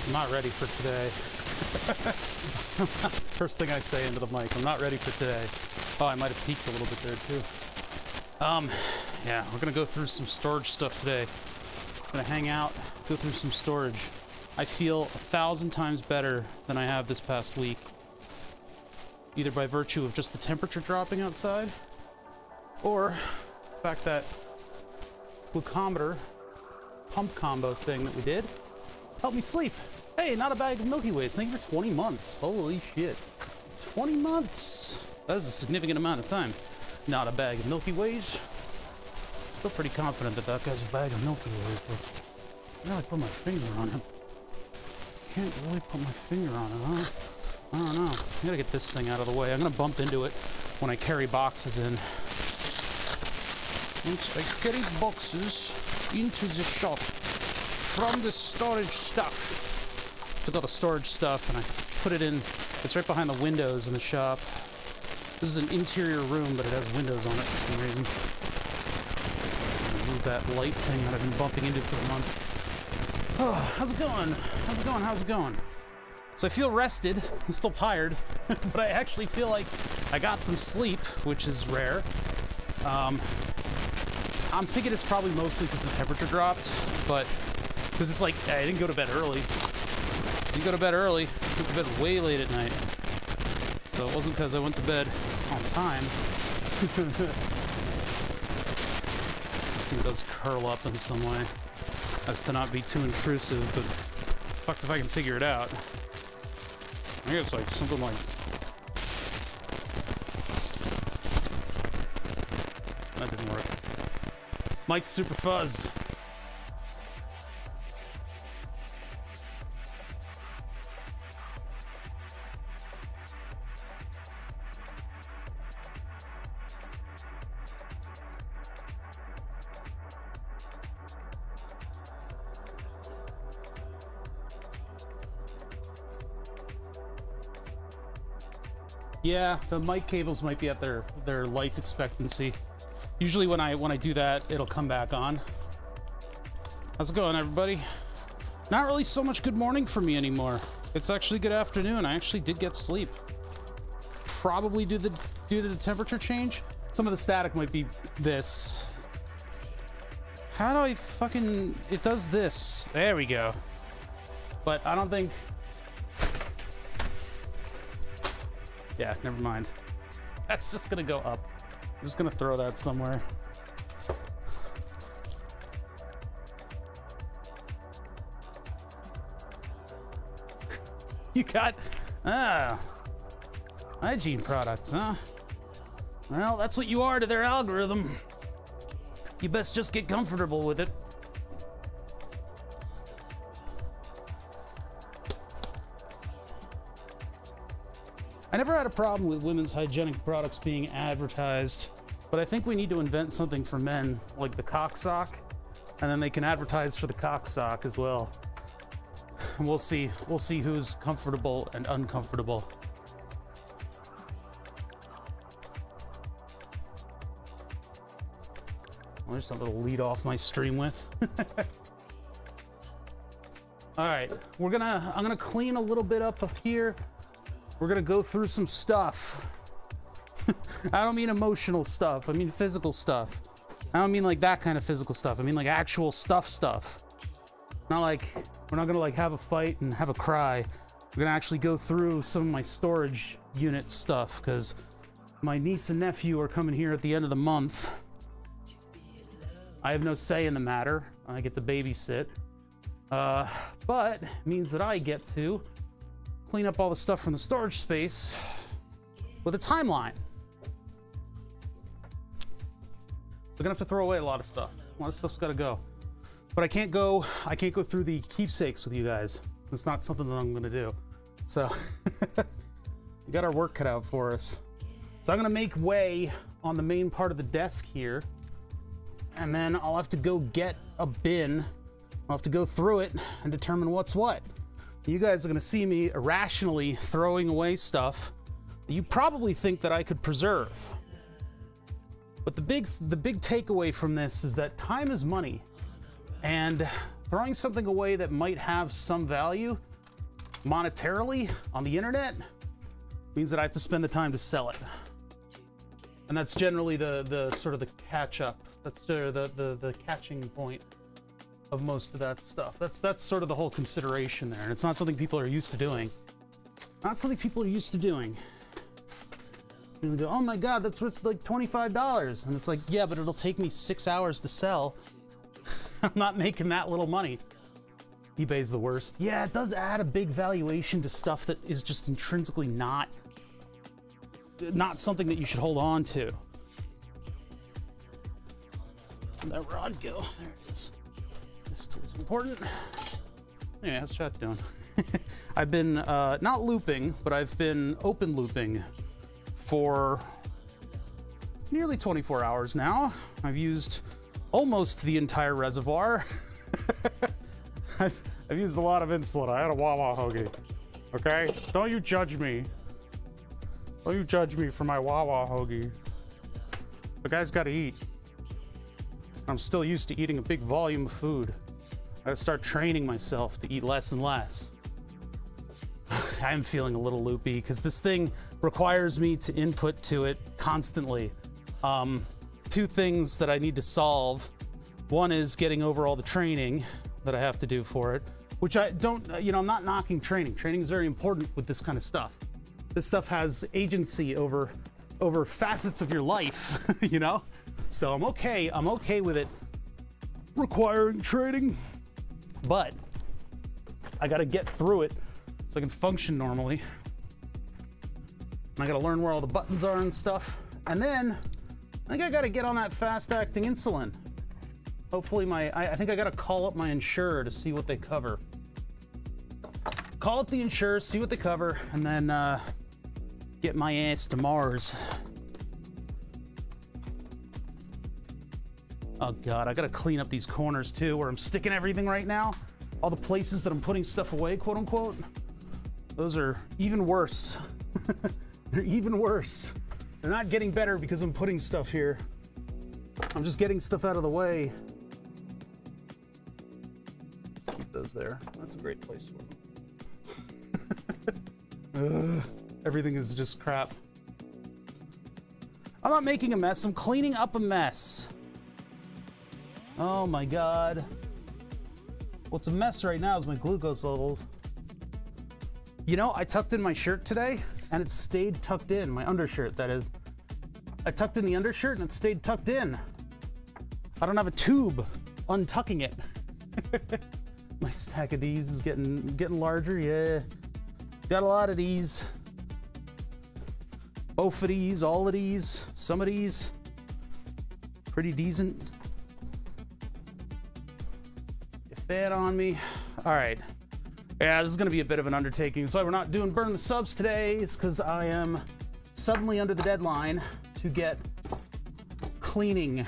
I'm not ready for today. First thing I say into the mic, I'm not ready for today. Oh, I might have peaked a little bit there too. Yeah, we're gonna go through some storage stuff today. I'm gonna hang out, go through some storage. I feel 1,000 times better than I have this past week. Either by virtue of just the temperature dropping outside, or the fact that glucometer pump combo thing that we did helped me sleep. Hey, not a bag of Milky Ways. Thank you for 20 months. Holy shit. 20 months. That is a significant amount of time. Not a bag of Milky Ways. Still pretty confident that that guy's a bag of Milky Ways, but I really put my finger on it. Can't really put my finger on it, huh? I don't know. I gotta get this thing out of the way. I'm gonna bump into it when I carry boxes in. Once I carry boxes into the shop from the storage stuff. Took all the storage stuff and I put it in. It's right behind the windows in the shop. This is an interior room, but it has windows on it for some reason. Move that light thing that I've been bumping into for the month. Oh, how's it going? How's it going? How's it going? So I feel rested. I'm still tired, but I actually feel like I got some sleep, which is rare. I'm thinking it's probably mostly because the temperature dropped, but because it's like, I didn't go to bed early. You go to bed early, went to bed way late at night. So it wasn't because I went to bed on time. This thing does curl up in some way as to not be too intrusive, but fucked if I can figure it out. I think it's like something like... That didn't work. Mike's super fuzz. Yeah, the mic cables might be at their life expectancy. Usually when I do that, it'll come back on. How's it going, everybody? Not really so much good morning for me anymore. It's actually good afternoon. I actually did get sleep. Probably due to the temperature change. Some of the static might be this. How do I fucking... It does this. There we go. But I don't think... Yeah, never mind. That's just gonna go up. I'm just gonna throw that somewhere. You got... hygiene products, huh? Well, that's what you are to their algorithm. You best just get comfortable with it. I never had a problem with women's hygienic products being advertised, but I think we need to invent something for men, like the cock sock, and then they can advertise for the cock sock as well. And we'll see who's comfortable and uncomfortable. Well, there's something to lead off my stream with. All right, I'm gonna clean a little bit up here. We're gonna go through some stuff. I don't mean emotional stuff. I mean physical stuff. I don't mean like that kind of physical stuff. I mean like actual stuff. Not like, we're not gonna like have a fight and have a cry. We're gonna actually go through some of my storage unit stuff because my niece and nephew are coming here at the end of the month. I have no say in the matter. I get to babysit. But it means that I get to clean up all the stuff from the storage space with a timeline. We're gonna have to throw away a lot of stuff. A lot of stuff's gotta go. But I can't go through the keepsakes with you guys. It's not something that I'm gonna do. So we got our work cut out for us. So I'm gonna make way on the main part of the desk here, and then I'll have to go get a bin. I'll have to go through it and determine what's what. You guys are gonna see me irrationally throwing away stuff that you probably think that I could preserve. But the big takeaway from this is that time is money, and throwing something away that might have some value monetarily on the internet means that I have to spend the time to sell it. And that's generally the sort of the catch up. That's the catching point of most of that stuff. That's sort of the whole consideration there. And it's not something people are used to doing. Not something people are used to doing. And they go, oh my God, that's worth like $25. And it's like, yeah, but it'll take me 6 hours to sell. I'm not making that little money. eBay's the worst. Yeah, it does add a big valuation to stuff that is just intrinsically not something that you should hold on to. Where'd that rod go? There it is. This tool's important. Anyway, how's chat doing? I've been not looping, but I've been open looping for nearly 24 hours now. I've used almost the entire reservoir. I've used a lot of insulin. I had a Wawa hoagie. Okay? Don't you judge me. Don't you judge me for my Wawa hoagie. The guy's gotta eat. I'm still used to eating a big volume of food. I gotta start training myself to eat less and less. I'm feeling a little loopy because this thing requires me to input to it constantly. Two things that I need to solve. One is getting over all the training that I have to do for it, which I don't, I'm not knocking training. Training is very important with this kind of stuff. This stuff has agency over facets of your life, you know? So I'm okay with it requiring training, but I gotta get through it so I can function normally. And I gotta learn where all the buttons are and stuff. And then I think I gotta get on that fast-acting insulin. Hopefully I think I gotta call up my insurer to see what they cover. Call up the insurer, see what they cover, and then get my ass to Mars. Oh God, I gotta clean up these corners too, where I'm sticking everything right now. All the places that I'm putting stuff away, quote unquote. Those are even worse. They're even worse. They're not getting better because I'm putting stuff here. I'm just getting stuff out of the way. Let's keep those there. That's a great place for them. Everything is just crap. I'm not making a mess. I'm cleaning up a mess. Oh my God. What's a mess right now is my glucose levels. You know, I tucked in my shirt today and it stayed tucked in. My undershirt, that is. I tucked in the undershirt and it stayed tucked in. I don't have a tube untucking it. My stack of these is getting larger, yeah. Got a lot of these. Both of these, all of these, some of these. Pretty decent. Get that on me. All right. Yeah, this is going to be a bit of an undertaking. That's why we're not doing burn the subs today. It's because I am suddenly under the deadline to get cleaning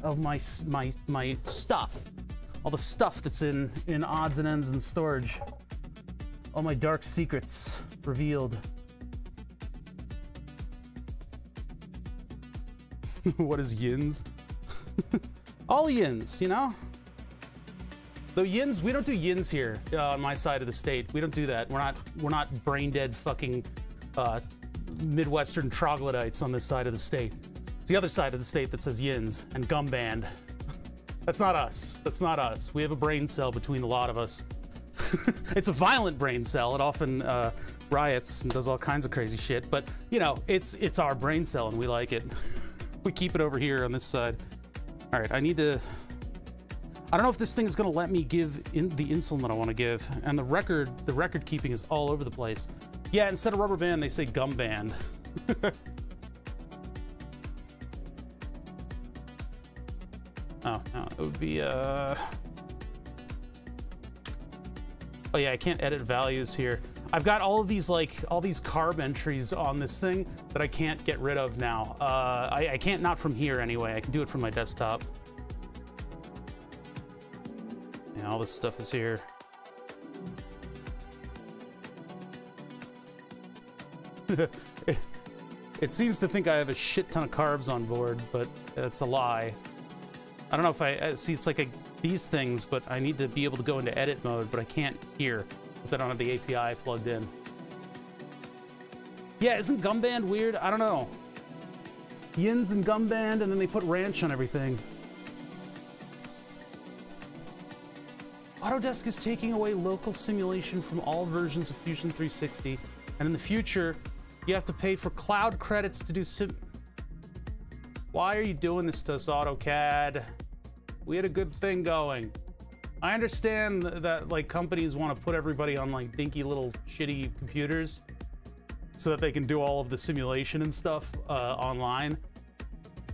of my stuff. All the stuff that's in odds and ends and storage. All my dark secrets revealed. What is yins? All yins, you know? Though yins, we don't do yins here on my side of the state. We don't do that. We're not brain dead fucking Midwestern troglodytes on this side of the state. It's the other side of the state that says yins and gum band. That's not us. That's not us. We have a brain cell between a lot of us. It's a violent brain cell. It often riots and does all kinds of crazy shit. But you know, it's our brain cell and we like it. We keep it over here on this side. All right, I need to. I don't know if this thing is going to let me give the insulin that I want to give, and the record keeping is all over the place. Yeah, instead of rubber band, they say gum band. Oh, no, it would be, oh yeah, I can't edit values here. I've got all of these, like, all these carb entries on this thing that I can't get rid of now. I can't, not from here anyway. I can do it from my desktop. Yeah, all this stuff is here. It seems to think I have a shit ton of carbs on board, but it's a lie. I don't know if I see, it's like these things, but I need to be able to go into edit mode, but I can't here because I don't have the API plugged in. Yeah, isn't gum band weird? I don't know. Yins and gum band, and then they put ranch on everything. Autodesk is taking away local simulation from all versions of Fusion 360, and in the future, you have to pay for cloud credits to do Why are you doing this to us, AutoCAD? We had a good thing going. I understand that like companies want to put everybody on like dinky little shitty computers so that they can do all of the simulation and stuff online.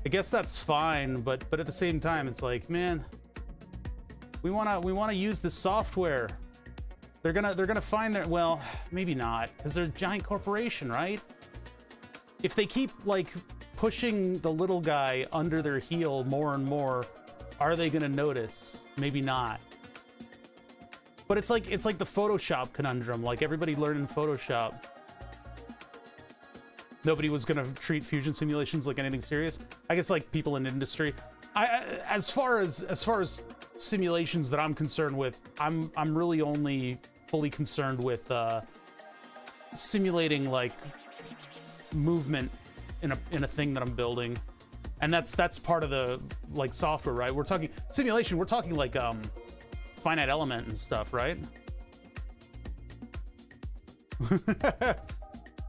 I guess that's fine, but at the same time, it's like, man, we wanna use this software. They're gonna find their, well, maybe not, because they're a giant corporation, right? If they keep like pushing the little guy under their heel more and more, are they gonna notice? Maybe not. But it's like the Photoshop conundrum. Like everybody learning Photoshop. Nobody was gonna treat fusion simulations like anything serious. I guess like people in industry. As far as simulations that I'm concerned with, I'm really only fully concerned with simulating like movement in a thing that I'm building, and that's part of the like software, right? We're talking simulation. We're talking like finite element and stuff, right?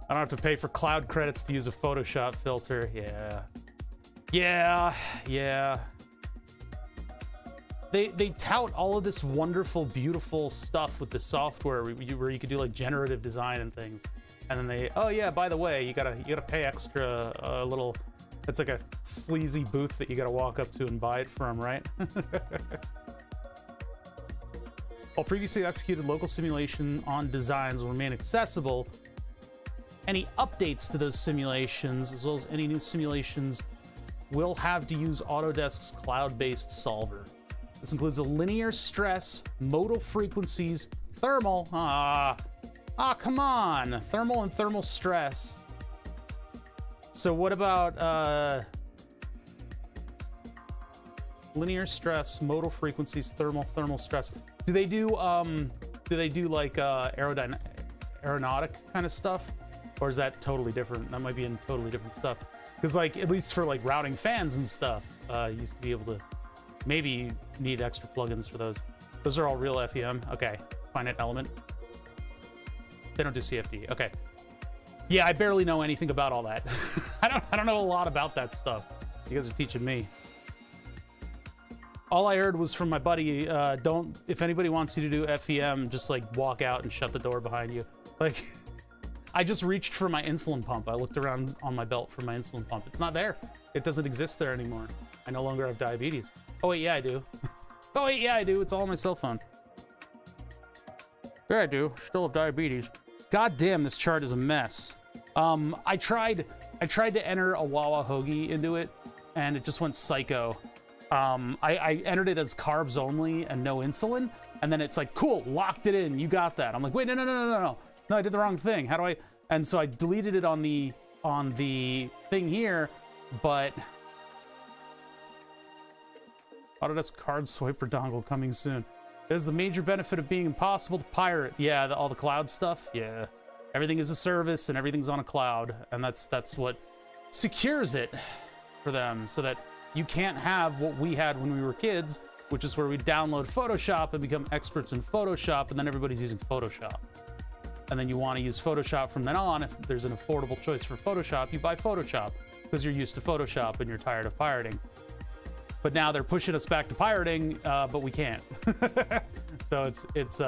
I don't have to pay for cloud credits to use a Photoshop filter. Yeah. They tout all of this wonderful, beautiful stuff with the software where you could do like generative design and things, and then they, oh yeah, by the way, you gotta pay extra a little. It's like a sleazy booth that you gotta walk up to and buy it from, right? While previously executed local simulation on designs will remain accessible, any updates to those simulations, as well as any new simulations, will have to use Autodesk's cloud-based solver. This includes the linear stress, modal frequencies, thermal, come on, thermal and thermal stress. So what about linear stress, modal frequencies, thermal stress? Do they do like aeronautic kind of stuff, or is that totally different? That might be in totally different stuff. Because like at least for like routing fans and stuff, you used to be able to maybe need extra plugins for those. Those are all real FEM. Okay, finite element. They don't do CFD. Okay. Yeah, I barely know anything about all that. I don't know a lot about that stuff. You guys are teaching me. All I heard was from my buddy, if anybody wants you to do FEM, just like walk out and shut the door behind you. Like, I just reached for my insulin pump. I looked around on my belt for my insulin pump. It's not there. It doesn't exist there anymore. I no longer have diabetes. Oh wait, yeah, I do. Oh wait, yeah, I do. It's all on my cell phone. Yeah, I do. Still have diabetes. God damn, this chart is a mess. I tried to enter a Wawa hoagie into it, and it just went psycho. I entered it as carbs only and no insulin, and then it's like, cool, locked it in, you got that. I'm like, wait, no, I did the wrong thing. How do I? And so I deleted it on the thing here, but Autodesk card swiper dongle coming soon. There's the major benefit of being impossible to pirate. Yeah, all the cloud stuff. Yeah, everything is a service and everything's on a cloud, and that's what secures it for them, so that you can't have what we had when we were kids, which is where we download Photoshop and become experts in Photoshop, and then everybody's using Photoshop. And then you want to use Photoshop from then on. If there's an affordable choice for Photoshop, you buy Photoshop because you're used to Photoshop and you're tired of pirating. But now they're pushing us back to pirating, but we can't. So it's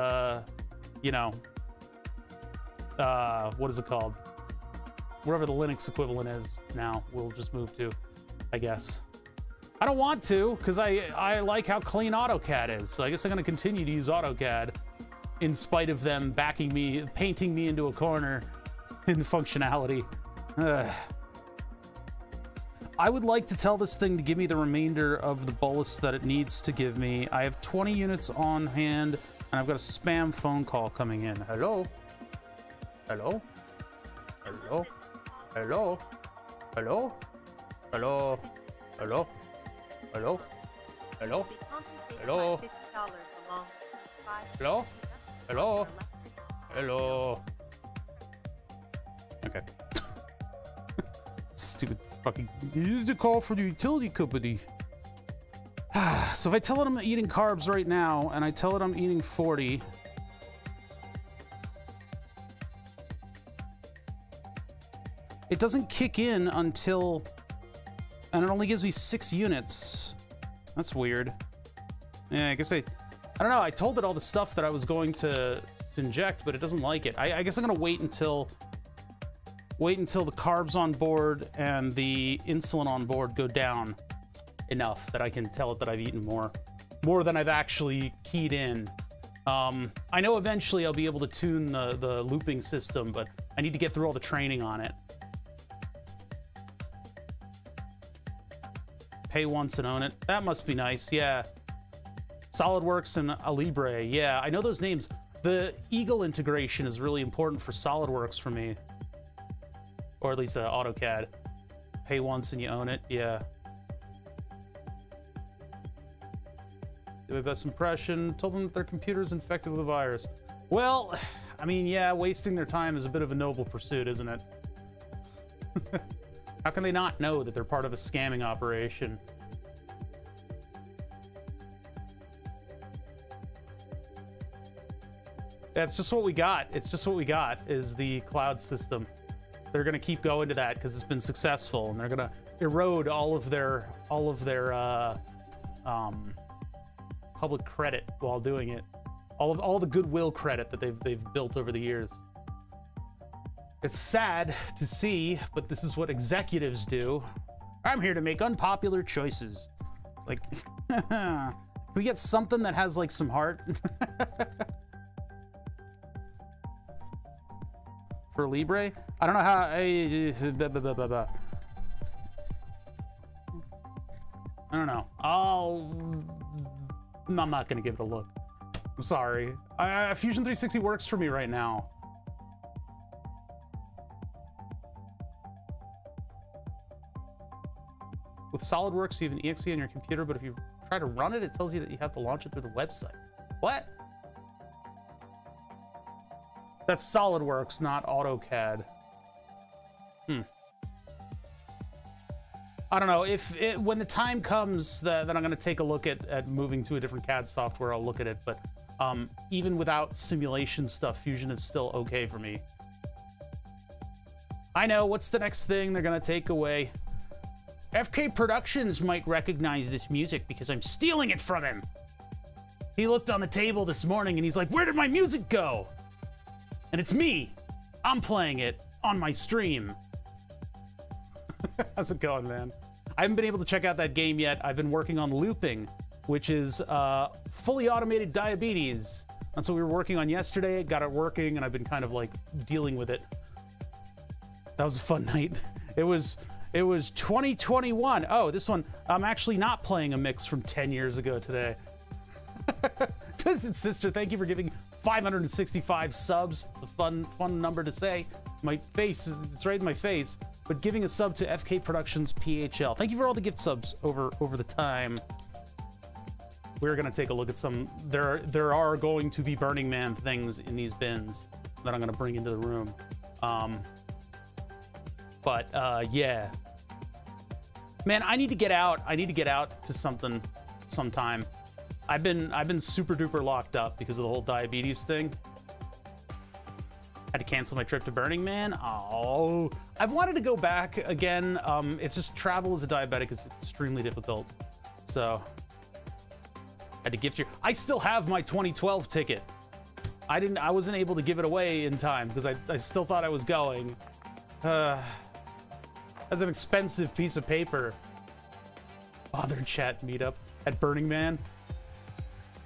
you know, what is it called? Wherever the Linux equivalent is now, we'll just move to, I guess. I don't want to, because I like how clean AutoCAD is. So I guess I'm going to continue to use AutoCAD in spite of them backing me, painting me into a corner in functionality. I would like to tell this thing to give me the remainder of the bolus that it needs to give me. I have 20 units on hand, and I've got a spam phone call coming in. Hello? Hello? Hello? Hello? Hello? Hello? Hello? Hello? Hello? Hello? Hello? Hello? Hello? Okay. Stupid fucking... Use the call for the utility company. So if I tell it I'm eating carbs right now, and I tell it I'm eating 40... It doesn't kick in until... And it only gives me 6 units. That's weird. Yeah, I guess I don't know. I told it all the stuff that I was going to inject, but it doesn't like it. I guess I'm gonna wait until the carbs on board and the insulin on board go down enough that I can tell it that I've eaten more than I've actually keyed in. I know eventually I'll be able to tune the looping system, but I need to get through all the training on it. Pay once and own it. That must be nice, yeah. SolidWorks and Libre, yeah, I know those names. The Eagle integration is really important for SolidWorks for me. Or at least AutoCAD. Pay once and you own it, yeah. Did my best impression. Told them that their computer's infected with a virus. Well, I mean, yeah, wasting their time is a bit of a noble pursuit, isn't it? How can they not know that they're part of a scamming operation? That's just what we got. It's just what we got, is the cloud system. They're gonna keep going to that because it's been successful, and they're gonna erode all of their public credit while doing it. All the goodwill credit that they've built over the years. It's sad to see, but this is what executives do. I'm here to make unpopular choices. It's like, can we get something that has like some heart? For Libre? I don't know how. I don't know. I'm not gonna give it a look. I'm sorry. Fusion 360 works for me right now. With SolidWorks, you have an exe on your computer, but if you try to run it, it tells you that you have to launch it through the website. What? That's SolidWorks, not AutoCAD. I don't know. When the time comes that I'm going to take a look at moving to a different CAD software, I'll look at it. But even without simulation stuff, Fusion is still okay for me. I know. What's the next thing they're going to take away? FK Productions might recognize this music because I'm stealing it from him. He looked on the table this morning and he's like, where did my music go? And it's me. I'm playing it on my stream. How's it going, man? I haven't been able to check out that game yet. I've been working on looping, which is fully automated diabetes. That's what we were working on yesterday. Got it working, and I've been kind of like dealing with it. That was a fun night. It was 2021. Oh, this one, I'm actually not playing a mix from 10 years ago today. Twisted Sister, thank you for giving 565 subs. It's a fun number to say. My face, it's right in my face. But giving a sub to FK Productions PHL. Thank you for all the gift subs over the time. We're gonna take a look at some. There are going to be Burning Man things in these bins that I'm gonna bring into the room. Yeah. Man, I need to get out. I need to get out to something sometime. I've been super duper locked up because of the whole diabetes thing. Had to cancel my trip to Burning Man. Oh, I've wanted to go back again. It's just travel as a diabetic is extremely difficult. So had to gift you. I still have my 2012 ticket. I wasn't able to give it away in time because I still thought I was going. That's an expensive piece of paper. Bothered chat meetup at Burning Man.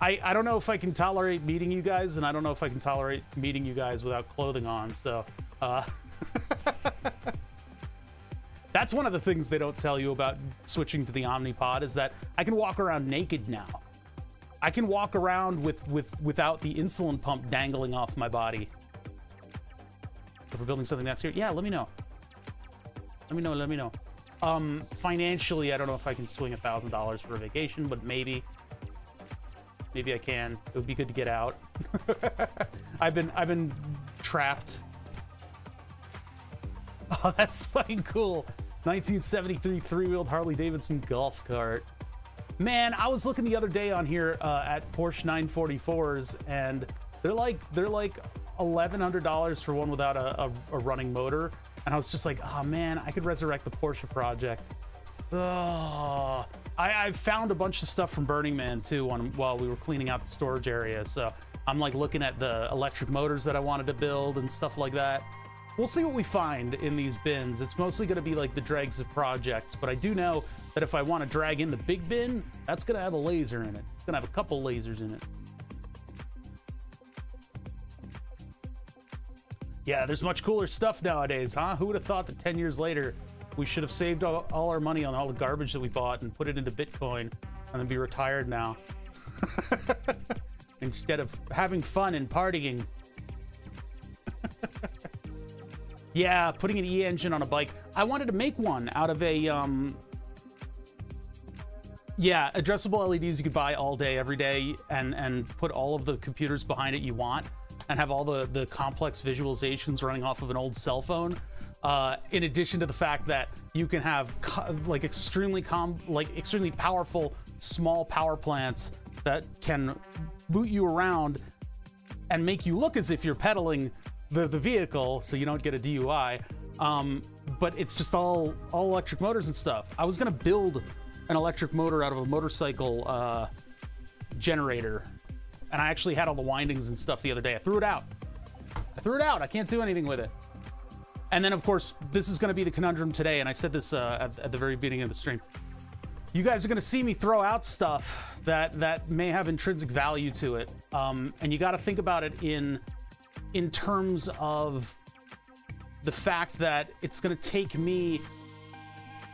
I don't know if I can tolerate meeting you guys, and I don't know if I can tolerate meeting you guys without clothing on, so... That's one of the things they don't tell you about switching to the Omnipod, is that I can walk around naked now. I can walk around without the insulin pump dangling off my body. If we're building something that's here, yeah, let me know. Let me know. Financially, I don't know if I can swing $1,000 for a vacation, but maybe I can. It would be good to get out. I've been trapped. Oh, that's fucking cool. 1973 three-wheeled Harley-Davidson golf cart. Man, I was looking the other day on here at Porsche 944s, and they're like $1,100 for one without a running motor. And I was just like, oh man, I could resurrect the Porsche project. Oh, I found a bunch of stuff from Burning Man too while we were cleaning out the storage area. So I'm like looking at the electric motors that I wanted to build and stuff like that. We'll see what we find in these bins. It's mostly going to be like the dregs of projects, but I do know that if I want to drag in the big bin, that's going to have a laser in it. It's going to have a couple lasers in it. Yeah, there's much cooler stuff nowadays, huh? Who would have thought that 10 years later we should have saved all our money on all the garbage that we bought and put it into Bitcoin and then be retired now? Instead of having fun and partying. Yeah, putting an E-engine on a bike. I wanted to make one out of a, yeah, addressable LEDs you could buy all day, every day, and put all of the computers behind it you want, and have all the complex visualizations running off of an old cell phone. In addition to the fact that you can have like extremely powerful small power plants that can boot you around and make you look as if you're pedaling the vehicle, so you don't get a DUI. But it's just all electric motors and stuff. I was gonna build an electric motor out of a motorcycle generator, and I actually had all the windings and stuff the other day. I threw it out. I can't do anything with it. And then, of course, this is going to be the conundrum today, and I said this at the very beginning of the stream. You guys are going to see me throw out stuff that may have intrinsic value to it, and you got to think about it in terms of the fact that it's going to take me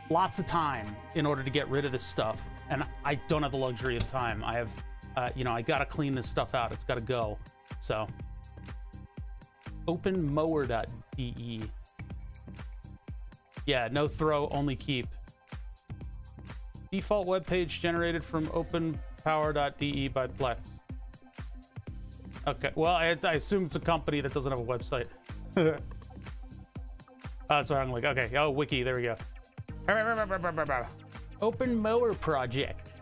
lots of time in order to get rid of this stuff, and I don't have the luxury of time. I have, I got to clean this stuff out. It's got to go. So, openmower.de. Yeah, no throw, only keep. Default web page generated from openpower.de by Plex. Okay, well, I assume it's a company that doesn't have a website. So I'm like, okay, oh, wiki, there we go. Open mower project.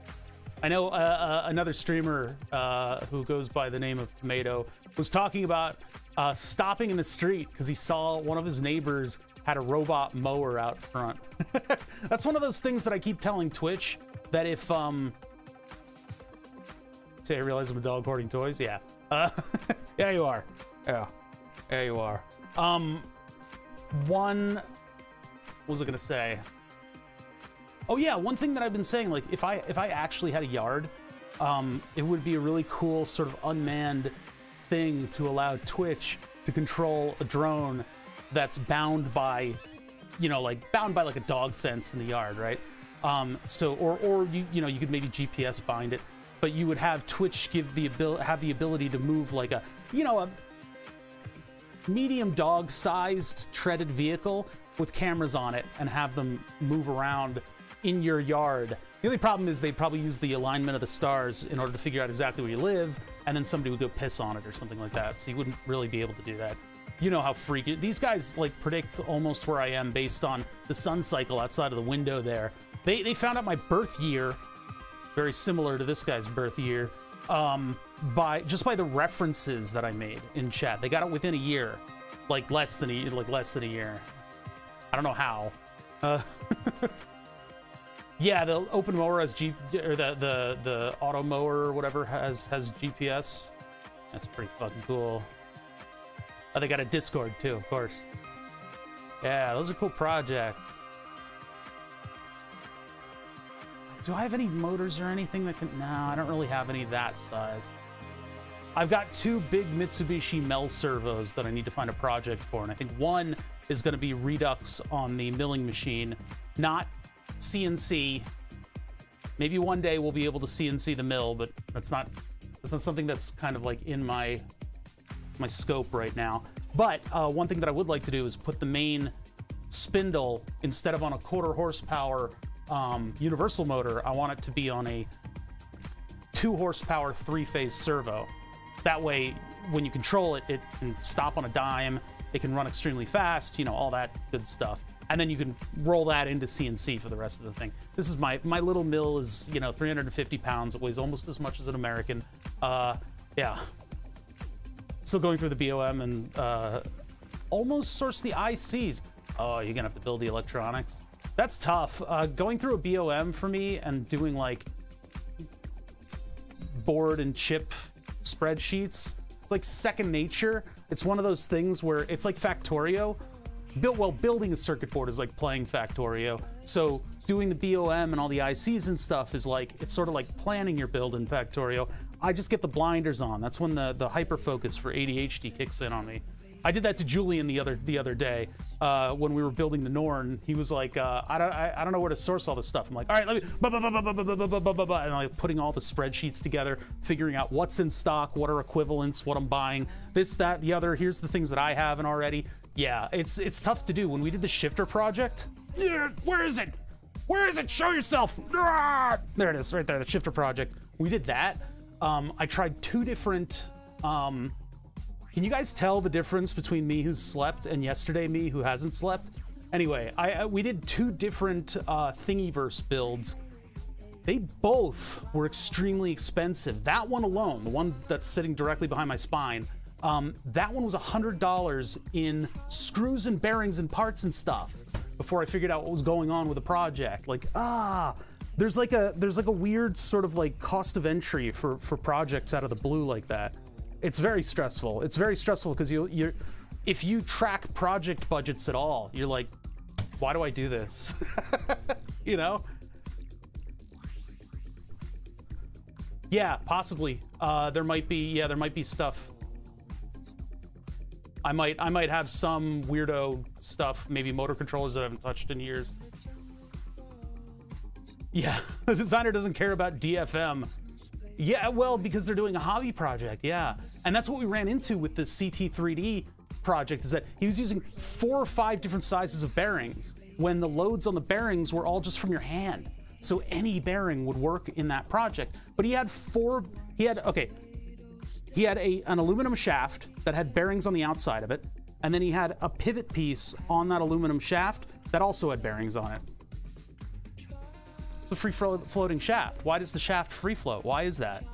I know another streamer who goes by the name of Tomato was talking about stopping in the street because he saw one of his neighbors had a robot mower out front. That's one of those things that I keep telling Twitch, that if say I realize I'm a dog hoarding toys. Yeah. Yeah, you are. Yeah, you are. What was I gonna say? Oh yeah, one thing that I've been saying, like if I actually had a yard, it would be a really cool sort of unmanned thing to allow Twitch to control a drone that's bound by, you know, like bound by like a dog fence in the yard, right? So, or you know, you could maybe GPS bind it, but you would have Twitch have the ability to move like a, you know, a medium dog-sized treaded vehicle with cameras on it and have them move around in your yard. The only problem is they'd probably use the alignment of the stars in order to figure out exactly where you live, and then somebody would go piss on it or something like that, so you wouldn't really be able to do that. You know how freaky these guys like predict almost where I am based on the sun cycle outside of the window there. They found out my birth year, very similar to this guy's birth year, by the references that I made in chat. They got it within a year, like less than a year. I don't know how. Yeah, the open mower has the auto mower or whatever has GPS. That's pretty fucking cool. Oh, they got a Discord too, of course. Yeah, those are cool projects. Do I have any motors or anything that can... No, I don't really have any that size. I've got two big Mitsubishi Mel servos that I need to find a project for, and I think one is going to be Redux on the milling machine, not CNC. Maybe one day we'll be able to CNC the mill, but that's not something that's kind of like in my scope right now. But one thing that I would like to do is put the main spindle, instead of on a 1/4 horsepower universal motor, I want it to be on a 2 horsepower 3-phase servo. That way, when you control it, it can stop on a dime, it can run extremely fast, you know, all that good stuff. And then you can roll that into CNC for the rest of the thing. This is my little mill is, you know, 350 pounds. It weighs almost as much as an American. Yeah. Still going through the BOM and almost sourced the ICs. Oh, you're gonna have to build the electronics. That's tough. Going through a BOM for me and doing like board and chip spreadsheets, it's like second nature. It's one of those things where it's like Factorio. Building a circuit board is like playing Factorio. So doing the BOM and all the ICs and stuff is like, it's sort of like planning your build in Factorio. I just get the blinders on. That's when the hyper focus for ADHD kicks in on me. I did that to Julian the other day when we were building the Norn. He was like, I don't know where to source all this stuff. I'm like, all right, let me, and I'm like putting all the spreadsheets together, figuring out what's in stock, what are equivalents, what I'm buying, this, that, the other. Here's the things that I haven't already. Yeah, it's tough to do. When we did the shifter project, where is it? Where is it? Show yourself. There it is, right there, the shifter project. We did that. I tried 2 different, can you guys tell the difference between me who's slept and yesterday me who hasn't slept? Anyway, we did 2 different Thingiverse builds. They both were extremely expensive. That one alone, the one that's sitting directly behind my spine, that one was $100 in screws and bearings and parts and stuff before I figured out what was going on with the project. Like, there's like a weird sort of like cost of entry for projects out of the blue like that. It's very stressful. It's very stressful because you're if you track project budgets at all, you're like, why do I do this? You know? Yeah, possibly. There might be stuff. I might have some weirdo stuff, maybe motor controllers that I haven't touched in years. Yeah, the designer doesn't care about DFM. Yeah, well, because they're doing a hobby project, yeah. And that's what we ran into with the CT3D project, is that he was using 4 or 5 different sizes of bearings when the loads on the bearings were all just from your hand. So any bearing would work in that project. But he had an aluminum shaft that had bearings on the outside of it, and then he had a pivot piece on that aluminum shaft that also had bearings on it. It's a free floating shaft. Why does the shaft free float? Why is that?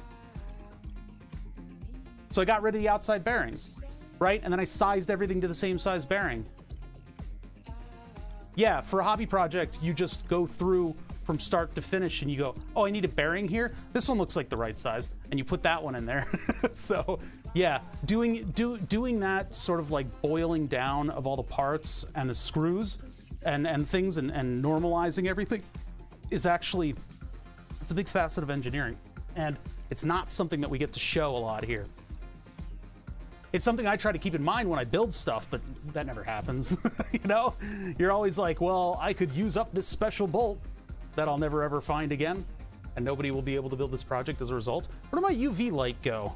So I got rid of the outside bearings, right? And then I sized everything to the same size bearing. Yeah, for a hobby project, you just go through from start to finish and you go, oh, I need a bearing here. This one looks like the right size. And you put that one in there. So yeah, doing that sort of like boiling down of all the parts and the screws and things and normalizing everything is actually, it's a big facet of engineering. And it's not something that we get to show a lot here. it's something I try to keep in mind when I build stuff, but that never happens. You know, you're always like, well, I could use up this special bolt that I'll never ever find again, and nobody will be able to build this project as a result. Where did my UV light go?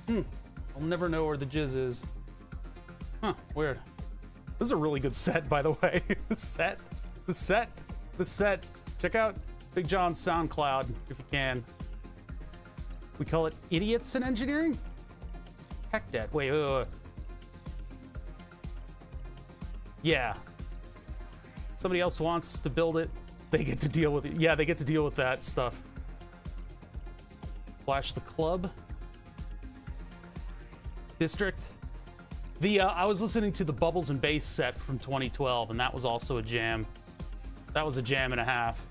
I'll never know where the jizz is. Huh, weird. This is a really good set, by the way. The set. Check out Big John's SoundCloud if you can. We call it Idiots in Engineering? Heck that. Wait. Yeah. Somebody else wants to build it. They get to deal with it. Yeah, they get to deal with that stuff. Flash the club. District. I was listening to the Bubbles and Bass set from 2012, and that was also a jam. That was a jam and a half.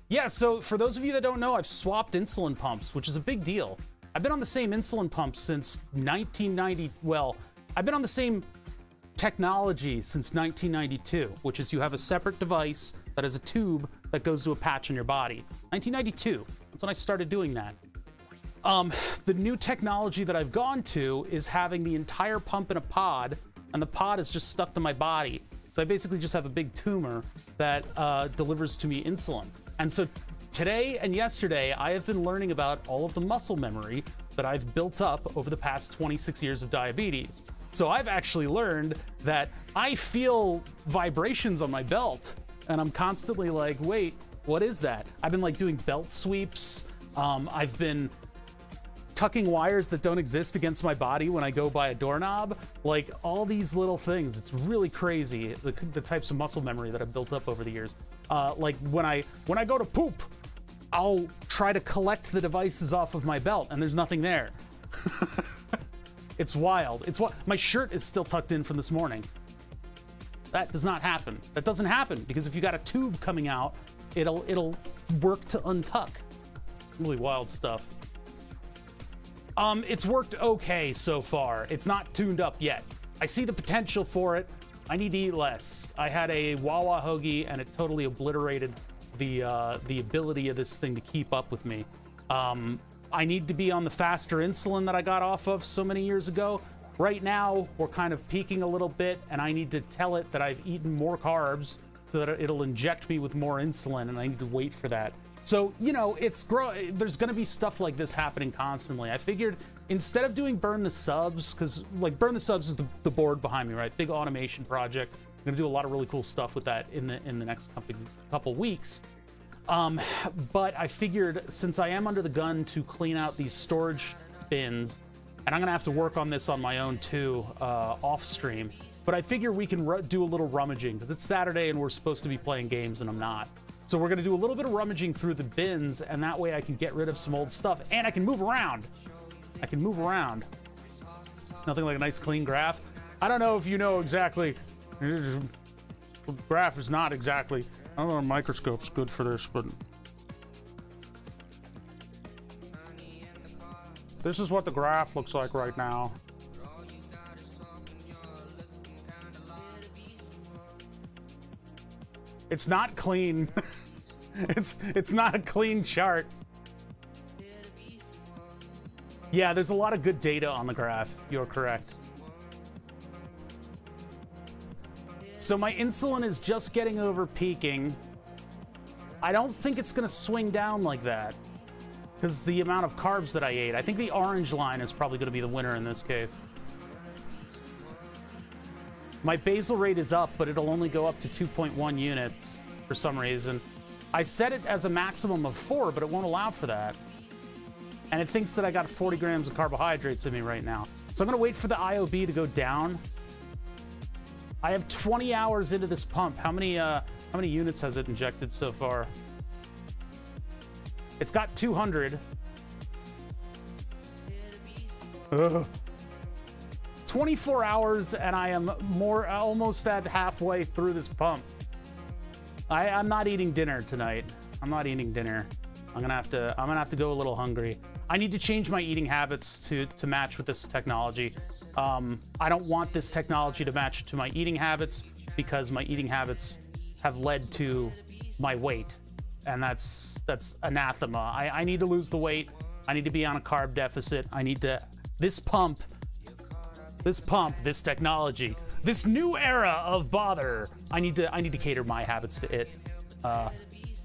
Yeah, so for those of you that don't know, I've swapped insulin pumps, which is a big deal. I've been on the same insulin pump since 1990. Well, I've been on the same technology since 1992, which is you have a separate device that has a tube that goes to a patch in your body. 1992. That's when I started doing that. The new technology that I've gone to is having the entire pump in a pod, and the pod is just stuck to my body. So I basically just have a big tumor that delivers to me insulin. And so today and yesterday, I have been learning about all of the muscle memory that I've built up over the past 26 years of diabetes. So I've actually learned that I feel vibrations on my belt, and I'm constantly like, wait, what is that? I've been like doing belt sweeps. I've been tucking wires that don't exist against my body when I go by a doorknob. Like all these little things. It's really crazy, the types of muscle memory that I've built up over the years. Like when I go to poop, I'll try to collect the devices off of my belt, and there's nothing there. It's wild. My shirt is still tucked in from this morning. That does not happen. That doesn't happen because if you got a tube coming out, it'll work to untuck. Really wild stuff. It's worked okay so far. It's not tuned up yet. I see the potential for it. I need to eat less. I had a Wawa hoagie and it totally obliterated the ability of this thing to keep up with me. I need to be on the faster insulin that I got off of so many years ago. Right now, we're kind of peaking a little bit, and I need to tell it that I've eaten more carbs so that it'll inject me with more insulin, and I need to wait for that. So, you know, there's going to be stuff like this happening constantly. I figured instead of doing Burn the Subs, because like Burn the Subs is the board behind me, right? Big automation project. I'm going to do a lot of really cool stuff with that in the next couple weeks. But I figured since I am under the gun to clean out these storage bins, and I'm going to have to work on this on my own too, off stream, but I figure we can do a little rummaging because it's Saturday and we're supposed to be playing games and I'm not. So we're going to do a little bit of rummaging through the bins, and that way I can get rid of some old stuff, and I can move around. Nothing like a nice clean graph. I don't know if you know exactly. The graph is not exactly. I don't know if a microscope's good for this, but this is what the graph looks like right now. It's not clean. It's not a clean chart. Yeah, there's a lot of good data on the graph. You're correct. So my insulin is just getting over peaking. I don't think it's going to swing down like that because the amount of carbs that I ate. I think the orange line is probably going to be the winner in this case. My basal rate is up, but it'll only go up to 2.1 units for some reason. I set it as a maximum of 4, but it won't allow for that. And it thinks that I got 40 grams of carbohydrates in me right now. So I'm going to wait for the IOB to go down. I have 20 hours into this pump. How many units has it injected so far? It's got 200. Ugh. 24 hours, and I am almost at halfway through this pump. I'm not eating dinner tonight. I'm not eating dinner. I'm gonna have to go a little hungry. I need to change my eating habits to match with this technology. I don't want this technology to match to my eating habits because my eating habits have led to my weight. and that's anathema. I need to lose the weight. I need to be on a carb deficit. I need to this pump, this technology, this new era of bother. I need to cater my habits to it.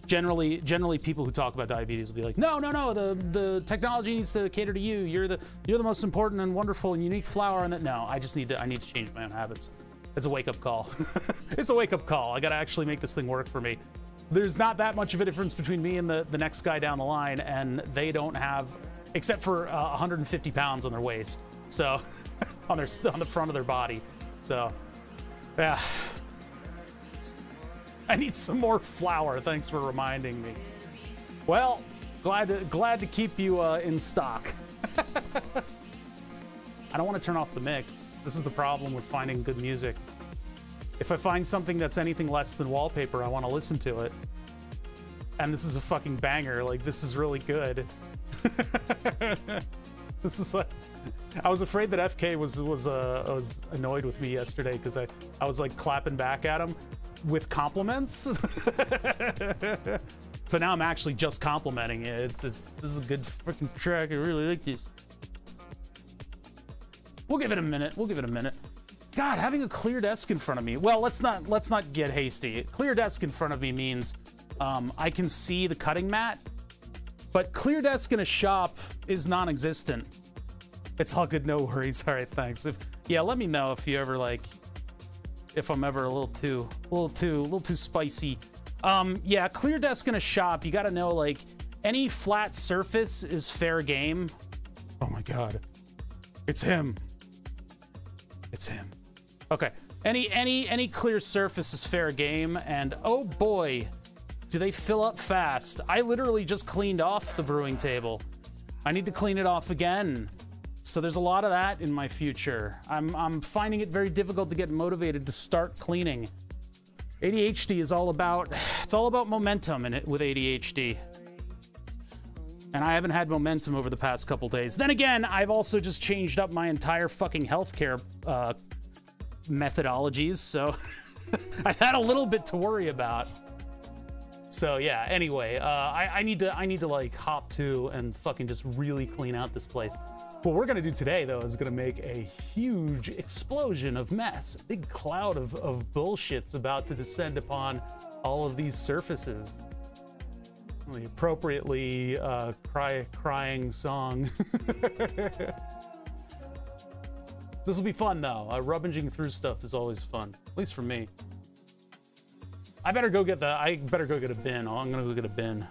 Generally, people who talk about diabetes will be like, no, the technology needs to cater to you. You're the most important and wonderful and unique flower. And that no, I need to change my own habits. It's a wake up call. It's a wake up call. I gotta actually make this thing work for me. There's not that much of a difference between me and the next guy down the line, and they don't have, except for 150 pounds on their waist, so on the front of their body. So, yeah. I need some more flour. Thanks for reminding me. Well, glad to keep you in stock. I don't want to turn off the mix. This is the problem with finding good music. If I find something that's anything less than wallpaper, I want to listen to it. And this is a fucking banger. Like, this is really good. This is like, I was afraid that FK was annoyed with me yesterday because I was like clapping back at him with compliments. So now I'm actually just complimenting it. This is a good freaking track. I really like this. We'll give it a minute. God, having a clear desk in front of me. Well, let's not get hasty. Clear desk in front of me means I can see the cutting mat, but clear desk in a shop is non-existent. It's all good, no worries. All right, thanks. Let me know if you ever if I'm ever a little too spicy. Yeah, clear desk in a shop. You got to know any flat surface is fair game. Oh my God, it's him. It's him. Okay. Any clear surface is fair game, and oh boy, do they fill up fast. I literally just cleaned off the brewing table. I need to clean it off again. So there's a lot of that in my future. I'm finding it very difficult to get motivated to start cleaning. ADHD is all about momentum in it with ADHD. And I haven't had momentum over the past couple days. Then again, I've also just changed up my entire fucking healthcare methodologies, so I've had a little bit to worry about. So yeah, anyway, I need to hop to and fucking just really clean out this place. What we're gonna do today, though, is gonna make a huge explosion of mess. A big cloud of bullshit's about to descend upon all of these surfaces. The appropriately crying song. This will be fun, though. Rummaging through stuff is always fun, at least for me. I better go get a bin. I'm gonna go get a bin.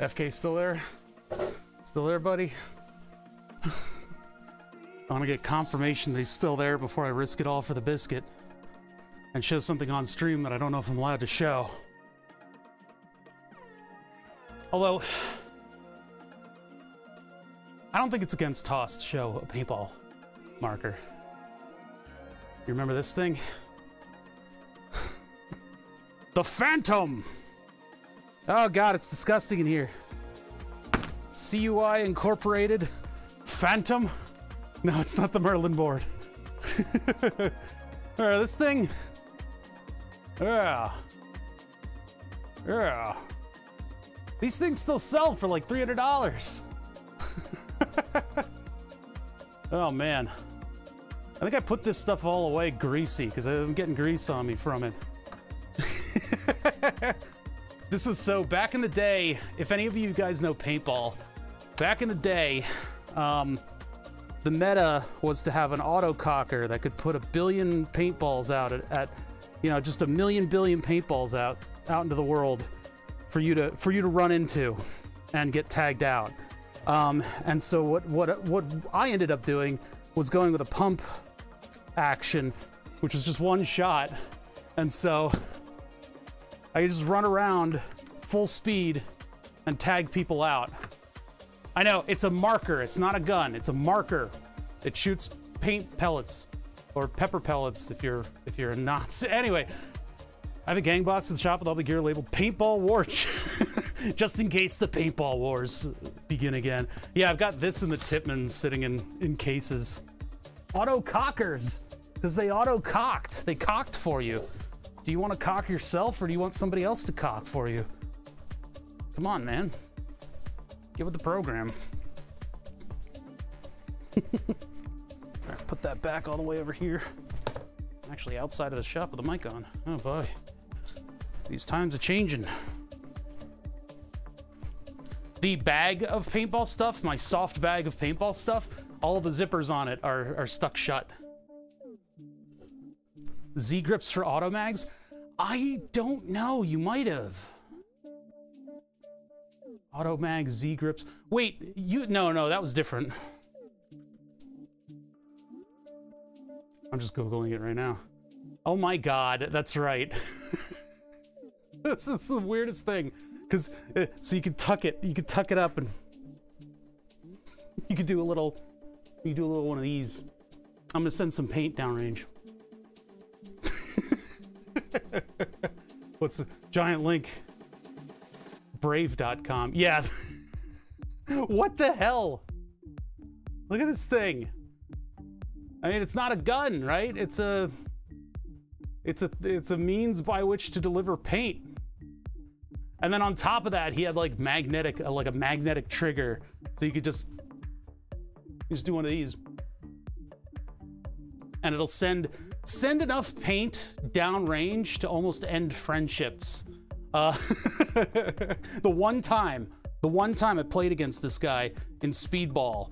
FK still there? Still there, buddy? I want to get confirmation that he's still there before I risk it all for the biscuit and show something on stream that I don't know if I'm allowed to show. Although, I don't think it's against Toss to show a paintball marker. You remember this thing? The Phantom! Oh god, it's disgusting in here. CUI Incorporated. Phantom? No, it's not the Merlin board. Alright, this thing... Yeah. Yeah. These things still sell for like $300. Oh man. I think I put this stuff all away greasy because I'm getting grease on me from it. This is so back in the day, if any of you guys know paintball, back in the day, the meta was to have an auto-cocker that could put 1 billion paintballs out at you know, just 1 million billion paintballs out into the world for you to run into and get tagged out. And so what I ended up doing was going with a pump action, which was just one shot. And so I could just run around full speed and tag people out. I know, it's a marker, it's not a gun, it's a marker. It shoots paint pellets or pepper pellets if you're a Nazi. Anyway, I have a gang box in the shop with all the gear labeled Paintball War, just in case the paintball wars begin again. Yeah, I've got this in the Tipman sitting in cases. Auto cockers, because they auto cocked. They cocked for you. Do you want to cock yourself or do you want somebody else to cock for you? Come on, man. Get with the program. All right, put that back all the way over here. I'm actually outside of the shop with the mic on. Oh boy. These times are changing. The bag of paintball stuff, my soft bag of paintball stuff, all of the zippers on it are stuck shut. Z grips for auto mags? I don't know, you might have. Auto mag Z grips. Wait, no, that was different. I'm just Googling it right now. Oh my God, that's right. This is the weirdest thing. Because, so you could tuck it up and you could do a little one of these. I'm gonna send some paint downrange. What's the giant link? Brave.com. Yeah. What the hell? Look at this thing. I mean, it's not a gun, right? It's a means by which to deliver paint. And then on top of that, he had like a magnetic trigger, so you could just do one of these, and it'll send enough paint downrange to almost end friendships. The one time I played against this guy in speedball,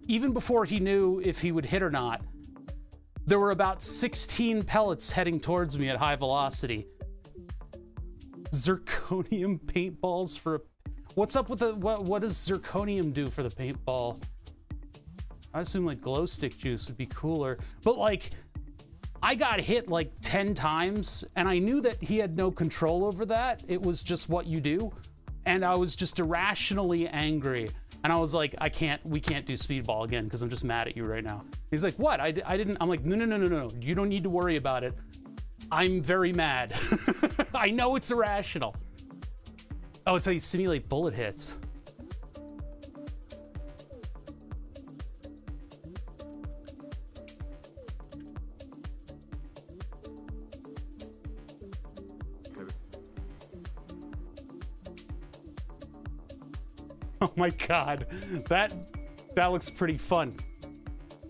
even before he knew if he would hit or not, there were about 16 pellets heading towards me at high velocity. Zirconium paintballs for... What's up with the... What does zirconium do for the paintball? I assume like glow stick juice would be cooler. But like, I got hit like 10 times and I knew that he had no control over that. It was just what you do. And I was just irrationally angry. And I was like, we can't do speedball again because I'm just mad at you right now. He's like, what? I didn't... I'm like, no. You don't need to worry about it. I'm very mad. I know it's irrational. Oh, it's how you simulate bullet hits. Oh my God, that looks pretty fun.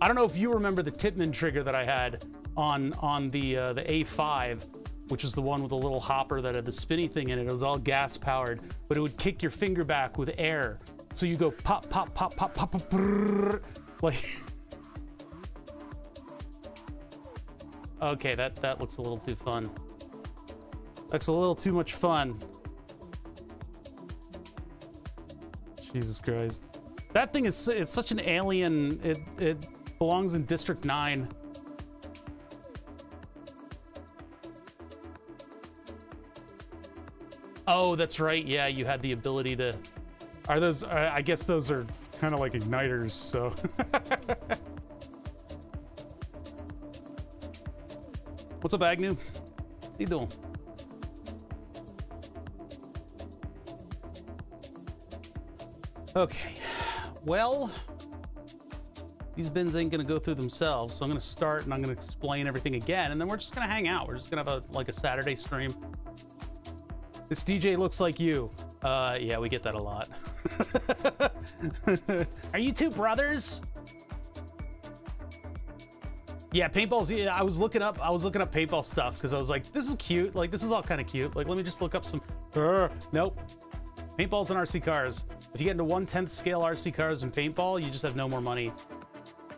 I don't know if you remember the Tipman trigger that I had on the A5, which was the one with the little hopper that had the spinny thing in it. It was all gas powered, but it would kick your finger back with air. So you go pop, pop, pop, pop, pop, pop, brrr, like. Okay, that looks a little too fun. That's a little too much fun. Jesus Christ. That thing is, it's such an alien. It belongs in District 9. Oh, that's right. Yeah, you had the ability to... Are those... I guess those are kind of like igniters, so... What's up, Agnew? How you doing? Okay, well, these bins ain't gonna go through themselves, so I'm gonna start and I'm gonna explain everything again, and then we're just gonna hang out. We're just gonna have like a Saturday stream. This DJ looks like you. Yeah, we get that a lot. Are you two brothers? Yeah, paintballs. Yeah, I was looking up paintball stuff because I was like, this is cute. Like, this is all kind of cute. Like, let me just look up some. Nope. Paintballs and RC cars. If you get into 1/10 scale RC cars and paintball, you just have no more money.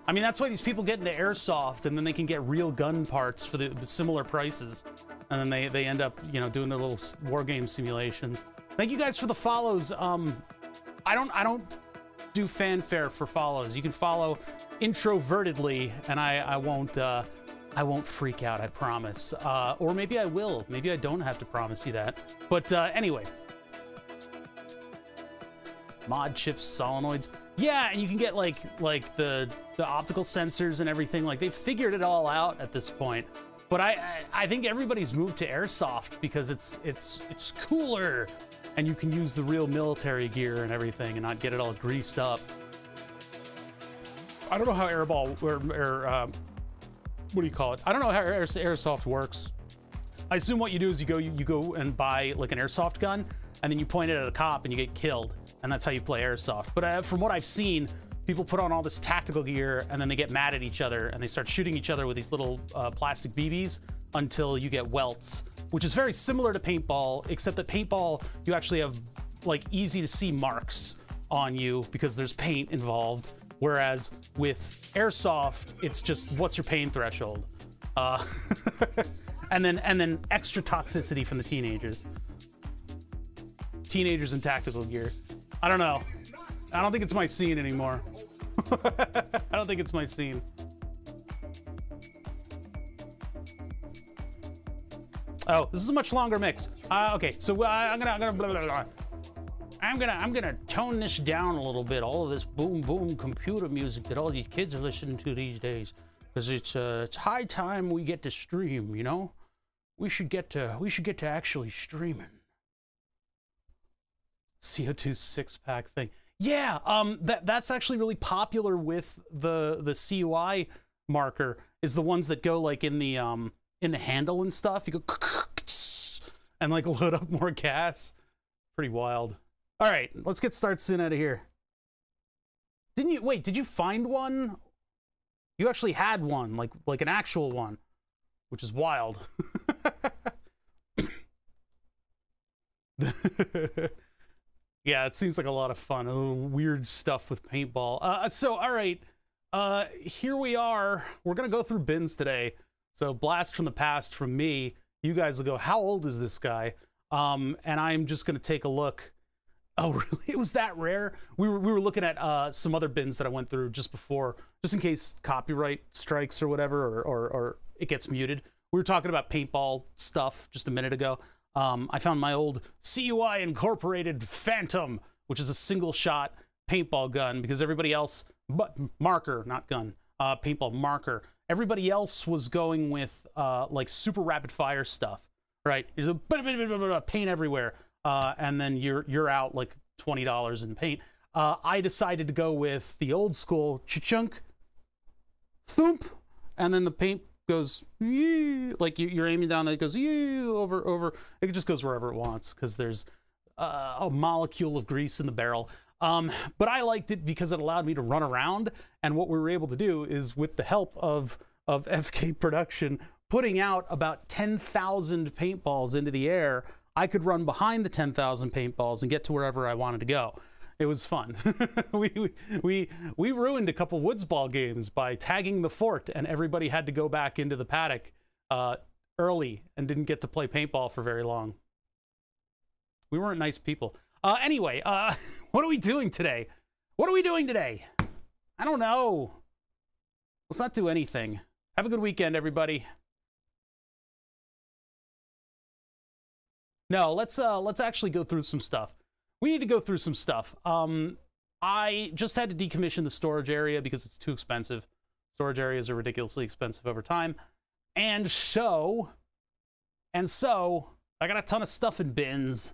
I mean, that's why these people get into airsoft, and then they can get real gun parts for the similar prices, and then they end up, you know, doing their little war game simulations. Thank you guys for the follows. I don't do fanfare for follows. You can follow introvertedly, and I won't freak out, I promise. Or maybe I will. Maybe I don't have to promise you that. But anyway. Mod chips, solenoids. Yeah, and you can get like the optical sensors and everything. Like, they've figured it all out at this point. But I think everybody's moved to airsoft because it's cooler, and you can use the real military gear and everything and not get it all greased up. I don't know how airball or what do you call it? I don't know how airsoft works. I assume what you do is you go and buy like an airsoft gun, and then you point it at a cop and you get killed, and that's how you play airsoft. But from what I've seen, people put on all this tactical gear, and then they get mad at each other, and they start shooting each other with these little plastic BBs until you get welts, which is very similar to paintball, except that paintball, you actually have like easy to see marks on you because there's paint involved. Whereas with airsoft, it's just, what's your pain threshold? and then extra toxicity from the teenagers. Teenagers in tactical gear. I don't know. I don't think it's my scene anymore. I don't think it's my scene. Oh, this is a much longer mix. Okay, so I'm gonna tone this down a little bit. All of this boom boom computer music that all these kids are listening to these days, because it's high time we get to stream. You know, we should get to actually streaming. CO2 6-pack thing. Yeah, that's actually really popular with the CUI marker. Is the ones that go like in the handle and stuff. You go and like load up more gas. Pretty wild. All right, let's get started soon out of here. Did you find one? You actually had one, like an actual one, which is wild. Yeah, it seems like a lot of fun. Weird stuff with paintball. So, all right, here we are. We're gonna go through bins today. So, blast from the past from me. You guys will go, how old is this guy? And I'm just gonna take a look. Oh, really? It was that rare? We were looking at some other bins that I went through just before, just in case copyright strikes or whatever, or it gets muted. We were talking about paintball stuff just a minute ago. I found my old CUI Incorporated Phantom, which is a single-shot paintball gun, because everybody else, but marker, not gun, paintball marker. Everybody else was going with like super rapid-fire stuff, right? There's a paint everywhere. And then you're out like $20 in paint. I decided to go with the old school chunk, thump, and then the paint goes like you're aiming down there. It goes over. It just goes wherever it wants because there's a molecule of grease in the barrel. But I liked it because it allowed me to run around. And what we were able to do is, with the help of FK Production, putting out about 10,000 paintballs into the air. I could run behind the 10,000 paintballs and get to wherever I wanted to go. It was fun. we ruined a couple woods ball games by tagging the fort, and everybody had to go back into the paddock early and didn't get to play paintball for very long. We weren't nice people. Anyway, what are we doing today? What are we doing today? I don't know. Let's not do anything. Have a good weekend, everybody. No, let's actually go through some stuff. We need to go through some stuff. I just had to decommission the storage area because it's too expensive. Storage areas are ridiculously expensive over time. And so, I got a ton of stuff in bins.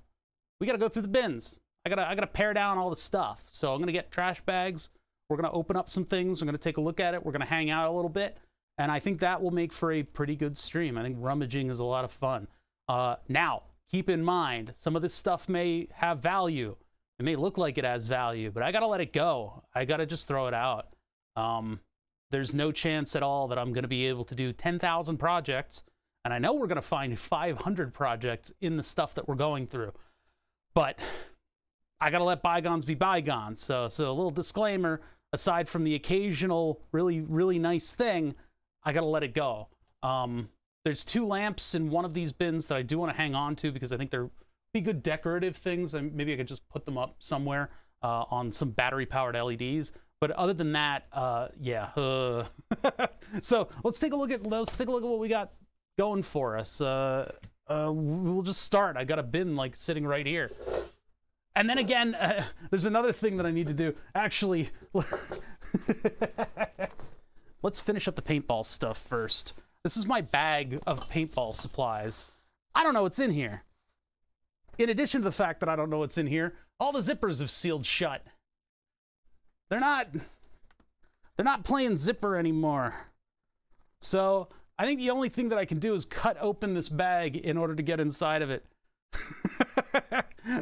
We got to go through the bins. I gotta pare down all the stuff. So I'm gonna get trash bags. We're gonna open up some things. I'm gonna take a look at it. We're gonna hang out a little bit, and I think that will make for a pretty good stream. I think rummaging is a lot of fun. Now, keep in mind, some of this stuff may have value. It may look like it has value, but I gotta let it go. I gotta just throw it out. There's no chance at all that I'm gonna be able to do 10,000 projects, and I know we're gonna find 500 projects in the stuff that we're going through, but I gotta let bygones be bygones. So a little disclaimer, aside from the occasional really, really nice thing, I gotta let it go. There's 2 lamps in one of these bins that I do want to hang on to because I think they're be good decorative things, and maybe I could just put them up somewhere on some battery-powered LEDs. But other than that, yeah. So let's take a look at what we got going for us. We'll just start. I got a bin like sitting right here. And then again, there's another thing that I need to do. Actually, let's finish up the paintball stuff first. This is my bag of paintball supplies. I don't know what's in here. In addition to the fact that I don't know what's in here, all the zippers have sealed shut. They're not playing zipper anymore. So I think the only thing that I can do is cut open this bag in order to get inside of it.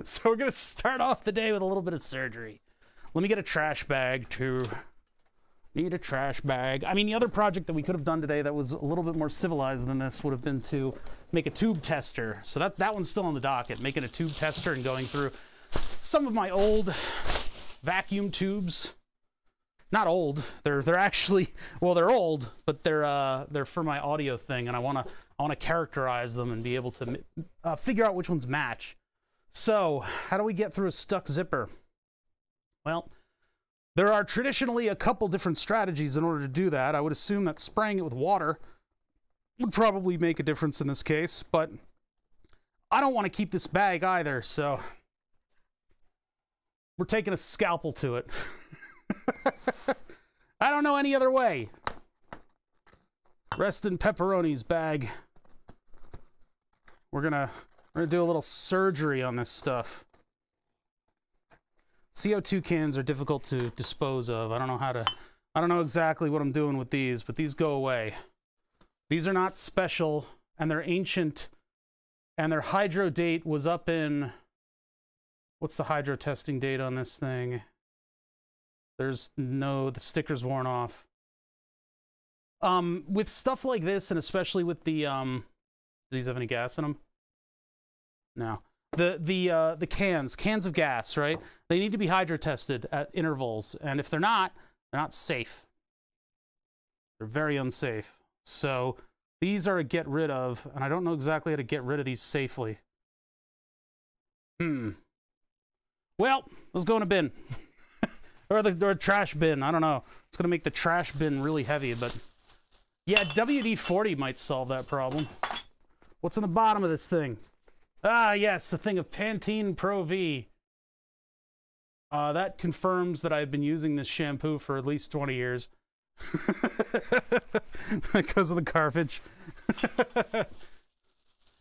So we're gonna start off the day with a little bit of surgery. Let me get a trash bag too. Need a trash bag. I mean, the other project that we could have done today that was a little bit more civilized than this would have been to make a tube tester. So that one's still on the docket, making a tube tester and going through some of my old vacuum tubes. Not old. They're actually, well, they're old, but they're for my audio thing, and I wanna characterize them and be able to figure out which ones match. So how do we get through a stuck zipper? Well, there are traditionally a couple different strategies in order to do that. I would assume that spraying it with water would probably make a difference in this case, but I don't want to keep this bag either, so we're taking a scalpel to it. I don't know any other way. Rest in pepperoni's bag. We're gonna do a little surgery on this stuff. CO2 cans are difficult to dispose of. I don't know exactly what I'm doing with these, but these go away. These are not special, and they're ancient, and their hydro date was up in, what's the hydro testing date on this thing? The sticker's worn off. With stuff like this, and especially with the, do these have any gas in them? No. The cans of gas, right? They need to be hydro tested at intervals, and if they're not safe. They're very unsafe. So these are a get rid of, and I don't know exactly how to get rid of these safely. Well, let's go in a bin. or a trash bin, I don't know. It's gonna make the trash bin really heavy, but yeah, WD-40 might solve that problem. What's on the bottom of this thing? Ah, yes, a thing of Pantene Pro V. That confirms that I've been using this shampoo for at least 20 years. Because of the garbage.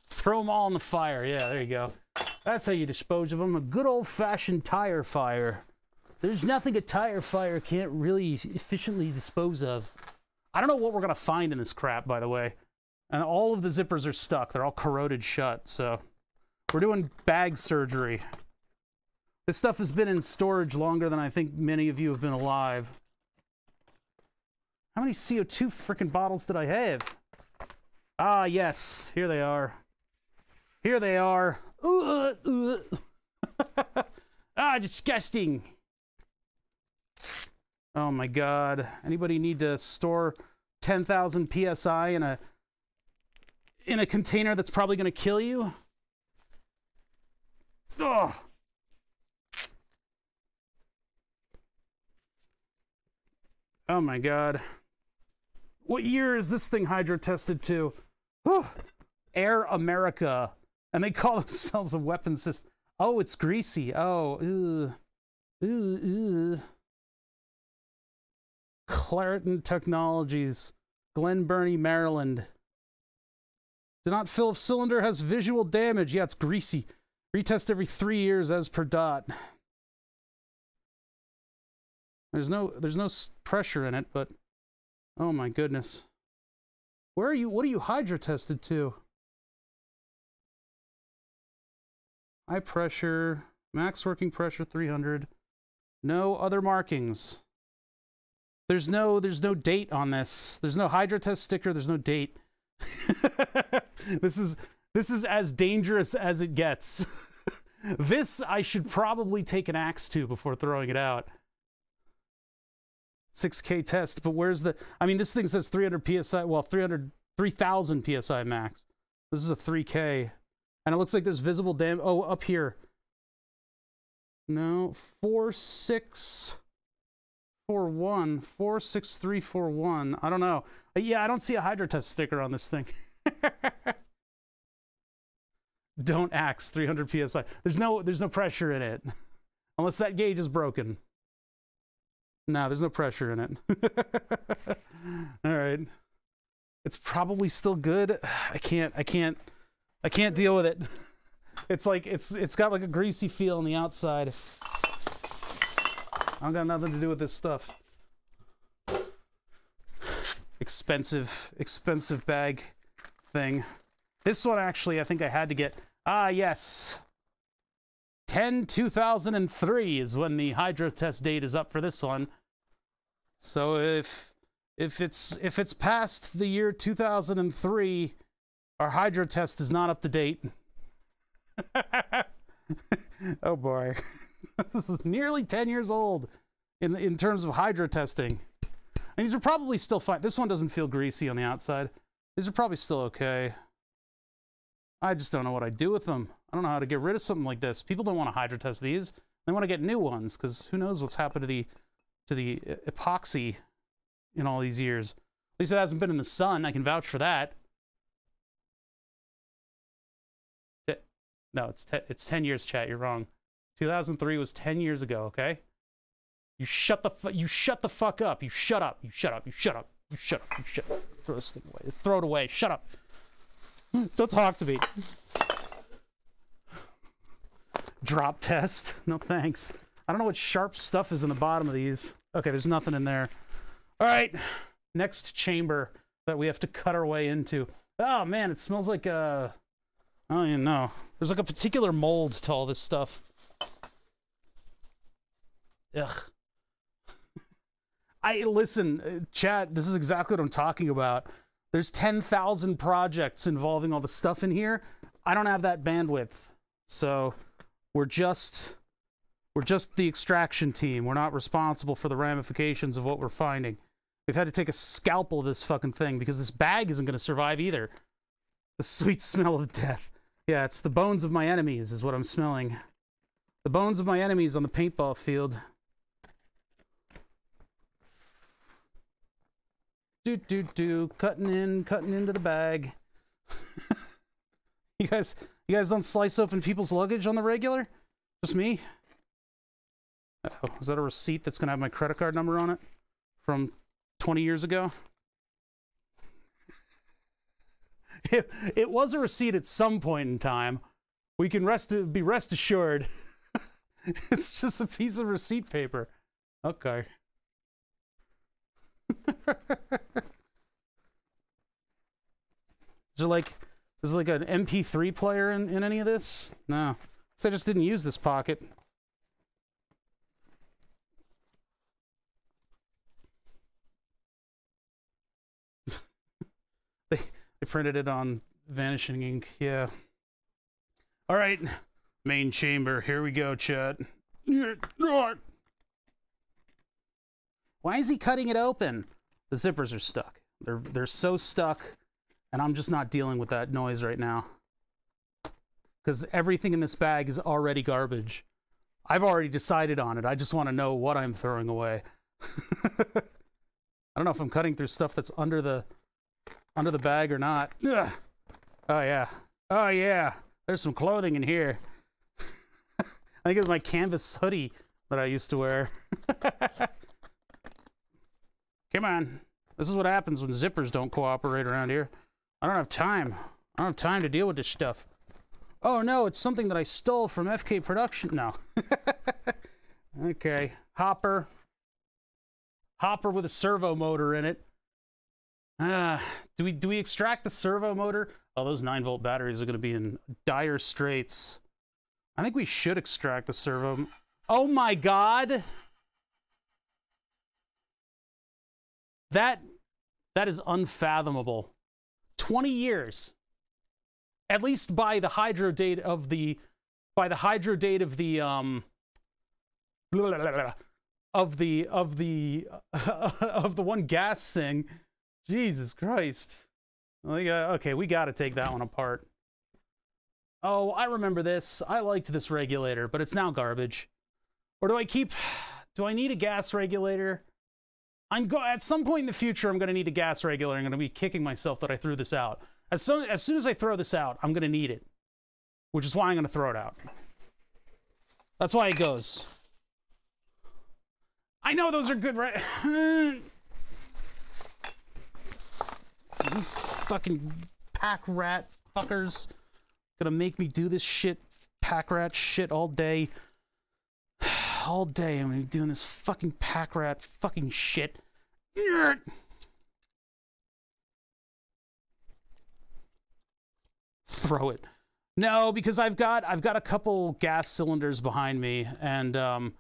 Throw them all in the fire. Yeah, there you go. That's how you dispose of them. A good old-fashioned tire fire. There's nothing a tire fire can't really efficiently dispose of. I don't know what we're going to find in this crap, by the way. And all of the zippers are stuck. They're all corroded shut, so we're doing bag surgery. This stuff has been in storage longer than I think many of you have been alive. How many CO2 frickin' bottles did I have? Ah, yes. Here they are. Here they are. Ah, disgusting. Oh my God. Anybody need to store 10,000 PSI in a container that's probably going to kill you? Ugh. Oh my God. What year is this thing hydro tested to? Air America. And they call themselves a weapons system. Oh, it's greasy. Oh, Claritin Technologies, Glen Burnie, Maryland. Do not fill if cylinder has visual damage. Yeah, it's greasy. Retest every 3 years as per DOT. There's no pressure in it, but oh my goodness. Where are you? What are you hydro tested to? High pressure, max working pressure 300. No other markings. There's no date on this. There's no hydro test sticker, there's no date. This is as dangerous as it gets. This I should probably take an axe to before throwing it out. 6K test, but where's the... I mean, this thing says 300 PSI, well, 3,000 PSI max. This is a 3K. And it looks like there's visible damage. Oh, up here. No, 46341. 46341. I don't know. Yeah, I don't see a hydro test sticker on this thing. Don't axe 300 PSI. There's no pressure in it. Unless that gauge is broken. No, there's no pressure in it. All right. It's probably still good. I can't deal with it. It's like it's got like a greasy feel on the outside. I don't got nothing to do with this stuff. Expensive bag thing. This one actually I think I had to get. Ah, yes. 10/2003 is when the hydro test date is up for this one. So if it's past the year 2003, our hydro test is not up to date. Oh boy. This is nearly 10 years old in terms of hydro testing. And these are probably still fine. This one doesn't feel greasy on the outside. These are probably still okay. I just don't know what I'd do with them. I don't know how to get rid of something like this. People don't want to hydro test these. They want to get new ones because who knows what's happened to the epoxy in all these years. At least it hasn't been in the sun. I can vouch for that. No, it's 10 years, chat. You're wrong. 2003 was 10 years ago, okay? You shut the fuck up. You shut up. You shut up. You shut up. You shut up. You shut up. Throw this thing away. Throw it away. Shut up. Don't talk to me. Drop test. No thanks. I don't know what sharp stuff is in the bottom of these. Okay, there's nothing in there. All right. Next chamber that we have to cut our way into. Oh, man, it smells like I don't even know. There's like a particular mold to all this stuff. Ugh. Listen, chat, this is exactly what I'm talking about. There's 10,000 projects involving all the stuff in here. I don't have that bandwidth. So we're just the extraction team. We're not responsible for the ramifications of what we're finding. We've had to take a scalpel of this fucking thing because this bag isn't going to survive either. The sweet smell of death. Yeah, it's the bones of my enemies is what I'm smelling. The bones of my enemies on the paintball field. Cutting into the bag. You guys don't slice open people's luggage on the regular? Just me? Uh-oh, is that a receipt that's gonna have my credit card number on it from 20 years ago? It was a receipt at some point in time. We can be rest assured. It's just a piece of receipt paper. Okay. Is there like an MP3 player in any of this? No. So I just didn't use this pocket. They printed it on vanishing ink. Yeah. All right. Main chamber. Here we go, chat. Why is he cutting it open? The zippers are stuck. They're so stuck, and I'm just not dealing with that noise right now. Because everything in this bag is already garbage. I've already decided on it. I just want to know what I'm throwing away. I don't know if I'm cutting through stuff that's under the bag or not. Ugh. Oh yeah. Oh yeah. There's some clothing in here. I think it's my canvas hoodie that I used to wear. Come on. This is what happens when zippers don't cooperate around here. I don't have time. I don't have time to deal with this stuff. Oh no, it's something that I stole from FK Production. No. Okay. Hopper. hopper with a servo motor in it. Do we extract the servo motor? Oh, those 9-volt batteries are going to be in dire straits. I think we should extract the servo. Oh my god! That is unfathomable. 20 years. At least by the hydro date of the of the one gas thing. Jesus Christ. Okay, we got to take that one apart. Oh, I remember this. I liked this regulator, but it's now garbage. Or do I need a gas regulator? At some point in the future, I'm going to need a gas regulator. I'm going to be kicking myself that I threw this out. As soon as I throw this out, I'm going to need it. Which is why I'm going to throw it out. That's why it goes. I know those are good, right? You fucking pack rat fuckers. Gonna make me do this shit, pack rat shit all day. All day I'm gonna be doing this fucking pack rat fucking shit. Throw it. No, because I've got a couple gas cylinders behind me and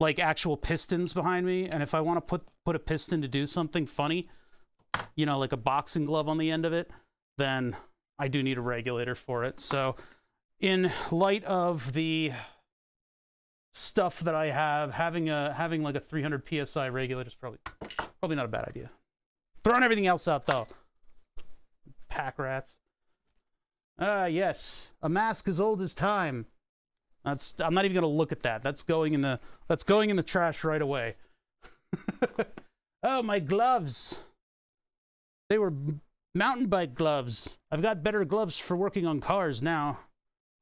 like actual pistons behind me, and if I want to put a piston to do something funny, you know, like a boxing glove on the end of it, then I do need a regulator for it. So in light of the stuff that I have, having like a 300 psi regulator is probably not a bad idea. Throwing everything else out though. Pack rats. Yes, a mask as old as time. I'm not even gonna look at that. That's going in the trash right away. Oh, my gloves. They were mountain bike gloves. I've got better gloves for working on cars now.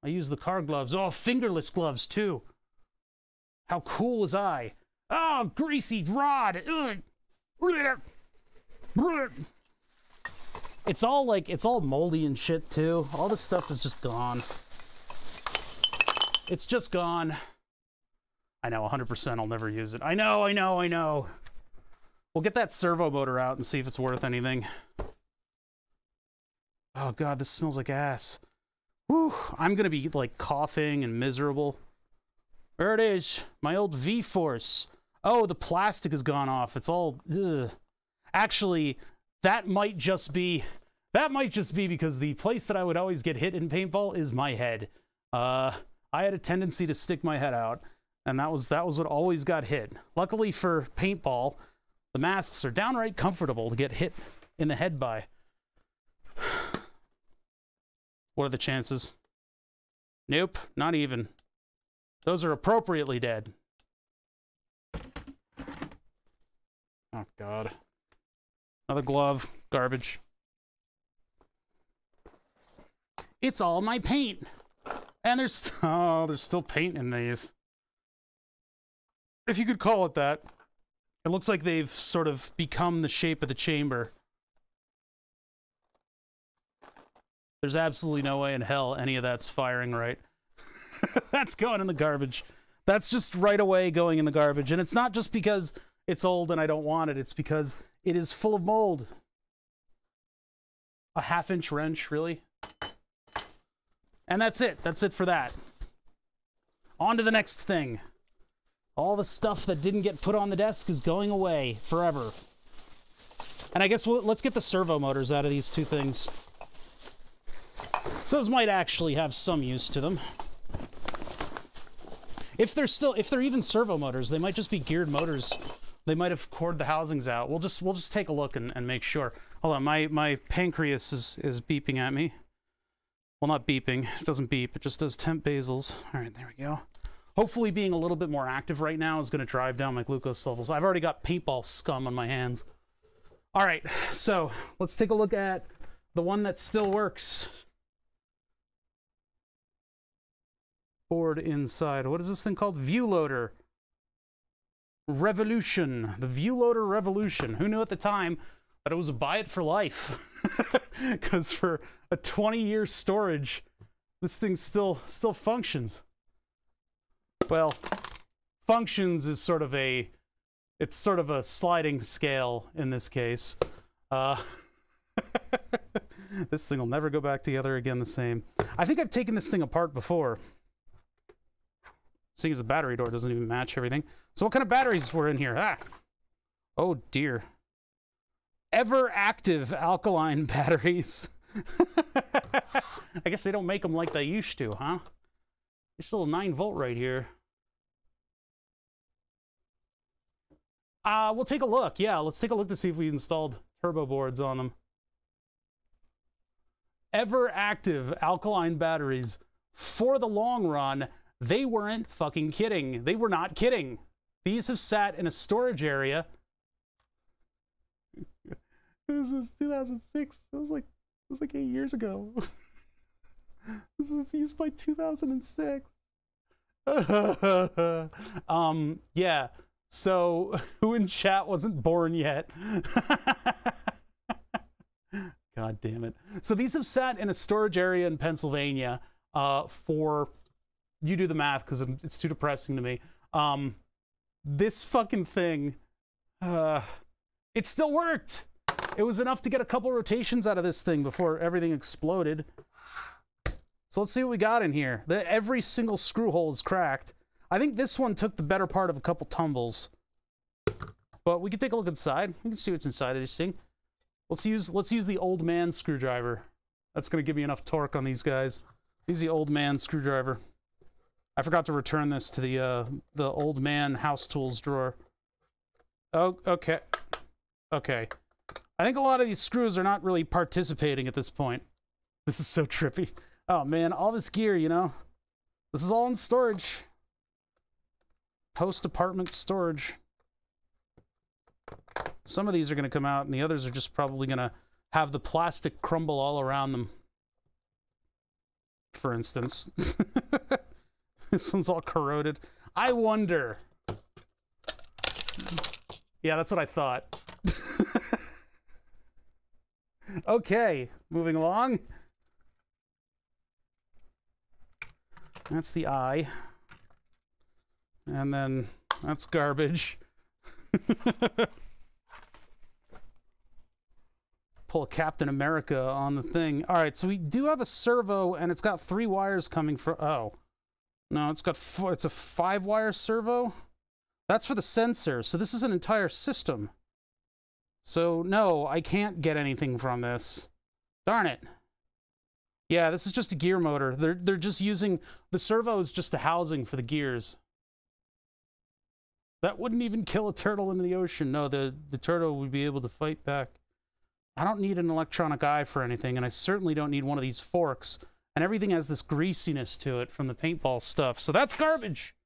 I use the car gloves. Oh, fingerless gloves too. How cool was I? Oh, greasy rod. It's all moldy and shit too. All this stuff is just gone. It's just gone. I know, 100% I'll never use it. I know. We'll get that servo motor out and see if it's worth anything. Oh god, this smells like ass. Whew, I'm gonna be like coughing and miserable. There it is, my old V-Force. Oh, the plastic has gone off. It's all, ugh. Actually, that might just be because the place that I would always get hit in paintball is my head. I had a tendency to stick my head out, and that was what always got hit. Luckily for paintball, the masks are downright comfortable to get hit in the head by. What are the chances? Nope, not even. Those are appropriately dead. Oh god. Another glove. Garbage. It's all my paint. And there's still paint in these. If you could call it that. It looks like they've sort of become the shape of the chamber. There's absolutely no way in hell any of that's firing right. That's going in the garbage. That's just right away going in the garbage. And it's not just because it's old and I don't want it. It's because it is full of mold. A 1/2-inch wrench, really? And that's it. That's it for that. On to the next thing. All the stuff that didn't get put on the desk is going away forever. And I guess let's get the servo motors out of these two things. So those might actually have some use to them. If they're even servo motors, they might just be geared motors. They might have cored the housings out. We'll just take a look and make sure. Hold on, my pancreas is beeping at me. Well, not beeping. It doesn't beep. It just does temp basals. All right, there we go. Hopefully being a little bit more active right now is going to drive down my glucose levels. I've already got paintball scum on my hands. All right, so let's take a look at the one that still works. Board inside. What is this thing called? View loader. Revolution. The View Loader Revolution. Who knew at the time that it was a buy it for life? Because for a 20-year storage, this thing still functions. Well, functions is sort of a It's sort of a sliding scale in this case. This thing will never go back together again the same. I think I've taken this thing apart before. Seeing as the battery door doesn't even match everything. So what kind of batteries were in here? Ah! Oh dear. Ever active alkaline batteries. I guess they don't make them like they used to, huh? There's a little 9-volt right here. We'll take a look. Yeah, let's take a look to see if we installed turbo boards on them. Ever active alkaline batteries. For the long run, they weren't fucking kidding. They were not kidding. These have sat in a storage area. This is 2006. It was like 8 years ago. This is used by 2006. Yeah. So who in chat wasn't born yet? God damn it. So these have sat in a storage area in Pennsylvania for, you do the math because it's too depressing to me. This fucking thing, it still worked. It was enough to get a couple rotations out of this thing before everything exploded. So let's see what we got in here. Every single screw hole is cracked. I think this one took the better part of a couple tumbles. But we can take a look inside. We can see what's inside of this thing. Let's use the old man screwdriver. That's going to give me enough torque on these guys. Use the old man screwdriver. I forgot to return this to the old man house tools drawer. Oh, okay. Okay. I think a lot of these screws are not really participating at this point. This is so trippy. Oh man, all this gear, you know. This is all in storage. Post-apartment storage. Some of these are going to come out, and the others are just probably going to have the plastic crumble all around them. For instance. This one's all corroded. I wonder. Yeah, that's what I thought. Okay, moving along. That's the eye. And then that's garbage. Pull a Captain America on the thing. All right, so we do have a servo, and it's got 3 wires coming from... Oh. No, it's got 4. It's a 5-wire servo. That's for the sensor. So this is an entire system. So no, I can't get anything from this. Darn it. Yeah, this is just a gear motor. They're just using... The servo is just the housing for the gears. That wouldn't even kill a turtle in the ocean. No, the turtle would be able to fight back. I don't need an electronic eye for anything, and I certainly don't need one of these forks. And everything has this greasiness to it from the paintball stuff, so that's garbage!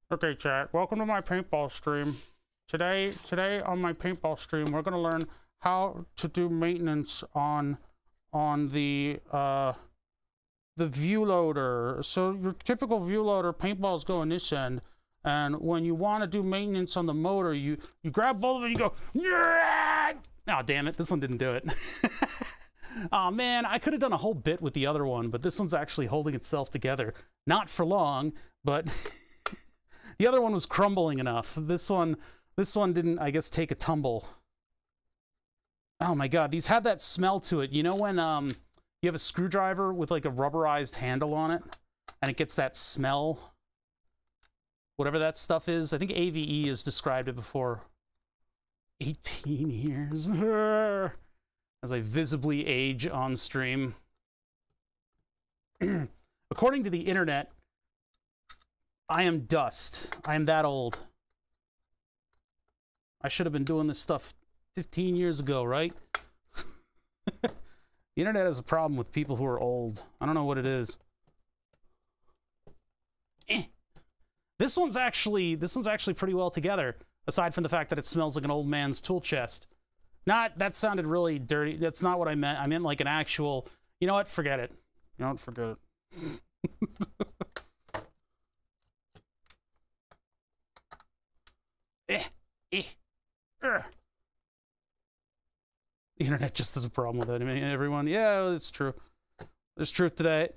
Okay, chat, welcome to my paintball stream. Today on my paintball stream, we're gonna learn how to do maintenance on the view loader. So your typical view loader, paintballs go on this end, and when you want to do maintenance on the motor, you grab both of them and you go, yeah! Oh, damn it, this one didn't do it. Oh man, I could have done a whole bit with the other one, but this one's actually holding itself together. Not for long, but the other one was crumbling enough. This one didn't, I guess, take a tumble. Oh my god, these have that smell to it. You know when you have a screwdriver with like a rubberized handle on it, and it gets that smell? Whatever that stuff is. I think AVE has described it before. 18 years. As I visibly age on stream. According to the internet, I am dust. I am that old. I should have been doing this stuff 15 years ago, right? The internet has a problem with people who are old. I don't know what it is. This one's actually pretty well together, aside from the fact that it smells like an old man's tool chest. That sounded really dirty. That's not what I meant. I meant like an actual, you know what? Forget it. You know what? Forget it. The internet just has a problem with it. I mean, everyone, yeah, it's true. There's truth to that.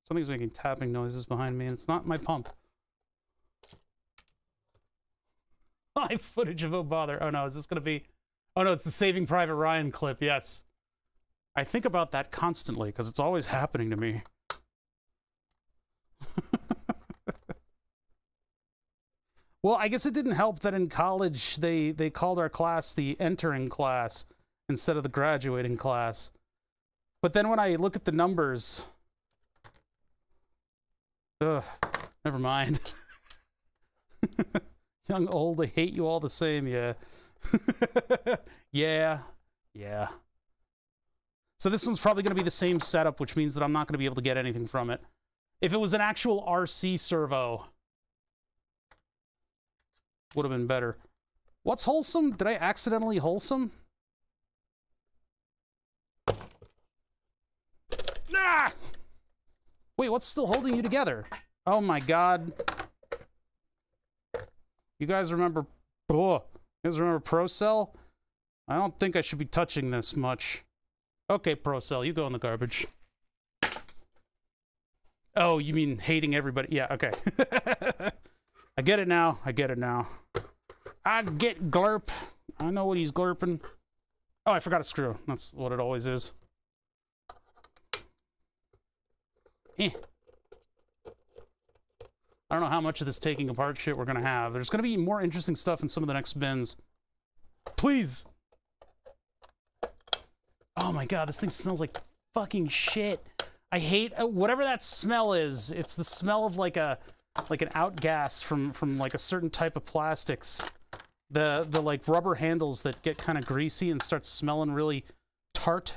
Something's making tapping noises behind me, and it's not my pump. Live footage of Oh Bother. Oh no, is this gonna be... Oh no, it's the Saving Private Ryan clip, yes. I think about that constantly, because it's always happening to me. Well, I guess it didn't help that in college they called our class the entering class instead of the graduating class. But then when I look at the numbers... Ugh, never mind. Young, old, I hate you all the same, yeah. Yeah. So this one's probably going to be the same setup, which means that I'm not going to be able to get anything from it. If it was an actual RC servo, would have been better. What's wholesome? Did I accidentally wholesome? Ah! Wait, what's still holding you together? Oh my god. You guys remember... Oh, you guys remember Procell? I don't think I should be touching this much. Okay, Procell, you go in the garbage. Oh, you mean hating everybody? Yeah, okay. I get it now. I get it now. I get glurp. I know what he's glurping. Oh, I forgot a screw. That's what it always is. Eh. I don't know how much of this taking apart shit we're gonna have. There's gonna be more interesting stuff in some of the next bins. Please! Oh my god, this thing smells like fucking shit. I hate whatever that smell is. It's the smell of like an outgas from like a certain type of plastics. The like rubber handles that get kind of greasy and start smelling really tart.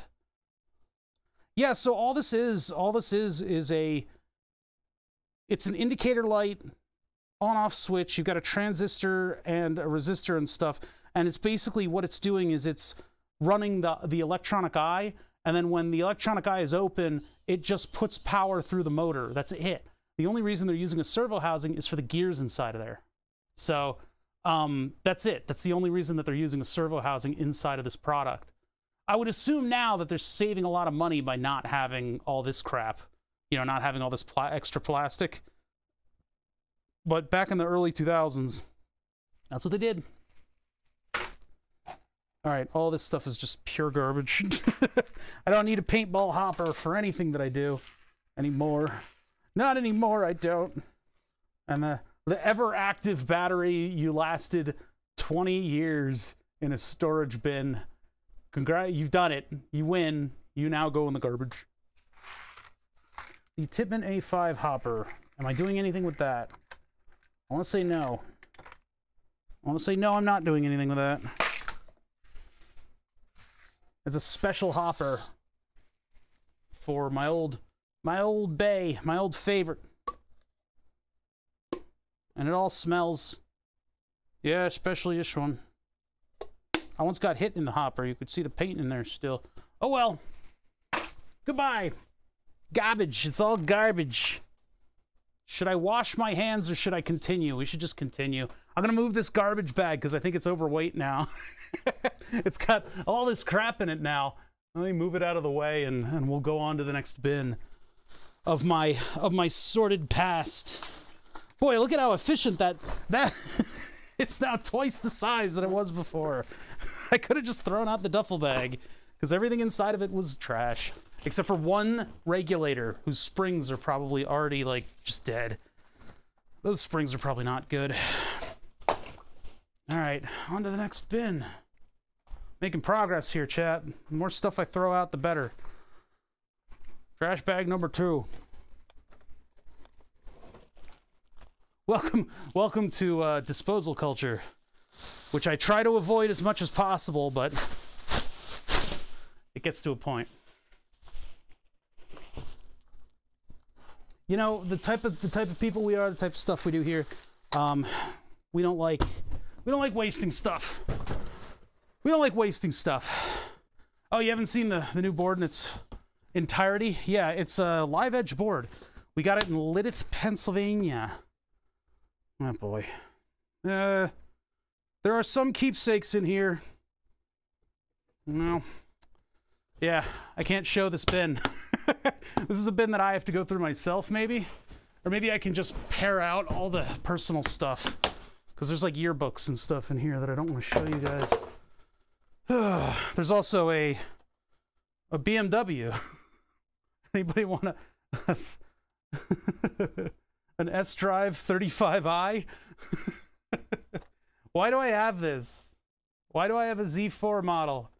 Yeah, so all this is it's an indicator light, on-off switch. You've got a transistor and a resistor and stuff, and it's basically what it's doing is it's running the electronic eye, and then when the electronic eye is open, it just puts power through the motor. That's it. The only reason they're using a servo housing is for the gears inside of there. So that's it. That's the only reason that they're using a servo housing inside of this product. I would assume now that they're saving a lot of money by not having all this crap. You know, not having all this extra plastic. But back in the early 2000s, that's what they did. All right, all this stuff is just pure garbage. I don't need a paintball hopper for anything that I do anymore. Not anymore, I don't. And the ever-active battery, you lasted 20 years in a storage bin. Congrats, you've done it. You win. You now go in the garbage. The Tipman A5 hopper. Am I doing anything with that? I want to say no. I want to say no, I'm not doing anything with that. It's a special hopper for my old bay, my old favorite. And it all smells. Yeah, especially this one. I once got hit in the hopper. You could see the paint in there still. Oh well. Goodbye. Garbage. It's all garbage. Should I wash my hands or should I continue? We should just continue. I'm going to move this garbage bag because I think it's overweight now. It's got all this crap in it now. Let me move it out of the way and we'll go on to the next bin of my sordid past. Boy, look at how efficient that it's now twice the size that it was before. I could have just thrown out the duffel bag because everything inside of it was trash. Except for one regulator whose springs are probably already, like, just dead. Those springs are probably not good. Alright, on to the next bin. Making progress here, chat. The more stuff I throw out, the better. Trash bag number 2. Welcome to disposal culture, which I try to avoid as much as possible, but it gets to a point. You know, the type of people we are, the type of stuff we do here, we don't like wasting stuff. We don't like wasting stuff. Oh, you haven't seen the new board in its entirety? Yeah, it's a live edge board. We got it in Lyddith, Pennsylvania. Oh boy. There are some keepsakes in here. No. Yeah, I can't show this bin. This is a bin that I have to go through myself, maybe. Or maybe I can just pare out all the personal stuff. Because there's like yearbooks and stuff in here that I don't want to show you guys. There's also a BMW. Anybody want to... an S-Drive 35i? Why do I have this? Why do I have a Z4 model?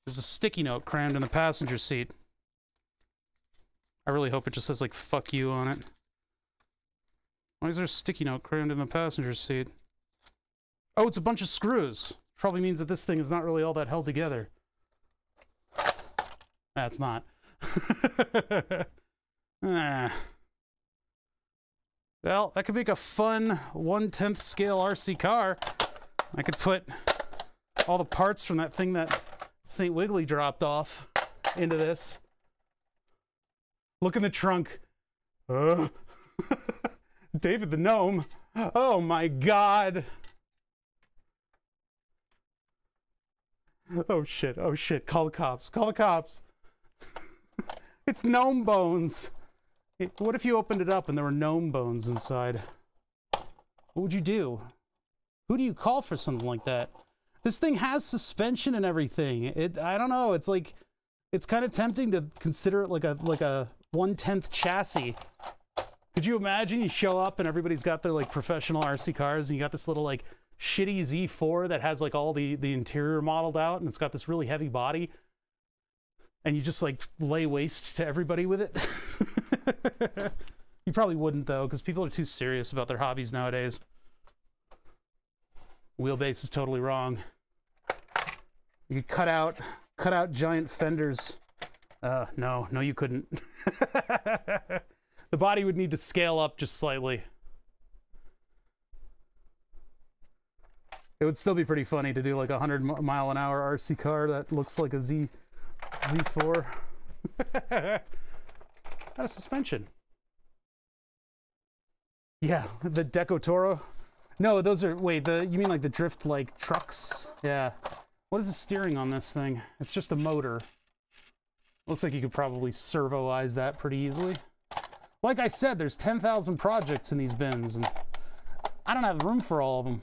There's a sticky note crammed in the passenger seat. I really hope it just says, like, fuck you on it. Why is there a sticky note crammed in the passenger seat? Oh, it's a bunch of screws. Probably means that this thing is not really all that held together. That's not. Well, that could make a fun 1/10 scale RC car. I could put all the parts from that thing that St. Wiggly dropped off into this. Look in the trunk. David the Gnome. Oh my God. Oh shit, oh shit. Call the cops. Call the cops. It's gnome bones. What if you opened it up and there were gnome bones inside? What would you do? Who do you call for something like that? This thing has suspension and everything. I don't know. It's like, it's kind of tempting to consider it like a 1/10 chassis. Could you imagine you show up and everybody's got their like professional RC cars and you got this little like shitty Z4 that has like all the interior modeled out and it's got this really heavy body and you just like lay waste to everybody with it? You probably wouldn't though, because people are too serious about their hobbies nowadays. Wheelbase is totally wrong. You could cut out giant fenders. No, you couldn't. The body would need to scale up just slightly. It would still be pretty funny to do like a 100-mile-an-hour RC car that looks like a Z4. Out of suspension. Yeah, the Deco Toro. No, those are, wait, you mean like the drift like trucks? Yeah. What is the steering on this thing? It's just a motor. Looks like you could probably servoize that pretty easily. Like I said, there's 10,000 projects in these bins, and I don't have room for all of them.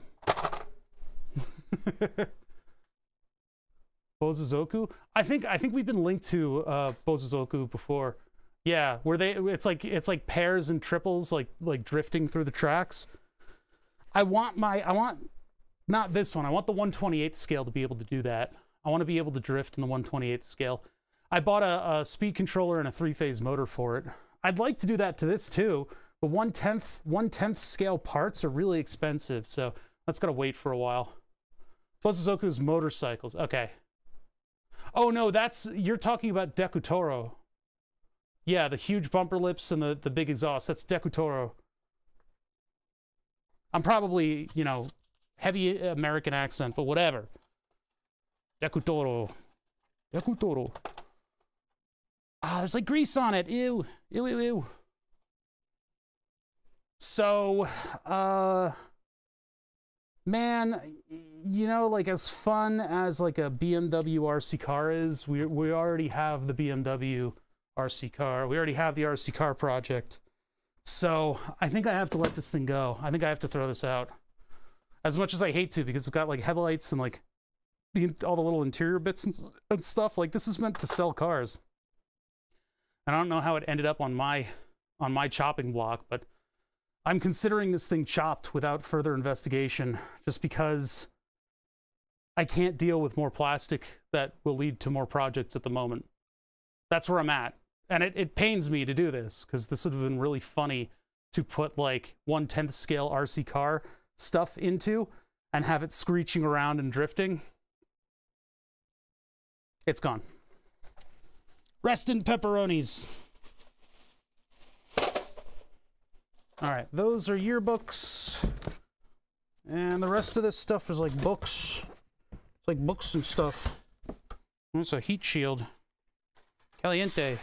Bozozoku? I think we've been linked to Bozozoku before. Yeah, where it's like pairs and triples like drifting through the tracks. I want not this one. I want the 1/28 scale to be able to do that. I want to be able to drift in the 1/28 scale. I bought a speed controller and a 3-phase motor for it. I'd like to do that to this too, but 1/10 scale parts are really expensive, so that's gotta wait for a while. Bozozoku's motorcycles. Okay. Oh no, you're talking about Deku Toro. Yeah, the huge bumper lips and the big exhaust. That's Deku Toro. I'm probably, you know, heavy American accent, but whatever. Deku Toro. Deku Toro. Ah, there's like grease on it. Ew. Ew, ew, ew. So, man, you know, like as fun as like a BMW RC car is, we already have the BMW RC car. We already have the RC car project. So I think I have to let this thing go. I think I have to throw this out. As much as I hate to, because it's got like headlights and like all the little interior bits and stuff. Like this is meant to sell cars. And I don't know how it ended up on my chopping block, but I'm considering this thing chopped without further investigation, just because I can't deal with more plastic that will lead to more projects at the moment. That's where I'm at. And it pains me to do this, because this would have been really funny to put like 1/10 scale RC car stuff into and have it screeching around and drifting. It's gone. Rest in pepperonis. All right, those are yearbooks. And the rest of this stuff is like books. It's like books and stuff. It's a heat shield. Caliente.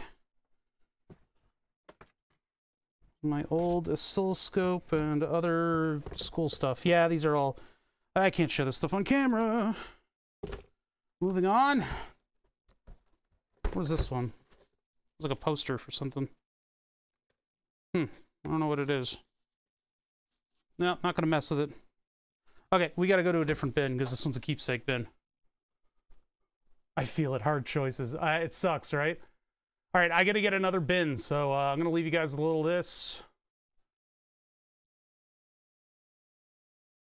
My old oscilloscope and other school stuff. Yeah, these are all... I can't show this stuff on camera. Moving on. What is this one? It's like a poster for something. I don't know what it is. No, not gonna mess with it. Okay, we gotta go to a different bin because this one's a keepsake bin. I feel it. Hard choices. It sucks, right? All right, I gotta get another bin, so I'm gonna leave you guys a little of this,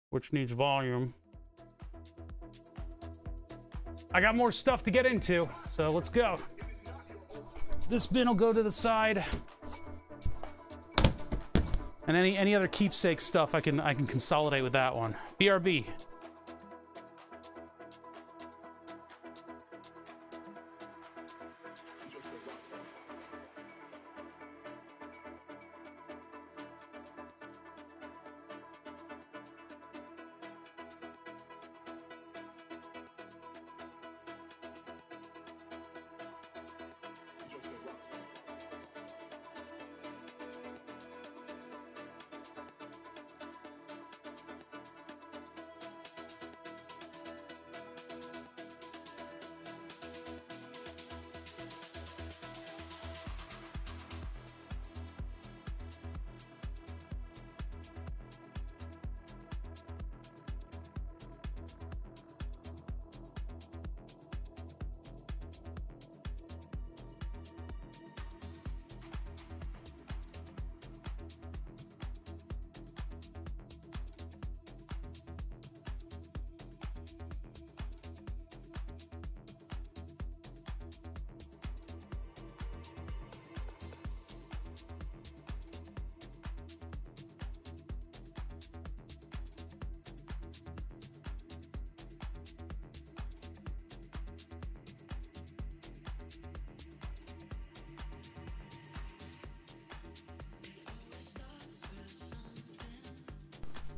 which needs volume. I got more stuff to get into, so let's go. This bin will go to the side. And any other keepsake stuff I can consolidate with that one. BRB.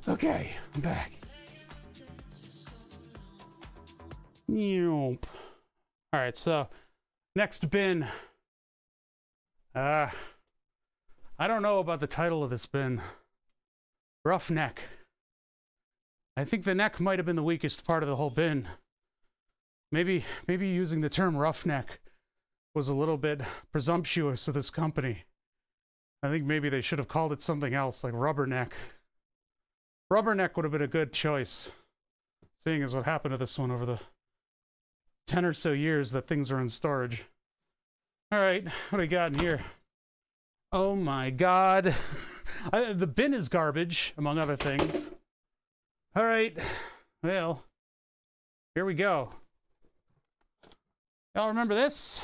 Okay, I'm back. All right, so next bin. I don't know about the title of this bin. Roughneck. I think the neck might have been the weakest part of the whole bin. Maybe using the term roughneck was a little bit presumptuous of this company. I think maybe they should have called it something else, like rubberneck. Rubberneck would have been a good choice, seeing as what happened to this one over the 10 or so years that things are in storage. All right, what do we got in here? Oh my God. The bin is garbage, among other things. All right, well, here we go. Y'all remember this?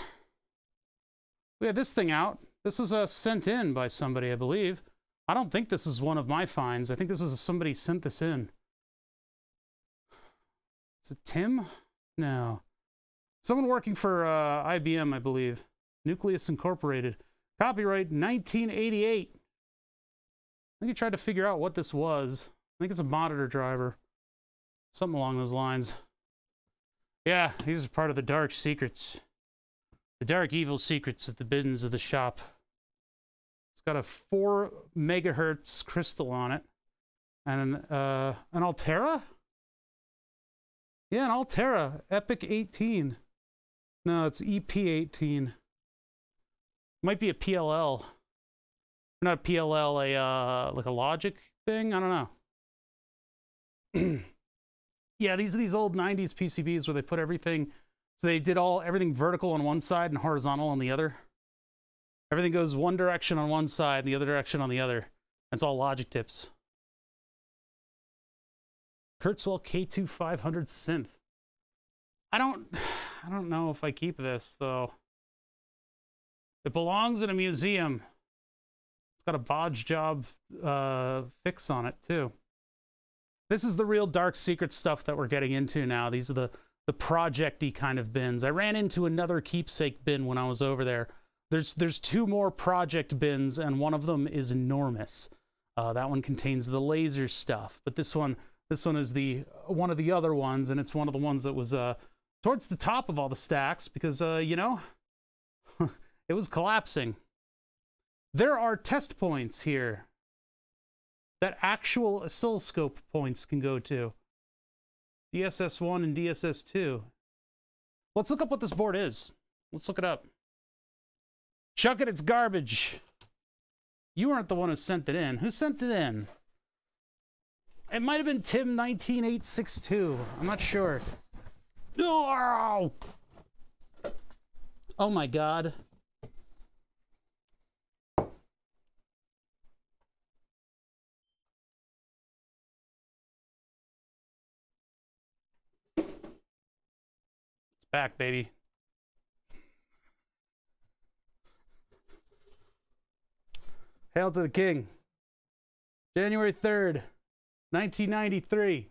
We had this thing out. This is sent in by somebody, I believe. I don't think this is one of my finds. I think this is somebody sent this in. Is it Tim? No. Someone working for IBM, I believe. Nucleus Incorporated. Copyright 1988. I think he tried to figure out what this was. I think it's a monitor driver. Something along those lines. Yeah, these are part of the dark secrets. The dark evil secrets of the bins of the shop. It's got a 4 megahertz crystal on it. And an Altera? Yeah, an Altera. Epic 18. No, it's EP18. Might be a PLL. Not a PLL, like a Logic thing? I don't know. Yeah, these are these old 90s PCBs where they put everything... So they did everything vertical on one side and horizontal on the other. Everything goes one direction on one side, the other direction on the other. That's all logic tips. Kurzweil K2500 synth. I don't know if I keep this though. It belongs in a museum. It's got a bodge job fix on it too. This is the real dark secret stuff that we're getting into now. These are the project-y kind of bins. I ran into another keepsake bin when I was over there. There's 2 more project bins, and one of them is enormous. That one contains the laser stuff, but this one is one of the other ones, and it's one of the ones that was towards the top of all the stacks because you know, it was collapsing. There are test points here that actual oscilloscope points can go to. DSS1 and DSS2. Let's look up what this board is. Let's look it up. Chuck it, it's garbage. You weren't the one who sent it in. Who sent it in? It might have been Tim19862. I'm not sure. Oh, oh my God. It's back, baby. Hail to the king. January 3rd, 1993.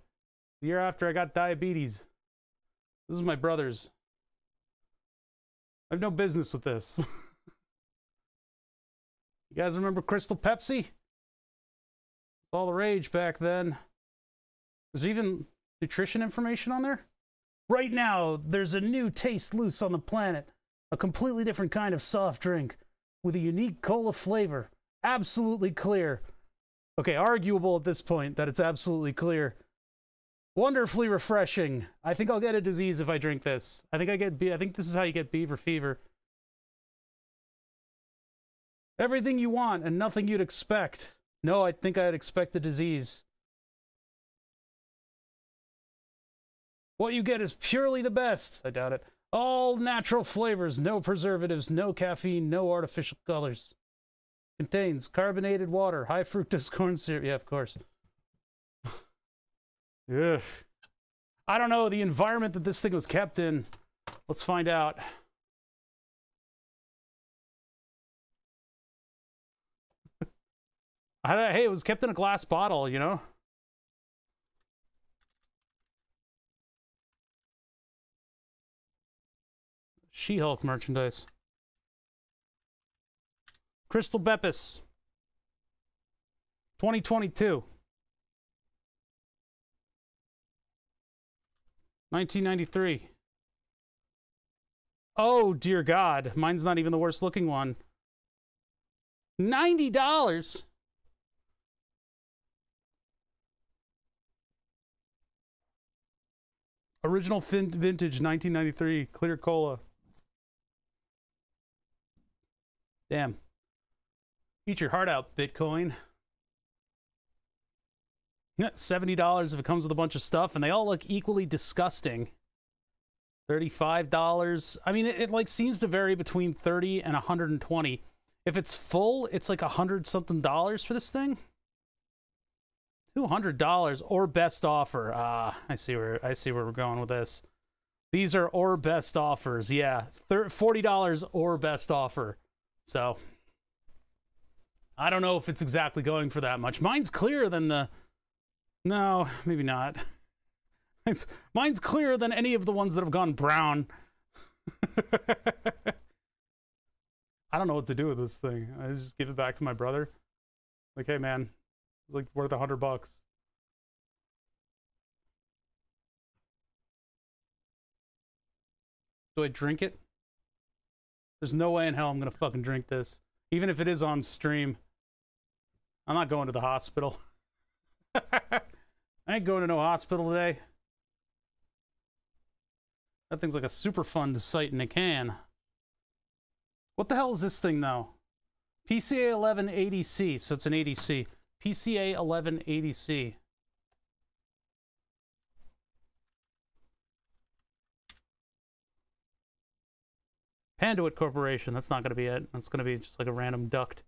The year after I got diabetes. This is my brother's. I have no business with this. You guys remember Crystal Pepsi? It's all the rage back then. There's even nutrition information on there. Right now, there's a new taste loose on the planet. A completely different kind of soft drink with a unique cola flavor. Absolutely clear. Okay, arguable at this point that it's absolutely clear. Wonderfully refreshing. I think I'll get a disease if I drink this. I think this is how you get beaver fever. Everything you want and nothing you'd expect. No, I think I'd expect a disease. What you get is purely the best. I doubt it. All natural flavors, no preservatives, no caffeine, no artificial colors. Contains carbonated water, high fructose corn syrup. Yeah, of course. Ugh. I don't know the environment that this thing was kept in. Let's find out. Hey, it was kept in a glass bottle, you know? She-Hulk merchandise. Crystal Bepis. 2022. 1993. Oh, dear God. Mine's not even the worst looking one. $90. Original vintage 1993 clear cola. Damn. Eat your heart out, Bitcoin. Yeah, $70 if it comes with a bunch of stuff, and they all look equally disgusting. $35. I mean, it like seems to vary between 30 and 120. If it's full, it's like $100-something for this thing. $200 or best offer. Ah, I see where we're going with this. These are or best offers. Yeah, $40 or best offer. So I don't know if it's exactly going for that much. Mine's clearer than the... No, maybe not. Mine's clearer than any of the ones that have gone brown. I don't know what to do with this thing. I just give it back to my brother. Like, hey man, it's like worth $100. Do I drink it? There's no way in hell I'm gonna fucking drink this. Even if it is on stream. I'm not going to the hospital. I ain't going to no hospital today. That thing's like a super fun sight in a can. What the hell is this thing, though? PCA 11 ADC, so it's an ADC. PCA 11 ADC. Panduit Corporation, that's not going to be it. That's going to be just like a random duct.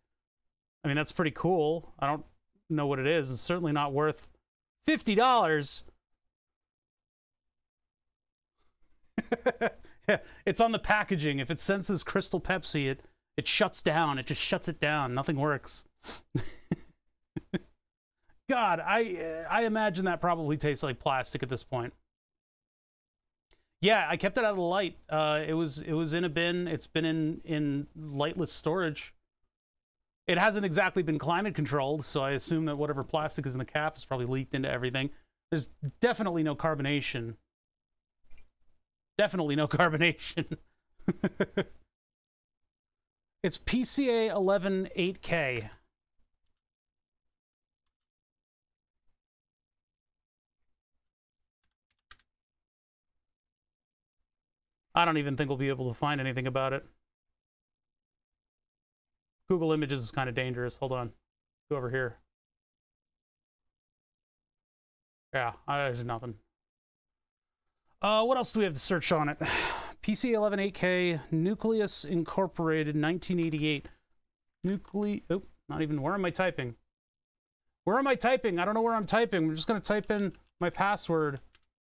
I mean, that's pretty cool. I don't know what it is. It's certainly not worth $50. It's on the packaging. If it senses Crystal Pepsi, it shuts down. It just shuts it down. Nothing works. God, I imagine that probably tastes like plastic at this point. Yeah, I kept it out of the light. It was in a bin. It's been in lightless storage. It hasn't exactly been climate controlled, so I assume that whatever plastic is in the cap is probably leaked into everything. There's definitely no carbonation. Definitely no carbonation. It's PCA 11 8K. I don't even think we'll be able to find anything about it. Google Images is kind of dangerous. Hold on. Go over here. Yeah, there's nothing. What else do we have to search on it? PC11 8K, Nucleus Incorporated, 1988. Oh, not even, where am I typing? Where am I typing? I don't know where I'm typing. I'm just going to type in my password.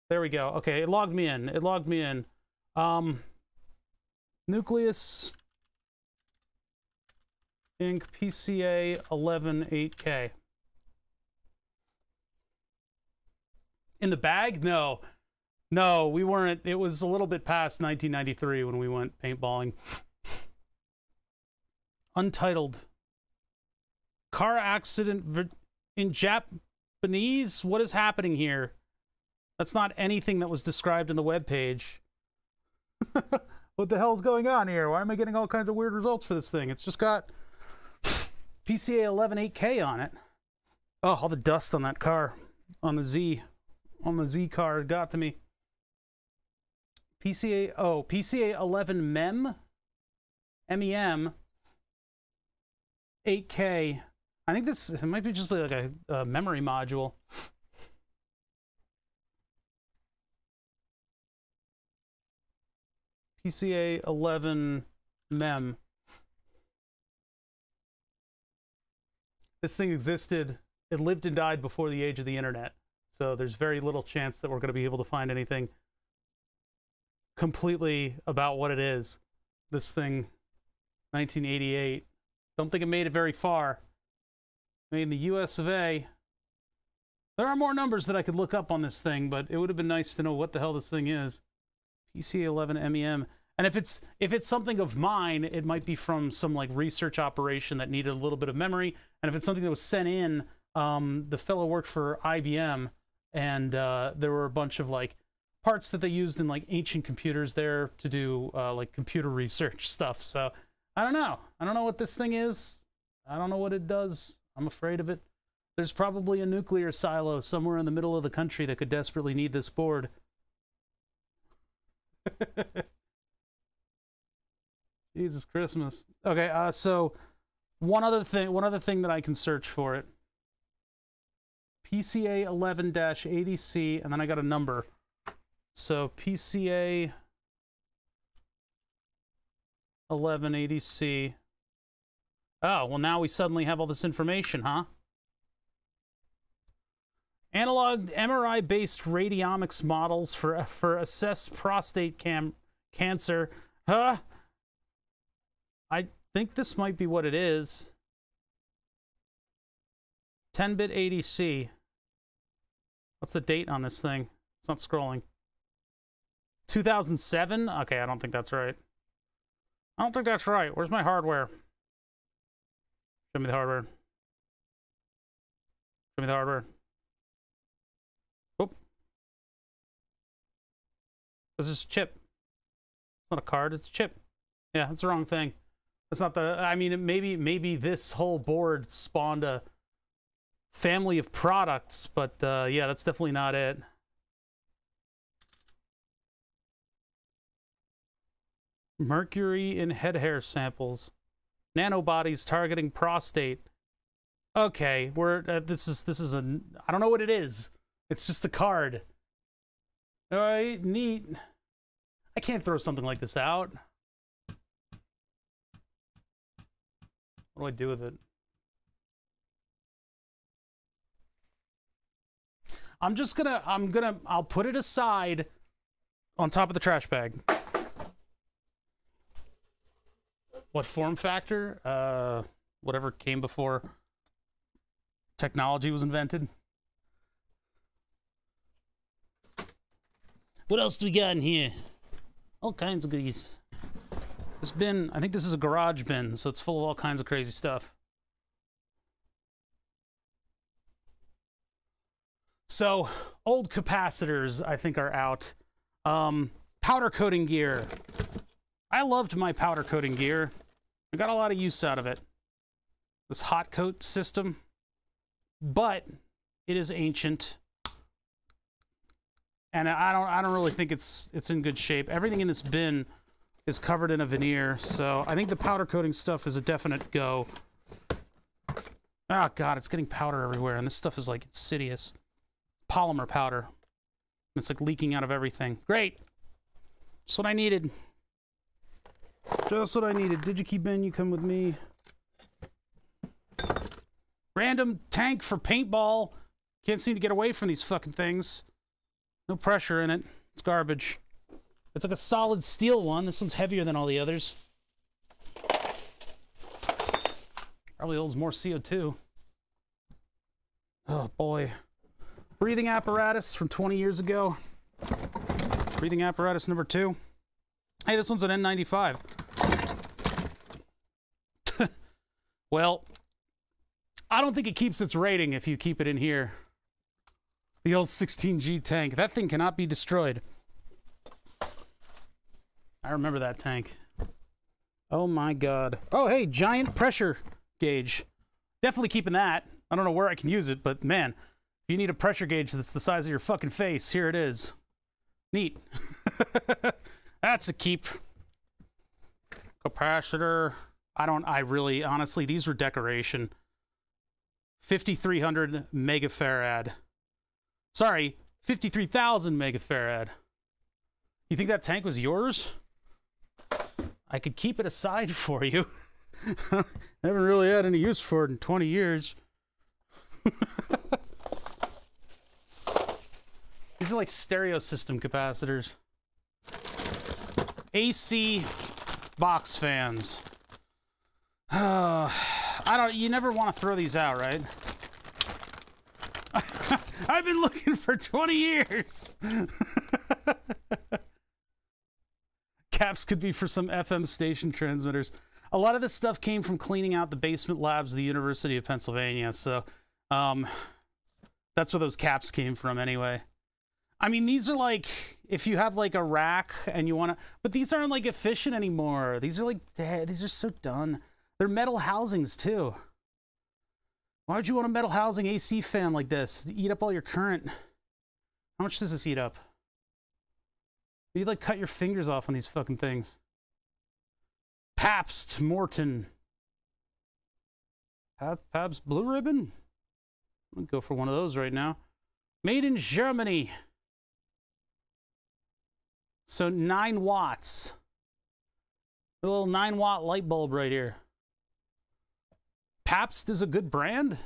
There we go. Okay, it logged me in. It logged me in. Nucleus Inc. PCA 11 8K. In the bag? No. No, we weren't. It was a little bit past 1993 when we went paintballing. Untitled. Car accident in Japanese? What is happening here? That's not anything that was described in the webpage. What the hell's going on here? Why am I getting all kinds of weird results for this thing? It's just got PCA 11 8K on it. Oh, all the dust on that car. On the Z car got to me. PCA 11 MEM 8K. I think it might be just like a memory module. PCA 11 MEM. This thing existed. It lived and died before the age of the internet. So there's very little chance that we're going to be able to find anything completely about what it is. This thing, 1988. Don't think it made it very far. Made in the US of A. There are more numbers that I could look up on this thing, but it would have been nice to know what the hell this thing is. PCA 11 MEM. And if it's something of mine, it might be from some like research operation that needed a little bit of memory. And if it's something that was sent in, the fellow worked for IBM, and there were a bunch of like parts that they used in like ancient computers there to do like computer research stuff. So I don't know. I don't know what this thing is. I don't know what it does. I'm afraid of it. There's probably a nuclear silo somewhere in the middle of the country that could desperately need this board. Jesus Christmas. Okay, so one other thing that I can search for it. PCA 11-80C, and then I got a number. So PCA 1180C. Oh, well now we suddenly have all this information, huh? Analog MRI-based radiomics models for assess prostate cancer. Huh? I think this might be what it is. 10-bit 80C. What's the date on this thing? It's not scrolling. 2007? Okay, I don't think that's right. I don't think that's right. Where's my hardware? Show me the hardware. Show me the hardware. Oh. This is a chip. It's not a card, it's a chip. Yeah, that's the wrong thing. That's not the... I mean, maybe this whole board spawned a family of products, but yeah, that's definitely not it. Mercury in head hair samples. Nanobodies targeting prostate. Okay, we're this is a... I don't know what it is. It's just a card. All right, neat. I can't throw something like this out. What do I do with it? I'll put it aside on top of the trash bag. What form factor? Whatever came before technology was invented. What else do we got in here? All kinds of goodies. This bin, I think this is a garage bin, so it's full of all kinds of crazy stuff. So, old capacitors, I think, are out. Powder coating gear. I loved my powder coating gear. I got a lot of use out of it. This hot coat system. But it is ancient. And I don't really think it's in good shape. Everything in this bin is covered in a veneer, so I think the powder coating stuff is a definite go. Oh god, it's getting powder everywhere, and this stuff is like insidious. Polymer powder. It's like leaking out of everything. Great. Just what I needed. Just what I needed. Digi bin, you come with me. Random tank for paintball. Can't seem to get away from these fucking things. No pressure in it. It's garbage. It's like a solid steel one. This one's heavier than all the others. Probably holds more CO2. Oh boy. Breathing apparatus from 20 years ago. Breathing apparatus number 2. Hey, this one's an N95. Well, I don't think it keeps its rating if you keep it in here. The old 16G tank. That thing cannot be destroyed. I remember that tank. Oh my god. Oh, hey, giant pressure gauge. Definitely keeping that. I don't know where I can use it, but man, if you need a pressure gauge that's the size of your fucking face, here it is. Neat. That's a keep. Capacitor. I really, honestly, these were decoration. 5,300 megafarad. Sorry, 53,000 megafarad. You think that tank was yours? I could keep it aside for you. Haven't really had any use for it in 20 years. These are like stereo system capacitors. AC box fans. You never want to throw these out, right? I've been looking for 20 years. Caps could be for some FM station transmitters. A lot of this stuff came from cleaning out the basement labs of the University of Pennsylvania, so that's where those caps came from anyway. I mean, these are like, if you have like a rack and you want to, but these aren't like efficient anymore. These are like, these are so done. They're metal housings too. Why would you want a metal housing AC fan like this? Eat up all your current. How much does this eat up? You'd like cut your fingers off on these fucking things. Pabst Morton. Pabst Blue Ribbon? I'm gonna go for one of those right now. Made in Germany. So 9 watts. A little 9-watt light bulb right here. Pabst is a good brand?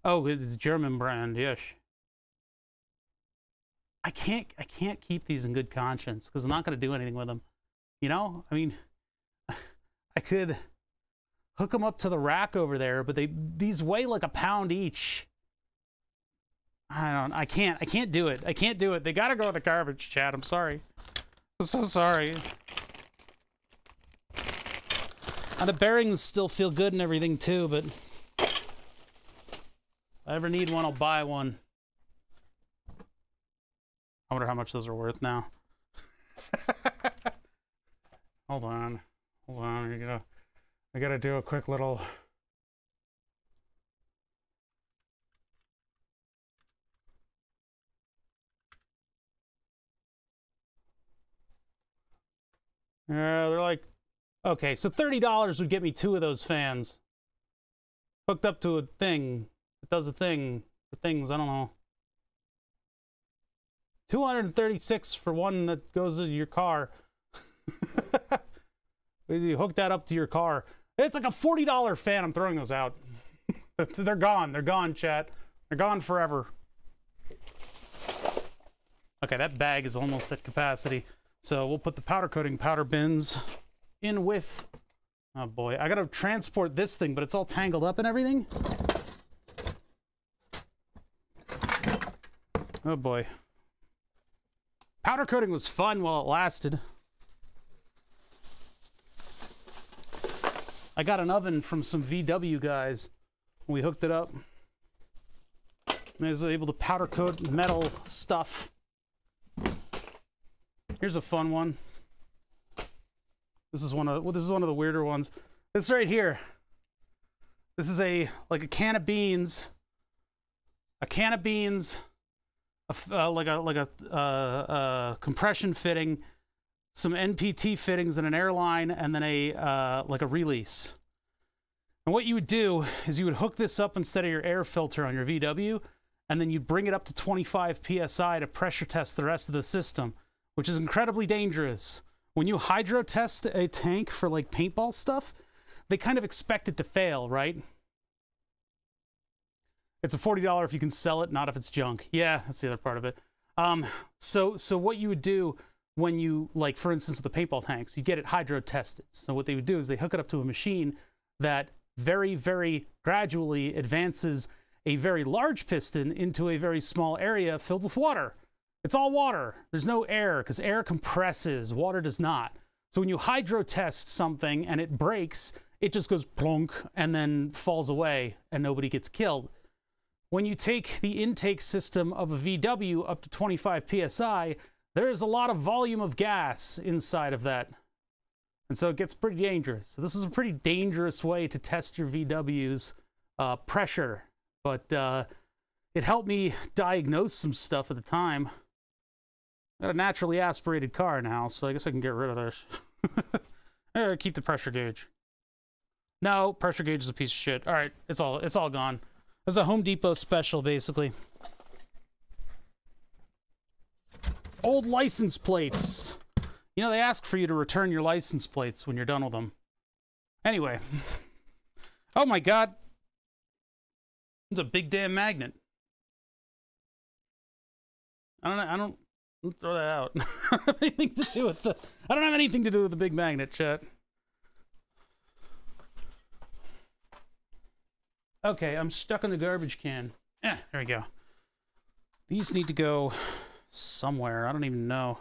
Oh, it's a German brand, yes. I can't keep these in good conscience because I'm not going to do anything with them. You know? I mean, I could hook them up to the rack over there, but these weigh like a pound each. I can't do it. I can't do it. They got to go in the garbage, Chad. I'm sorry. I'm so sorry. And the bearings still feel good and everything too, but if I ever need one, I'll buy one. I wonder how much those are worth now. Hold on. Hold on. I gotta do a quick little. Yeah, they're like, okay, so $30 would get me 2 of those fans. Hooked up to a thing. It does a thing. The things, I don't know. $236 for one that goes to your car. You hook that up to your car. It's like a $40 fan. I'm throwing those out. They're gone. They're gone, chat. They're gone forever. Okay, that bag is almost at capacity. So we'll put the powder coating powder bins in with... Oh boy, I gotta transport this thing, but it's all tangled up and everything. Oh boy. Powder coating was fun while it lasted. I got an oven from some VW guys. We hooked it up. I was able to powder coat metal stuff. Here's a fun one. This is one of the weirder ones. This right here. This is like a can of beans. A can of beans compression fitting, some NPT fittings, and an airline, and then a like a release. And what you would do is you would hook this up instead of your air filter on your VW, and then you bring it up to 25 psi to pressure test the rest of the system, which is incredibly dangerous. When you hydro test a tank for like paintball stuff, they kind of expect it to fail, right? It's a $40 if you can sell it, not if it's junk. Yeah, that's the other part of it. So what you would do when you, like, for instance, with the paintball tanks, you get it hydro tested. So what they would do is they hook it up to a machine that very, very gradually advances a very large piston into a very small area filled with water. It's all water. There's no air, because air compresses. Water does not. So when you hydro test something and it breaks, it just goes plonk and then falls away and nobody gets killed. When you take the intake system of a VW up to 25 psi, there is a lot of volume of gas inside of that. And so it gets pretty dangerous. So this is a pretty dangerous way to test your VW's pressure. But it helped me diagnose some stuff at the time. I got a naturally aspirated car now, so I guess I can get rid of this. Keep the pressure gauge. No, pressure gauge is a piece of shit. All right, it's all gone. It's a Home Depot special, basically. Old license plates. You know, they ask for you to return your license plates when you're done with them. Anyway. Oh my God. It's a big damn magnet. I don't throw that out. I don't have anything to do with I don't have anything to do with the big magnet, chat. Okay, I'm stuck in the garbage can. There we go. These need to go somewhere. I don't even know.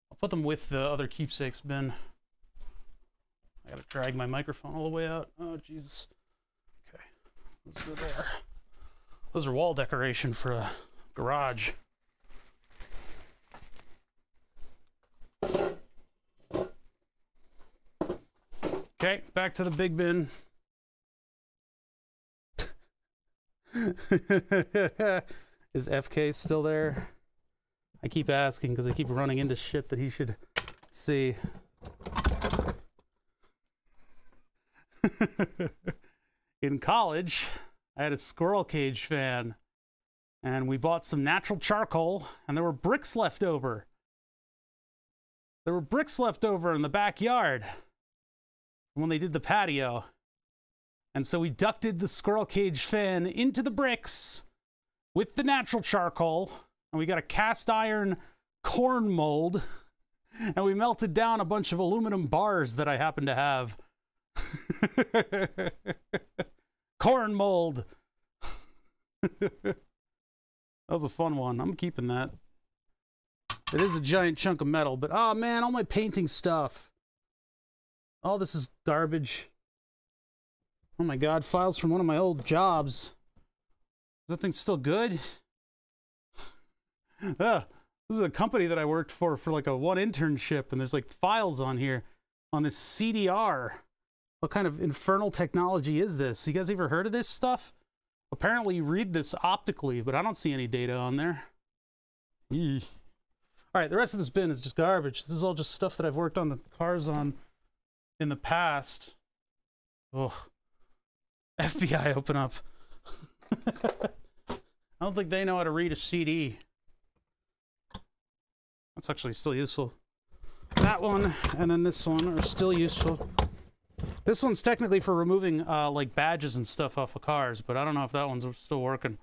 I'll put them with the other keepsakes bin. I gotta drag my microphone all the way out. Oh, Jesus. Okay, let's go there. Those are wall decoration for a garage. Okay, back to the big bin. Is FK still there? I keep asking because I keep running into shit that he should see. In college, I had a squirrel cage fan, and we bought some natural charcoal, and there were bricks left over. There were bricks left over in the backyard when they did the patio. And so we ducted the squirrel cage fan into the bricks with the natural charcoal, and we got a cast iron corn mold, and we melted down a bunch of aluminum bars that I happen to have. Corn mold. That was a fun one. I'm keeping that. It is a giant chunk of metal, but oh man, all my painting stuff. All this is garbage. Oh my God, files from one of my old jobs. Is that thing still good? This is a company that I worked for like a one internship, and there's like files on here on this CDR. What kind of infernal technology is this? You guys ever heard of this stuff? Apparently you read this optically, but I don't see any data on there. Eesh. All right, the rest of this bin is just garbage. This is all just stuff that I've worked on the cars on in the past. Ugh. FBI, open up. I don't think they know how to read a CD. That's actually still useful. That one and then this one are still useful. This one's technically for removing like badges and stuff off of cars, but I don't know if that one's still working.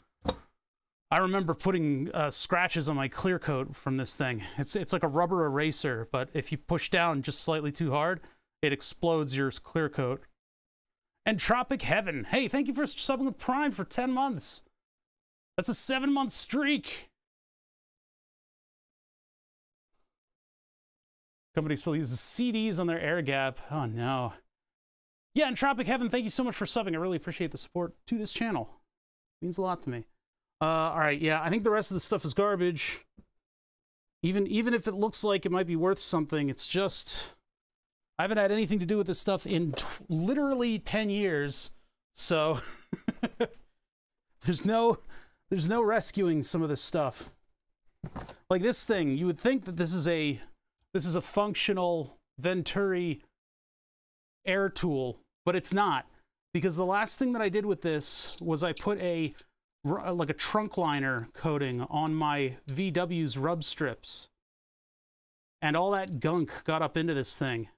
I remember putting scratches on my clear coat from this thing. It's like a rubber eraser, but if you push down just slightly too hard, it explodes your clear coat. And Tropic Heaven. Hey, thank you for subbing with Prime for 10 months. That's a 7-month streak. Company still uses CDs on their air gap. Oh, no. Yeah, and Tropic Heaven, thank you so much for subbing. I really appreciate the support to this channel. It means a lot to me. All right, yeah, I think the rest of the stuff is garbage. Even if it looks like it might be worth something, it's just... I haven't had anything to do with this stuff in literally 10 years, so there's no There's no rescuing some of this stuff. Like this thing, you would think that this is a functional Venturi air tool, but it's not. Because the last thing that I did with this was I put like a trunk liner coating on my VW's rub strips. And all that gunk got up into this thing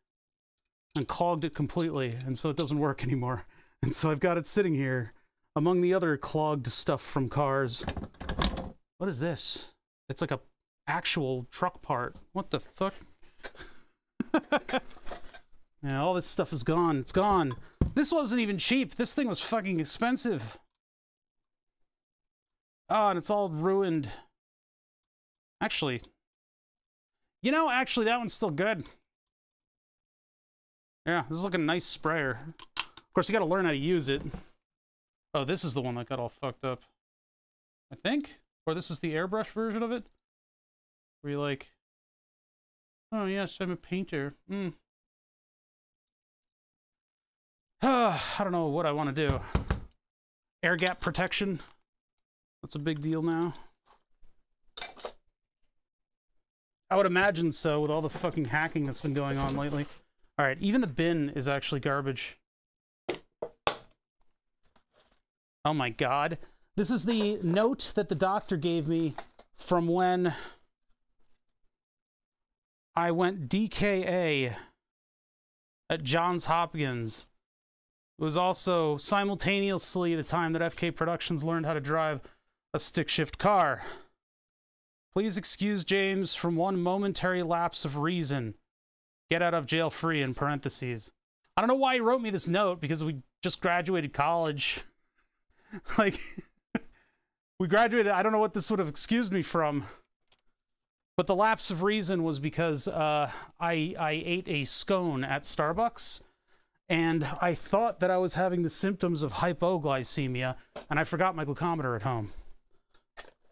and clogged it completely, and so it doesn't work anymore. And so I've got it sitting here among the other clogged stuff from cars. What is this? It's like a actual truck part. What the fuck? Yeah, all this stuff is gone. It's gone. This wasn't even cheap. This thing was fucking expensive. Oh, and it's all ruined. Actually, you know, actually that one's still good. Yeah, this is like a nice sprayer. Of course, you gotta learn how to use it. Oh, this is the one that got all fucked up, I think? Or this is the airbrush version of it? Where you're like, oh yes, I'm a painter. I don't know what I want to do. Air gap protection. That's a big deal now. I would imagine so with all the fucking hacking that's been going on lately. All right, even the bin is actually garbage. Oh my God. This is the note that the doctor gave me from when I went DKA at Johns Hopkins. It was also simultaneously the time that FK Productions learned how to drive a stick-shift car. Please excuse James from one momentary lapse of reason. Get out of jail free, in parentheses. I don't know why he wrote me this note, because we just graduated college. Like, we graduated, I don't know what this would have excused me from. But the lapse of reason was because I ate a scone at Starbucks, and I thought that I was having the symptoms of hypoglycemia, and I forgot my glucometer at home.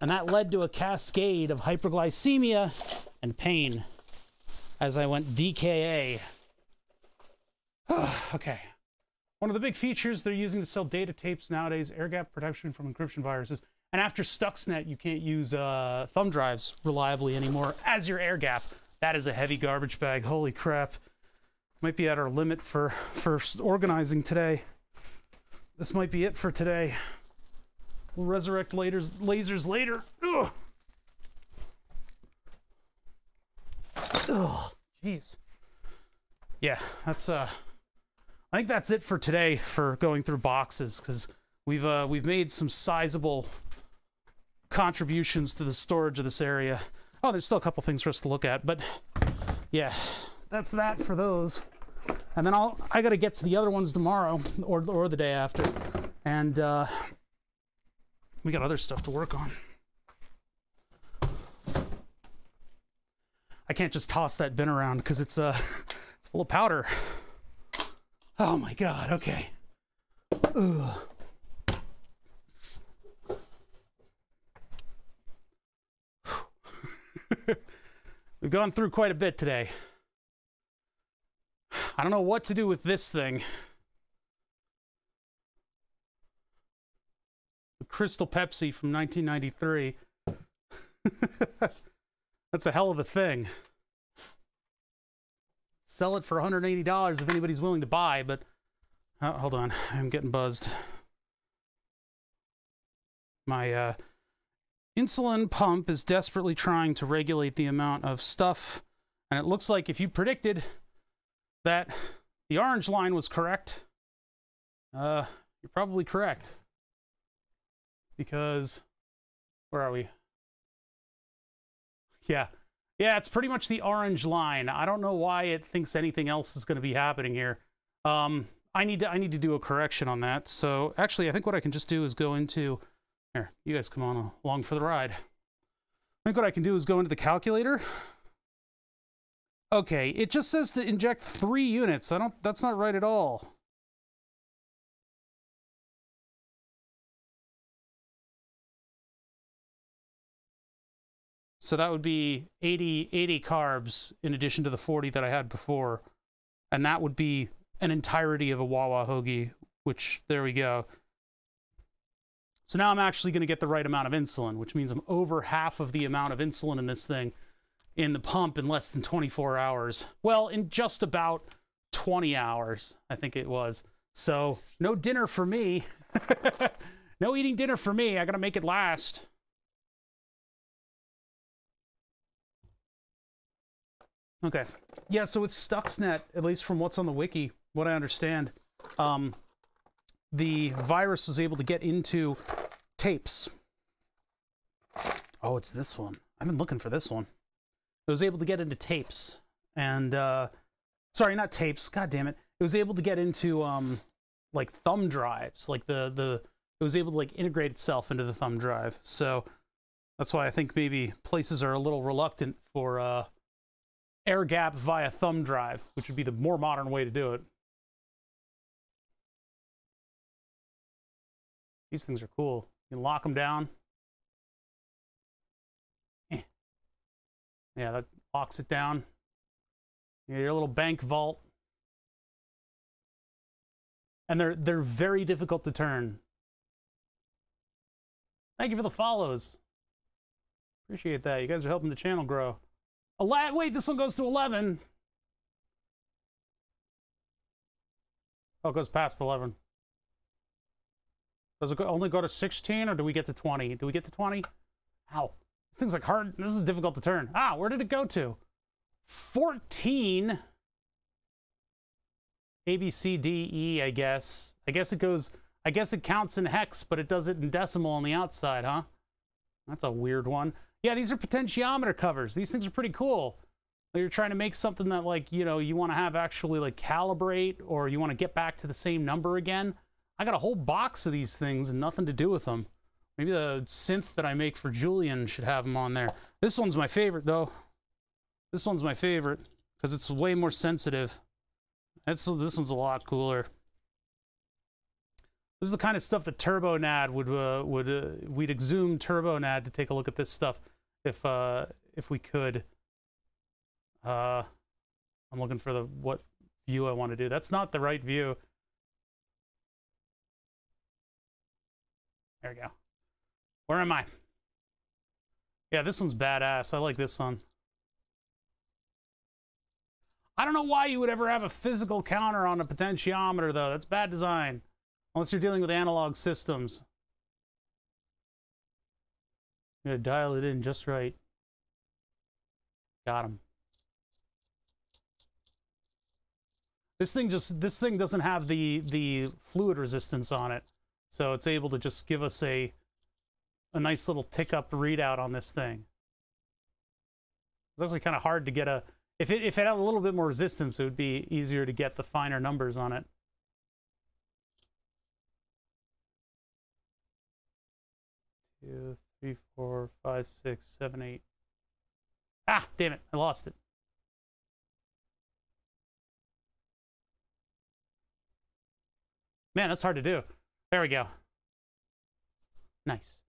And that led to a cascade of hyperglycemia and pain as I went DKA. Okay. One of the big features they're using to sell data tapes nowadays, air gap protection from encryption viruses. And after Stuxnet, you can't use thumb drives reliably anymore as your air gap. That is a heavy garbage bag. Holy crap. Might be at our limit for organizing today. This might be it for today. We'll resurrect lasers later. Ugh. Ugh. Jeez. Yeah, that's I think that's it for today for going through boxes, because we've made some sizable contributions to the storage of this area. Oh, there's still a couple things for us to look at, but yeah, that's that for those. And then I gotta get to the other ones tomorrow or the day after, and we got other stuff to work on. I can't just toss that bin around because it's full of powder. Oh my God, okay. Ugh. We've gone through quite a bit today. I don't know what to do with this thing. The Crystal Pepsi from 1993. That's a hell of a thing. Sell it for $180 if anybody's willing to buy, but hold on, I'm getting buzzed. My insulin pump is desperately trying to regulate the amount of stuff, and it looks like if you predicted that the orange line was correct, you're probably correct. Because, where are we? Yeah, it's pretty much the orange line. I don't know why it thinks anything else is going to be happening here. I need to do a correction on that. So actually, I think what I can just do is go into here. You guys come on along for the ride. I think what I can do is go into the calculator. Okay, it just says to inject 3 units. That's not right at all. So that would be 80 carbs in addition to the 40 that I had before. And that would be an entirety of a Wawa hoagie, which, there we go. So now I'm actually going to get the right amount of insulin, which means I'm over half of the amount of insulin in this thing in the pump in less than 24 hours. Well, in just about 20 hours, I think it was. So no dinner for me. No eating dinner for me. I got to make it last. Okay. Yeah, so with Stuxnet, at least from what's on the wiki, what I understand, the virus was able to get into tapes. Oh, it's this one. I've been looking for this one. It was able to get into tapes. And, sorry, not tapes. God damn it. It was able to get into, like, thumb drives. Like, it was able to, like, integrate itself into the thumb drive. So that's why I think maybe places are a little reluctant for, air gap via thumb drive, which would be the more modern way to do it. These things are cool. You can lock them down. Yeah, that locks it down. You get your little bank vault. And they're very difficult to turn. Thank you for the follows. Appreciate that. You guys are helping the channel grow. Wait, this one goes to 11. Oh, it goes past 11. Does it only go to 16, or do we get to 20? Do we get to 20? Ow. This thing's like hard. This is difficult to turn. Ah, where did it go to? 14. A, B, C, D, E, I guess. I guess it counts in hex, but it does it in decimal on the outside, huh? That's a weird one. Yeah, these are potentiometer covers. These things are pretty cool. You're trying to make something that, like, you know, you want to have actually, like, calibrate, or you want to get back to the same number again. I got a whole box of these things and nothing to do with them. Maybe the synth that I make for Julian should have them on there. This one's my favorite, though. This one's my favorite because it's way more sensitive. This one's a lot cooler. This is the kind of stuff that TurboNAD we'd exhume TurboNAD to take a look at this stuff if we could. I'm looking for what view I want to do. That's not the right view. There we go. Where am I? Yeah, this one's badass. I like this one. I don't know why you would ever have a physical counter on a potentiometer, though. That's bad design. Unless you're dealing with analog systems. You gotta dial it in just right. Got him. This thing doesn't have the fluid resistance on it. So it's able to just give us a nice little tick up readout on this thing. It's actually kind of hard to get if it had a little bit more resistance, it would be easier to get the finer numbers on it. Two, 3, 4, 5, 6, 7, 8. Ah, damn it, I lost it. Man, that's hard to do. There we go. Nice.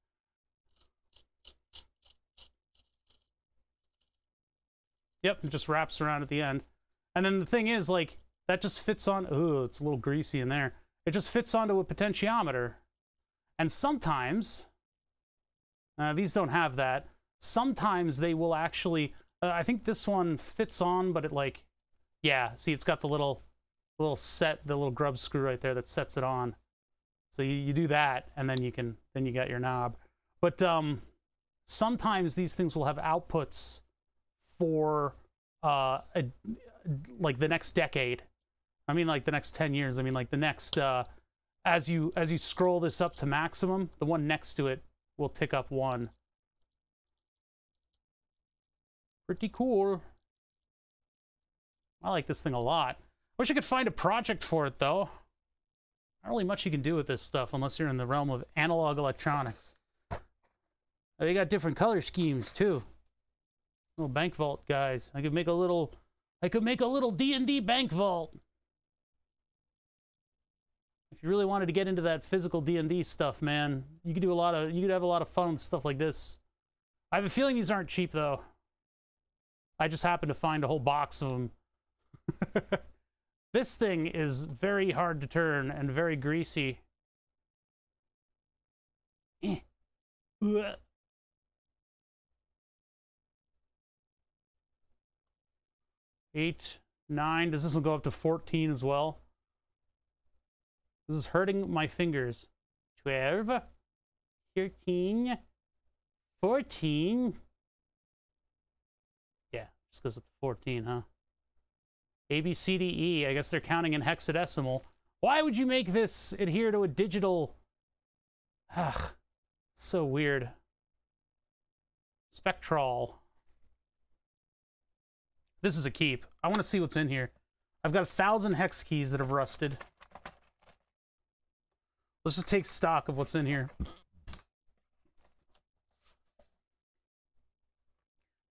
Yep, it just wraps around at the end. And then the thing is, like, that just fits on... Ooh, it's a little greasy in there. It just fits onto a potentiometer. And sometimes... these don't have that. Sometimes they will actually... I think this one fits on, but it, like... Yeah, see, it's got the little set, the little grub screw right there that sets it on. So you do that, and then you got your knob. But sometimes these things will have outputs for like the next decade. I mean, like the next 10 years. I mean, like the next as you scroll this up to maximum, the one next to it will tick up 1. Pretty cool. I like this thing a lot. Wish I could find a project for it, though. Not really much you can do with this stuff unless you're in the realm of analog electronics. They got different color schemes too. Little bank vault guys. I could make a little D&D bank vault. If you really wanted to get into that physical D&D stuff, man, you could have a lot of fun with stuff like this. I have a feeling these aren't cheap though. I just happened to find a whole box of them. This thing is very hard to turn and very greasy. Ugh. 8, 9. Does this one go up to 14 as well? This is hurting my fingers. 12, 13, 14. Yeah, just goes up to 14, huh? A, B, C, D, E. I guess they're counting in hexadecimal. Why would you make this adhere to a digital? Ugh, so weird. Spectral. This is a keep. I want to see what's in here. I've got 1,000 hex keys that have rusted. Let's just take stock of what's in here.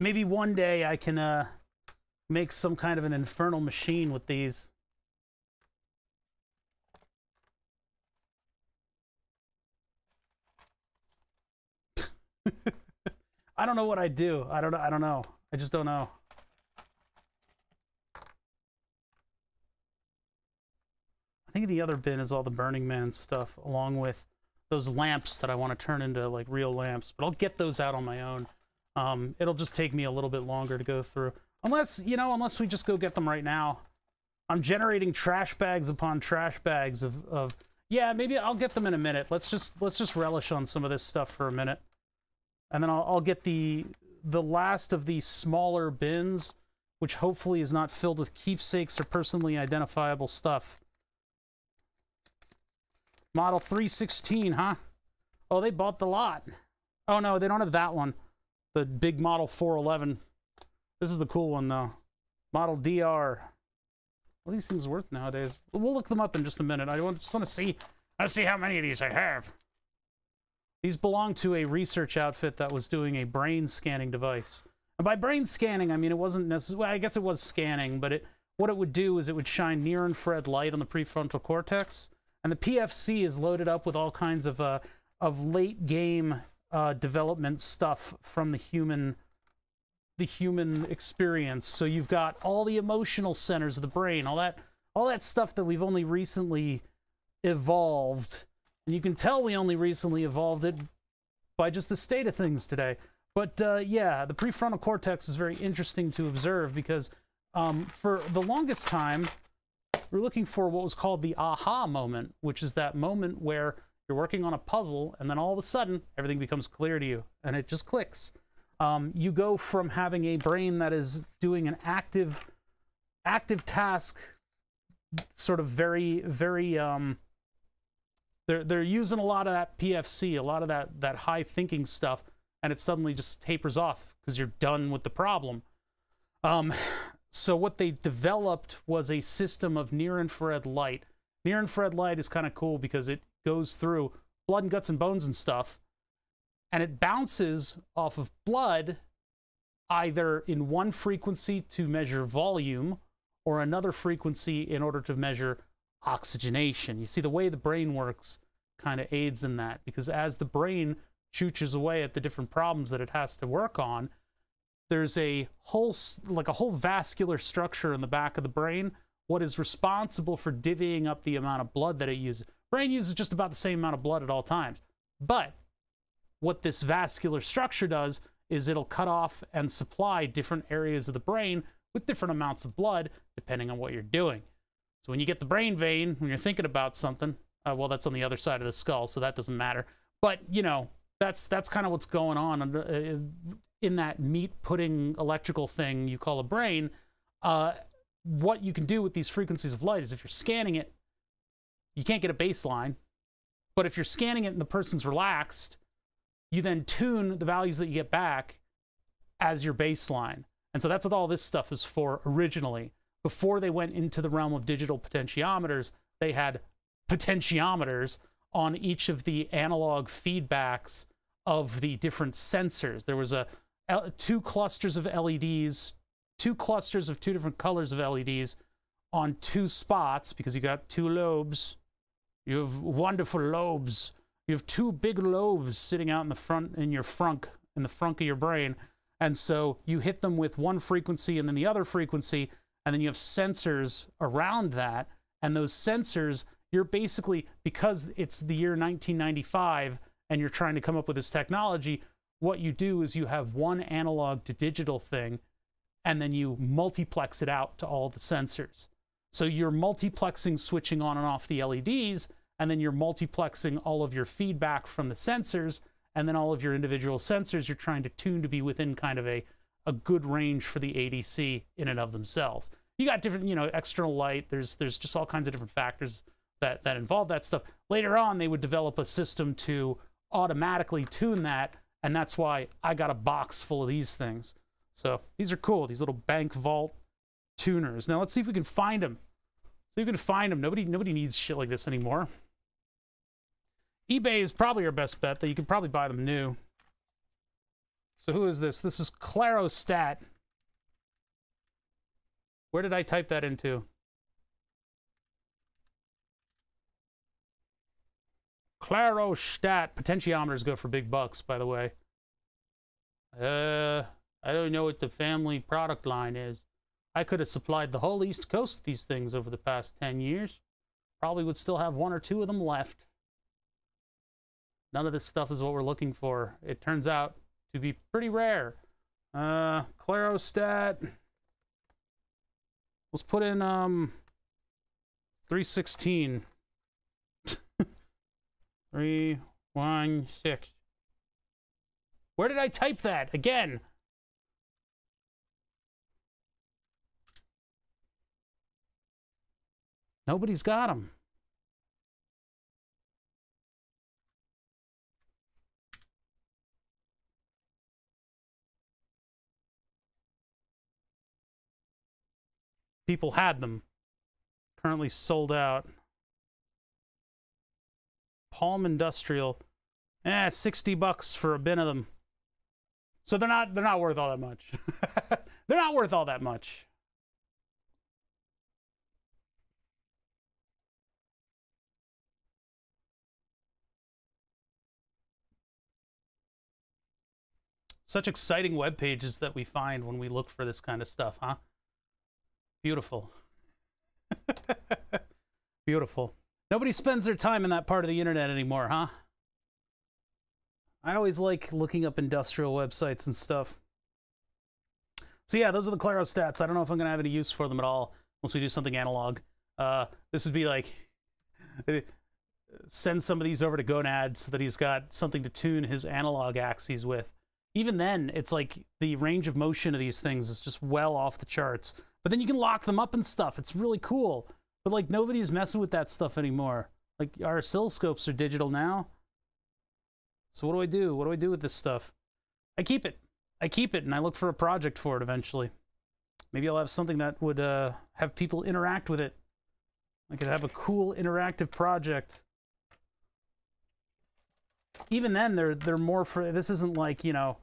Maybe one day I can make some kind of an infernal machine with these. I don't know what I'd do. I don't know. I just don't know. I think the other bin is all the Burning Man stuff, along with those lamps that I want to turn into like real lamps. But I'll get those out on my own. It'll just take me a little bit longer to go through. Unless, you know, unless we just go get them right now. I'm generating trash bags upon trash bags of yeah, maybe I'll get them in a minute. Let's just relish on some of this stuff for a minute. And then I'll get the last of these smaller bins, which hopefully is not filled with keepsakes or personally identifiable stuff. Model 316, huh? Oh, they bought the lot. Oh, no, they don't have that one. The big Model 411. This is the cool one, though. Model DR. What are these things worth nowadays? We'll look them up in just a minute. I just want to see how many of these I have. These belong to a research outfit that was doing a brain scanning device. And by brain scanning, I mean it wasn't necessarily... Well, I guess it was scanning, but what it would do is it would shine near-infrared light on the prefrontal cortex. And the PFC is loaded up with all kinds of late-game development stuff from the human experience. So you've got all the emotional centers of the brain, all that stuff that we've only recently evolved. And you can tell we only recently evolved it by just the state of things today. But yeah, the prefrontal cortex is very interesting to observe because for the longest time, we're looking for what was called the aha moment, which is that moment where you're working on a puzzle and then all of a sudden everything becomes clear to you and it just clicks. You go from having a brain that is doing an active task, sort of very, very, they're using a lot of that PFC, a lot of that high thinking stuff, and it suddenly just tapers off because you're done with the problem. So what they developed was a system of near-infrared light. Near-infrared light is kind of cool because it goes through blood and guts and bones and stuff, and it bounces off of blood either in one frequency to measure volume or another frequency in order to measure oxygenation. You see, the way the brain works kind of aids in that, because as the brain chooches away at the different problems that it has to work on, there's a whole vascular structure in the back of the brain, what is responsible for divvying up the amount of blood that it uses. Brain uses just about the same amount of blood at all times. But what this vascular structure does is it'll cut off and supply different areas of the brain with different amounts of blood, depending on what you're doing. So when you get the brain vein, when you're thinking about something, well, that's on the other side of the skull, so that doesn't matter. But, you know, that's kind of what's going on in that meat pudding electrical thing you call a brain. What you can do with these frequencies of light is if you're scanning it, you can't get a baseline. But if you're scanning it and the person's relaxed, you then tune the values that you get back as your baseline. And so that's what all this stuff is for originally. Before they went into the realm of digital potentiometers, they had potentiometers on each of the analog feedbacks of the different sensors. There was two clusters of LEDs, two clusters of two different colors of LEDs on two spots, because you got two lobes. You have wonderful lobes. You have two big lobes sitting out in the front, in the frunk of your brain. And so you hit them with one frequency and then the other frequency, and then you have sensors around that. And those sensors, you're basically, because it's the year 1995 and you're trying to come up with this technology, what you do is you have one analog to digital thing, and then you multiplex it out to all the sensors. So you're multiplexing, switching on and off the LEDs, and then you're multiplexing all of your feedback from the sensors, and then all of your individual sensors you're trying to tune to be within kind of a good range for the ADC in and of themselves. You got different, you know, external light. There's just all kinds of different factors that involve that stuff. Later on, they would develop a system to automatically tune that, and that's why I got a box full of these things. So these are cool, these little bank vault tuners. Now let's see if we can find them. See if we can find them. Nobody needs shit like this anymore. eBay is probably our best bet, though you can probably buy them new. So who is this? This is Clarostat. Where did I type that into? Clarostat. Potentiometers go for big bucks, by the way. I don't know what the family product line is. I could have supplied the whole East Coast with these things over the past 10 years. Probably would still have 1 or 2 of them left. None of this stuff is what we're looking for. It turns out to be pretty rare. Clarostat. Let's put in 316. 316. Where did I type that? Again. Nobody's got them. People had them. Currently sold out. Palm Industrial. 60 bucks for a bin of them. So they're not worth all that much. They're not worth all that much. Such exciting web pages that we find when we look for this kind of stuff, huh? Beautiful. Beautiful. Nobody spends their time in that part of the internet anymore, huh? I always like looking up industrial websites and stuff. So yeah, those are the Clarostats. I don't know if I'm going to have any use for them at all once we do something analog. This would be like, send some of these over to Gonad so that he's got something to tune his analog axes with. Even then, it's like the range of motion of these things is just well off the charts. But then you can lock them up and stuff. It's really cool. But like nobody's messing with that stuff anymore. Like our oscilloscopes are digital now. So what do I do? What do I do with this stuff? I keep it. I keep it and I look for a project for it eventually. Maybe I'll have something that would have people interact with it. I could have a cool interactive project. Even then, they're more for. This isn't like, you know,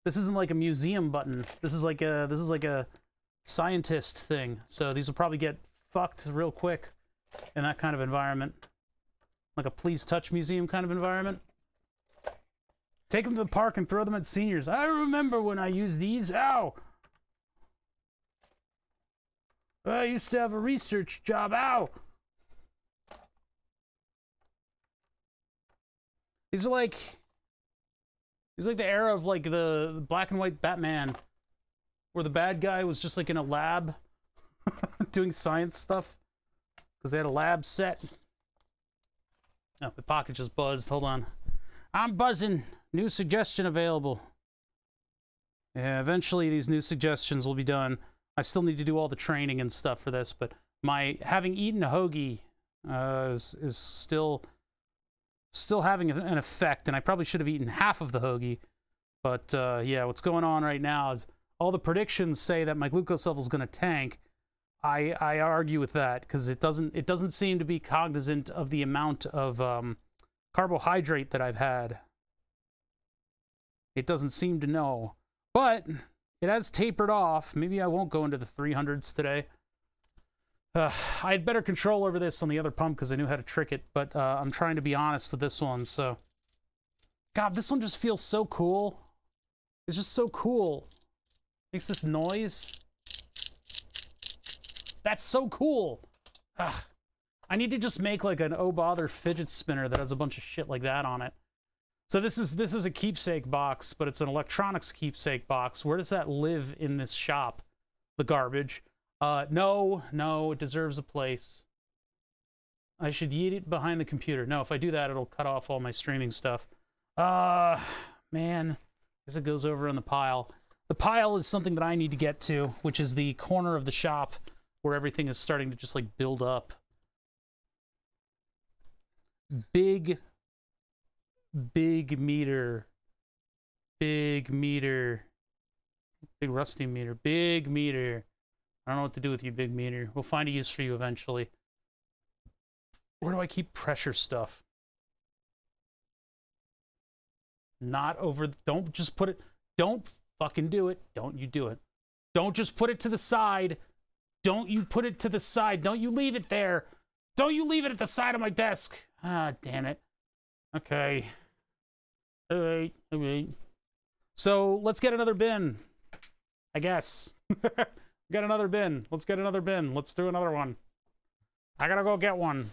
this isn't like a museum button. This is like a scientist thing. So these will probably get fucked real quick in that kind of environment, like a please touch museum kind of environment. Take them to the park and throw them at seniors. I remember when I used these. Ow! I used to have a research job. Ow! These are like the era of like the black and white Batman, where the bad guy was just like in a lab doing science stuff because they had a lab set. Oh, the pocket just buzzed. Hold on. I'm buzzing. New suggestion available. Yeah, eventually these new suggestions will be done. I still need to do all the training and stuff for this, but my having eaten a hoagie is still having an effect, and I probably should have eaten half of the hoagie. But yeah, what's going on right now is all the predictions say that my glucose level is going to tank. I argue with that because it doesn't seem to be cognizant of the amount of carbohydrate that I've had. It doesn't seem to know, but it has tapered off. Maybe I won't go into the 300s today. I had better control over this on the other pump because I knew how to trick it, but I'm trying to be honest with this one, so. God, this one just feels so cool. It's just so cool. Makes this noise. That's so cool. Ugh. I need to just make like an oh bother fidget spinner that has a bunch of shit like that on it. So this is a keepsake box, but it's an electronics keepsake box. Where does that live in this shop? The garbage. No, it deserves a place. I should yeet it behind the computer. No, if I do that, it'll cut off all my streaming stuff. Man, I guess it goes over in the pile. The pile is something that I need to get to, which is the corner of the shop where everything is starting to just like build up. Big meter. Big meter. Big rusty meter. Big meter. I don't know what to do with you, big meter. We'll find a use for you eventually. Where do I keep pressure stuff? Not over... Don't just put it... Don't fucking do it. Don't you do it. Don't just put it to the side. Don't you put it to the side. Don't you leave it there. Don't you leave it at the side of my desk. Ah, damn it. Okay. All right. So, let's get another bin. I guess. Get another bin. Let's get another bin. Let's do another one. I gotta go get one.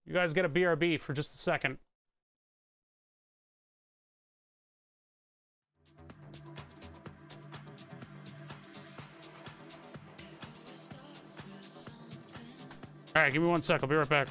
You guys get a BRB for just a second. All right, give me 1 sec. I'll be right back.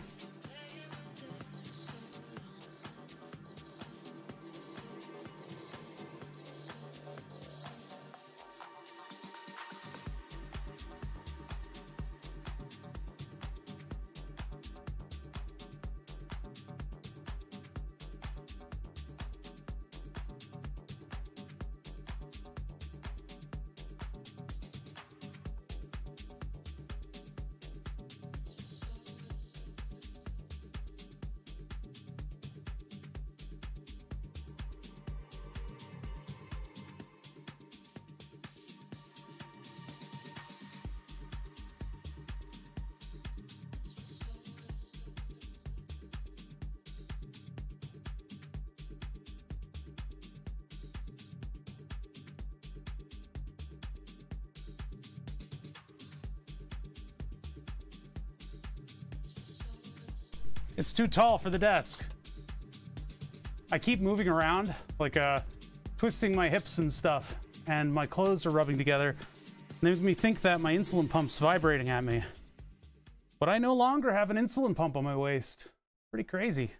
It's too tall for the desk. I keep moving around, like twisting my hips and stuff, and my clothes are rubbing together. And they make me think that my insulin pump's vibrating at me. But I no longer have an insulin pump on my waist. Pretty crazy.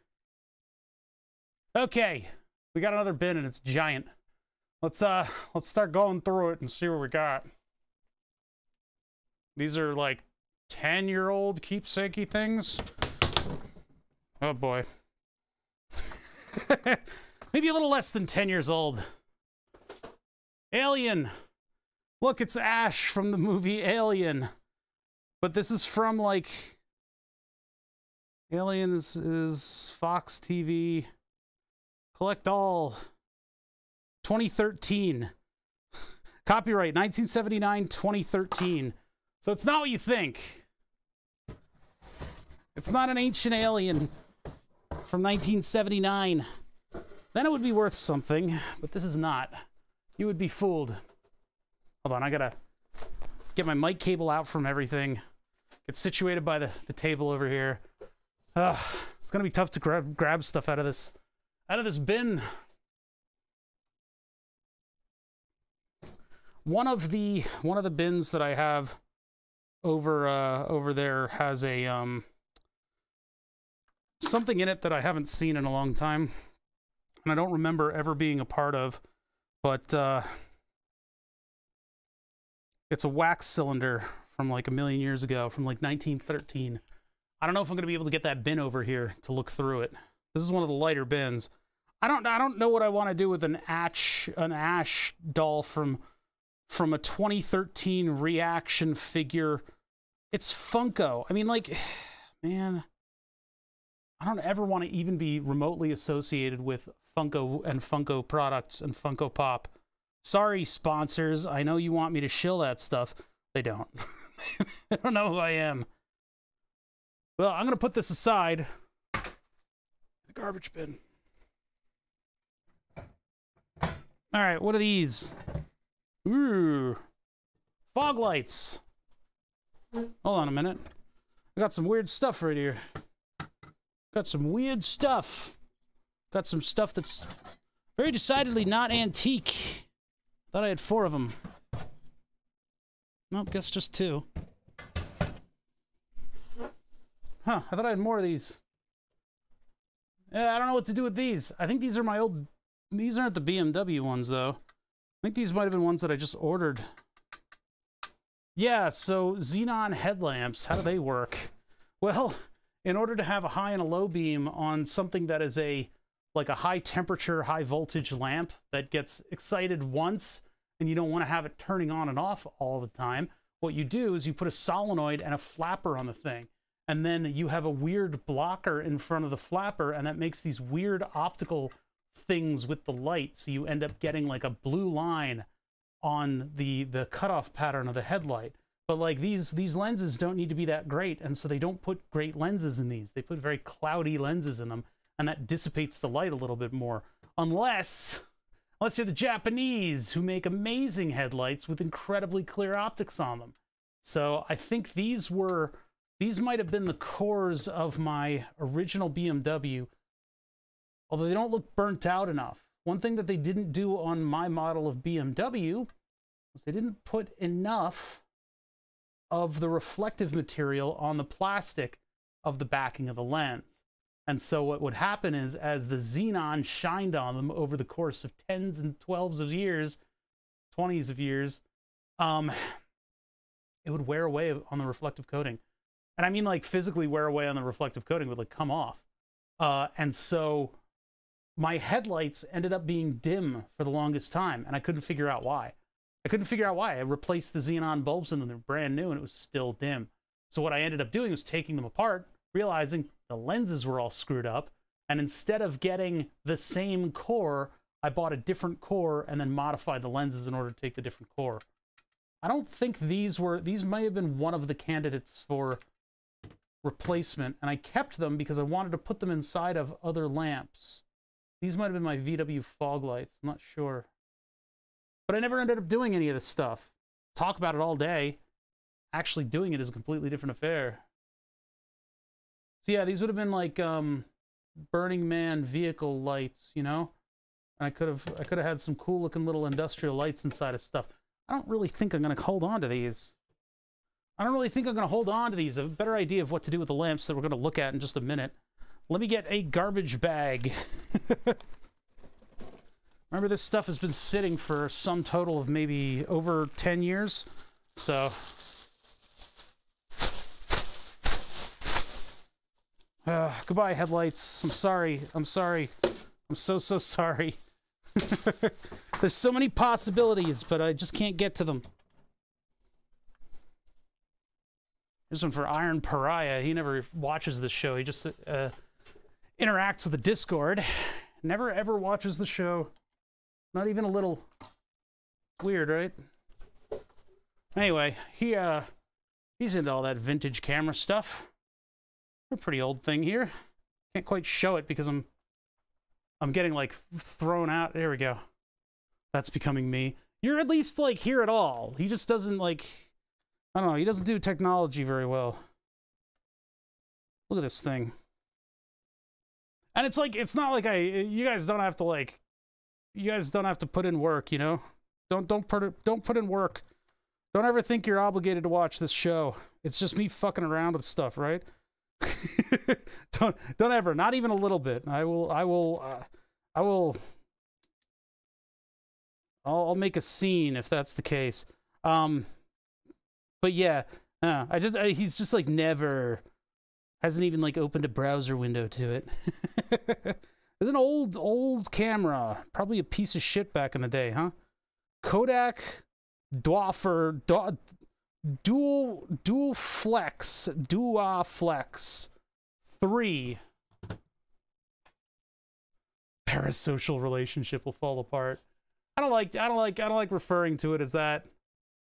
Okay, we got another bin and it's giant. Let's start going through it and see what we got. These are like 10-year-old keepsakey things. Oh boy. Maybe a little less than 10 years old. Alien. Look, it's Ash from the movie Alien. But this is from like... Alien is Fox TV. Collect all. 2013. Copyright 1979-2013. So it's not what you think. It's not an ancient alien from 1979. Then it would be worth something, but this is not. You would be fooled. Hold on, I gotta get my mic cable out from everything. Get situated by the table over here. It's gonna be tough to grab stuff out of this bin. One of the bins that I have over there has a something in it that I haven't seen in a long time, and I don't remember ever being a part of, but it's a wax cylinder from like a million years ago, from like 1913. I don't know if I'm gonna be able to get that bin over here to look through it. This is one of the lighter bins. I don't know what I want to do with an Ash doll from a 2013 reaction figure. It's Funko. I mean, like, man, I don't ever want to even be remotely associated with Funko and Funko products and Funko Pop. Sorry, sponsors. I know you want me to shill that stuff. They don't. They don't know who I am. Well, I'm going to put this aside. The garbage bin. All right, what are these? Ooh. Fog lights. Hold on a minute. I got some weird stuff right here. Got some weird stuff. Got some stuff that's very decidedly not antique. Thought I had 4 of them. Nope, guess just 2. Huh, I thought I had more of these. Yeah, I don't know what to do with these. I think these are my old... These aren't the BMW ones, though. I think these might have been ones that I just ordered. Yeah, so xenon headlamps, how do they work? Well, in order to have a high and a low beam on something that is like a high temperature, high voltage lamp that gets excited once and you don't want to have it turning on and off all the time, what you do is you put a solenoid and a flapper on the thing. And then you have a weird blocker in front of the flapper, and that makes these weird optical things with the light. So you end up getting like a blue line on the cutoff pattern of the headlight. But like these lenses don't need to be that great, and so they don't put great lenses in these. They put very cloudy lenses in them, and that dissipates the light a little bit more. Unless you're the Japanese, who make amazing headlights with incredibly clear optics on them. So I think these might have been the cores of my original BMW, although they don't look burnt out enough. One thing that they didn't do on my model of BMW was they didn't put enough of the reflective material on the plastic of the backing of the lens. And so what would happen is, as the xenon shined on them over the course of 10s and 12s of years, 20s of years, it would wear away on the reflective coating. And I mean like physically wear away on the reflective coating, would like come off. And so my headlights ended up being dim for the longest time, and I couldn't figure out why. I replaced the xenon bulbs in them, they're brand new, and it was still dim. So what I ended up doing was taking them apart, realizing the lenses were all screwed up, and instead of getting the same core, I bought a different core and then modified the lenses in order to take the different core. I don't think these may have been one of the candidates for replacement, and I kept them because I wanted to put them inside of other lamps. These might have been my VW fog lights, I'm not sure. But I never ended up doing any of this stuff. Talk about it all day. Actually doing it is a completely different affair. So yeah, these would have been like Burning Man vehicle lights, you know? And I could have had some cool looking little industrial lights inside of stuff. I don't really think I'm gonna hold on to these. I have a better idea of what to do with the lamps that we're gonna look at in just a minute. Let me get a garbage bag. Remember, this stuff has been sitting for some total of maybe over 10 years. So goodbye, headlights. I'm sorry. I'm so sorry. There's so many possibilities, but I just can't get to them. This one for Iron Pariah. He never watches this show. He just interacts with the Discord. Never ever watches the show. Not even a little. Weird, right? Anyway, he's into all that vintage camera stuff. A pretty old thing here. Can't quite show it because I'm getting like thrown out. There we go. That's becoming me. You're at least like here at all. He just doesn't like, I don't know, he doesn't do technology very well. Look at this thing. And it's like, it's not like you guys don't have to put in work, you know? Don't put in work. Don't ever think you're obligated to watch this show. It's just me fucking around with stuff, right? don't ever, not even a little bit. I'll make a scene if that's the case. But yeah, he's just like hasn't even like opened a browser window to it. It's an old camera, probably a piece of shit back in the day, huh? Kodak dualflex 3. Parasocial relationship will fall apart. I don't like referring to it as that,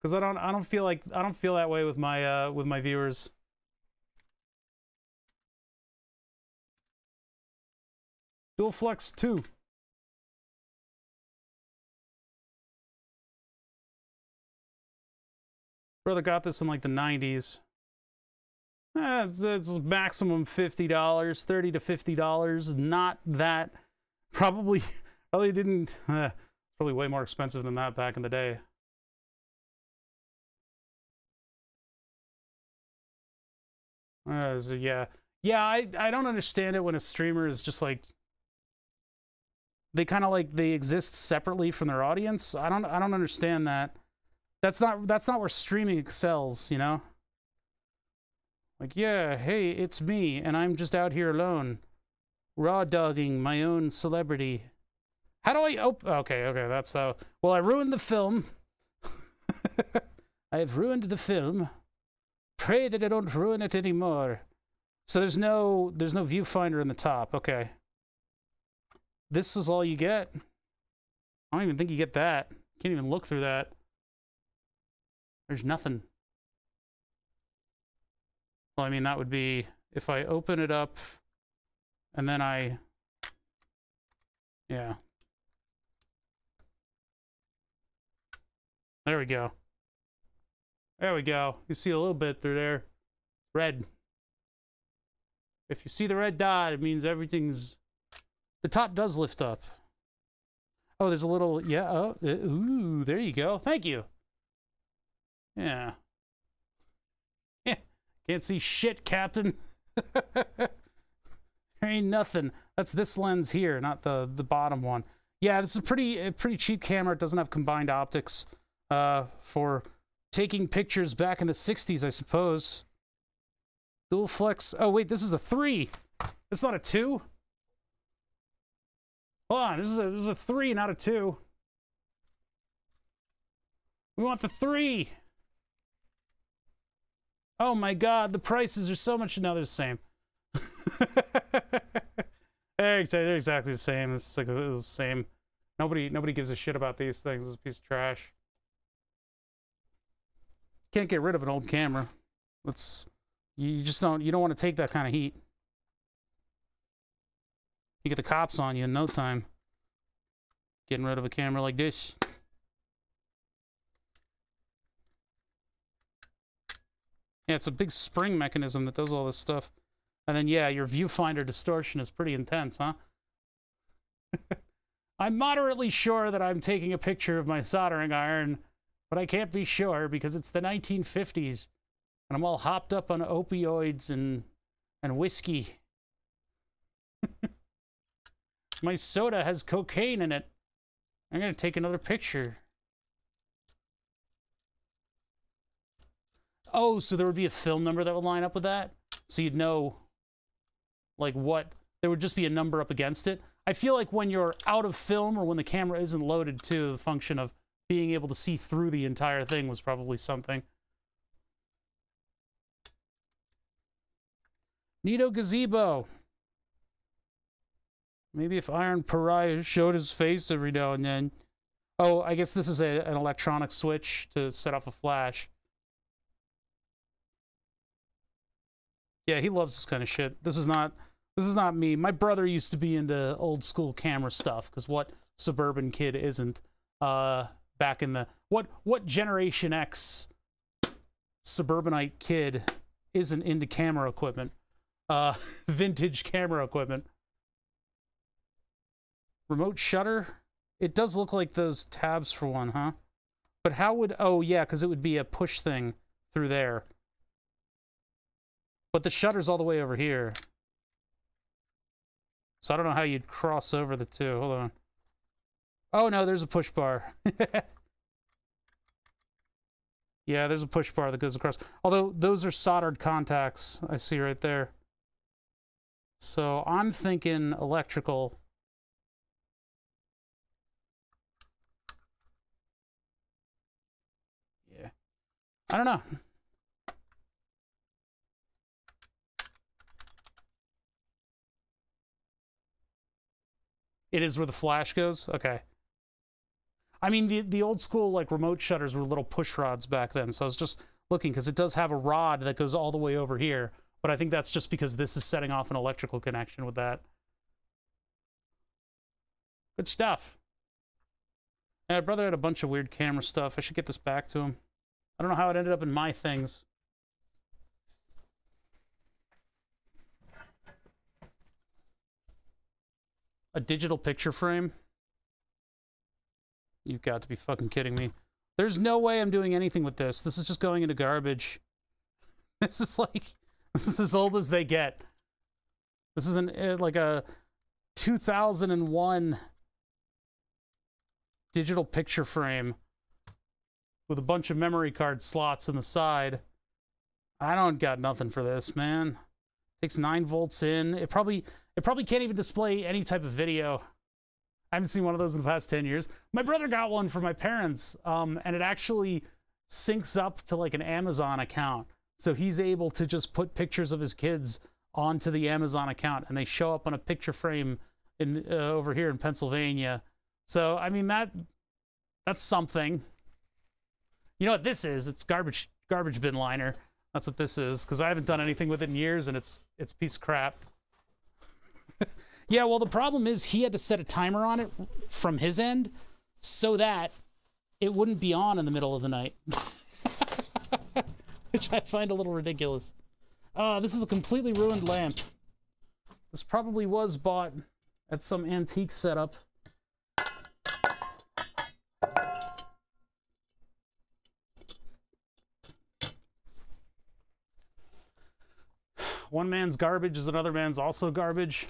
because I don't feel that way with my viewers. Dualflex 2. Brother got this in like the 90s. It's maximum $50, $30 to $50. Not that Probably didn't. Probably way more expensive than that back in the day. So yeah, I don't understand it when a streamer is just like they kind of like they exist separately from their audience. I don't understand that. That's not where streaming excels, you know? Like, yeah, hey, it's me, and I'm just out here alone, raw dogging my own celebrity. How do I okay, that's so well, I ruined the film. I've ruined the film. Pray that I don't ruin it anymore. So there's no viewfinder in the top. Okay. This is all you get? I don't even think you get that. Can't even look through that. There's nothing. Well, I mean, that would be if I open it up and then yeah. There we go. There we go. You see a little bit through there. Red. If you see the red dot, it means everything's... The top does lift up. Oh, there's a little... Yeah, oh, ooh, there you go. Thank you. Yeah. Can't see shit, Captain. There ain't nothing. That's this lens here, not the bottom one. Yeah, this is a pretty cheap camera. It doesn't have combined optics for taking pictures back in the 60s, I suppose. Dualflex. Oh, wait, this is a 3. It's not a 2? Hold on, this is a 3, not a 2. We want the 3. Oh my god, the prices are so much... No, they're the same. they're exactly the same. It's like the same. Nobody gives a shit about these things. It's a piece of trash. Can't get rid of an old camera. You don't want to take that kind of heat. You get the cops on you in no time. Getting rid of a camera like this. Yeah, it's a big spring mechanism that does all this stuff. And then, yeah, your viewfinder distortion is pretty intense, huh? I'm moderately sure that I'm taking a picture of my soldering iron, but I can't be sure because it's the 1950s. And I'm all hopped up on opioids and whiskey. My soda has cocaine in it. I'm going to take another picture. Oh, so there would be a film number that would line up with that? So you'd know, like, what... There would just be a number up against it. I feel like when you're out of film or when the camera isn't loaded to, the function of being able to see through the entire thing was probably something. Neato gazebo. Maybe if Iron Pariah showed his face every now and then. Oh, I guess this is an electronic switch to set off a flash. Yeah, he loves this kind of shit. This is not me. My brother used to be into old school camera stuff, because what suburban kid isn't? Back in the what Generation X suburbanite kid isn't into camera equipment? Vintage camera equipment. Remote shutter? It does look like those tabs for one, huh? But how would... Oh, yeah, because it would be a push thing through there. But the shutter's all the way over here. So I don't know how you'd cross over the two. Hold on. Oh, no, there's a push bar. Yeah, there's a push bar that goes across. Although, those are soldered contacts, I see right there. So I'm thinking electrical... I don't know. It is where the flash goes? Okay. I mean, the old school, like, remote shutters were little push rods back then, so I was just looking, because it does have a rod that goes all the way over here, but I think that's just because this is setting off an electrical connection with that. Good stuff. Yeah, my brother had a bunch of weird camera stuff. I should get this back to him. I don't know how it ended up in my things. A digital picture frame? You've got to be fucking kidding me. There's no way I'm doing anything with this. This is just going into garbage. This is as old as they get. This is like a 2001 digital picture frame with a bunch of memory card slots in the side. I don't got nothing for this, man. Takes 9 volts in. It probably can't even display any type of video. I haven't seen one of those in the past 10 years. My brother got one for my parents, and it actually syncs up to like an Amazon account. So he's able to just put pictures of his kids onto the Amazon account, and they show up on a picture frame in over here in Pennsylvania. So, I mean, that's something. You know what this is? It's garbage bin liner. That's what this is, because I haven't done anything with it in years, and it's a piece of crap. Yeah, well, the problem is he had to set a timer on it from his end so that it wouldn't be on in the middle of the night. Which I find a little ridiculous. This is a completely ruined lamp. This probably was bought at some antique setup. One man's garbage is another man's also garbage.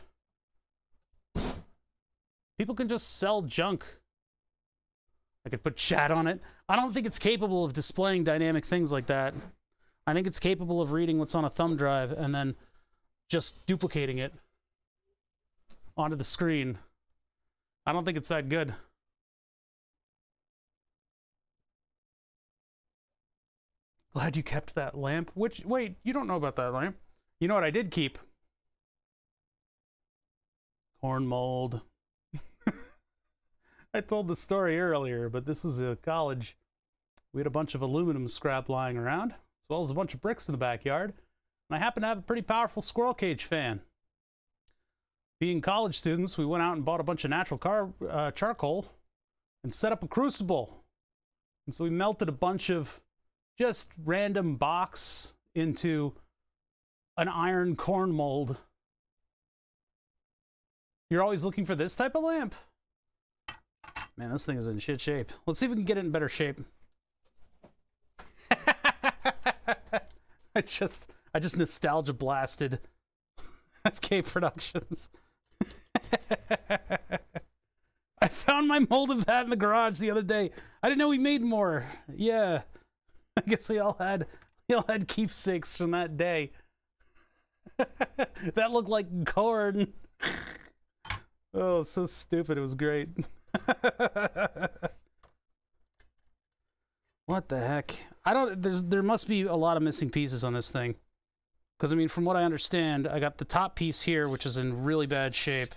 People can just sell junk. I could put chat on it. I don't think it's capable of displaying dynamic things like that. I think it's capable of reading what's on a thumb drive and then just duplicating it onto the screen. I don't think it's that good. Glad you kept that lamp. Wait, you don't know about that lamp. You know what I did keep? Corn mold. I told the story earlier, but this is a college. We had a bunch of aluminum scrap lying around, as well as a bunch of bricks in the backyard. And I happen to have a pretty powerful squirrel cage fan. Being college students, we went out and bought a bunch of natural charcoal and set up a crucible. And so we melted a bunch of just random box into an iron corn mold. You're always looking for this type of lamp? Man, this thing is in shit shape. Let's see if we can get it in better shape. I just nostalgia blasted FK Productions. I found my mold of that in the garage the other day. I didn't know we made more. Yeah. I guess we all had keepsakes from that day. That looked like corn. Oh, so stupid. It was great. What the heck? There must be a lot of missing pieces on this thing. Because, I mean, from what I understand, I got the top piece here, which is in really bad shape.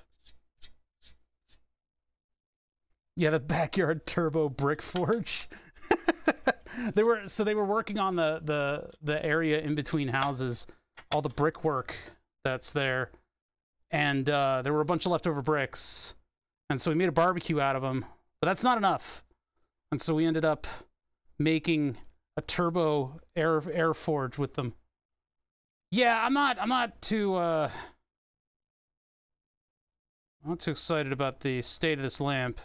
Yeah, the backyard turbo brick forge. They were working on the area in between houses, all the brickwork that's there. And there were a bunch of leftover bricks. And so we made a barbecue out of them. But that's not enough. And so we ended up making a turbo air forge with them. Yeah, I'm not too excited about the state of this lamp.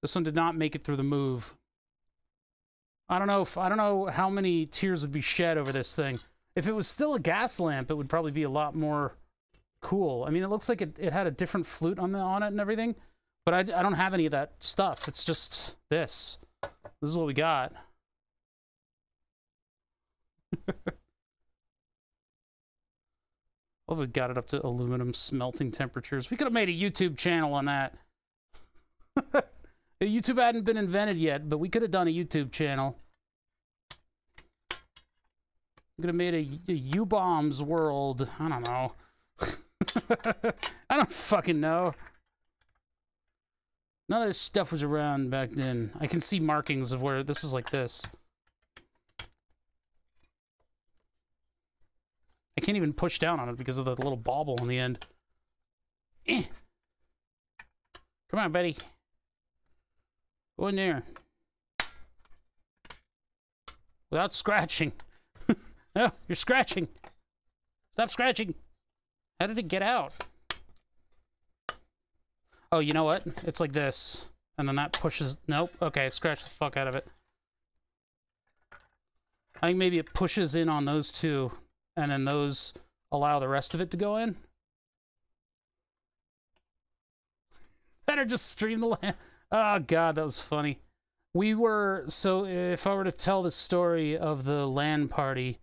This one did not make it through the move. I don't know how many tears would be shed over this thing. If it was still a gas lamp, it would probably be a lot more cool. I mean, it looks like it had a different flute on it and everything, but I don't have any of that stuff. It's just this. This is what we got. Well, we got it up to aluminum smelting temperatures. We could have made a YouTube channel on that. YouTube hadn't been invented yet, but we could have done a YouTube channel. We could have made a U-Bombs world. I don't know. I don't fucking know. None of this stuff was around back then. I can see markings of where this is like this. I can't even push down on it because of the little bauble on the end. Eh. Come on, buddy. Go in there. Without scratching. No, you're scratching. Stop scratching. How did it get out? Oh, you know what? It's like this. And then that pushes... Nope. Okay, scratch the fuck out of it. I think maybe it pushes in on those two, and then those allow the rest of it to go in. Better just stream the LAN. Oh, God, that was funny. We were... So, if I were to tell the story of the LAN party...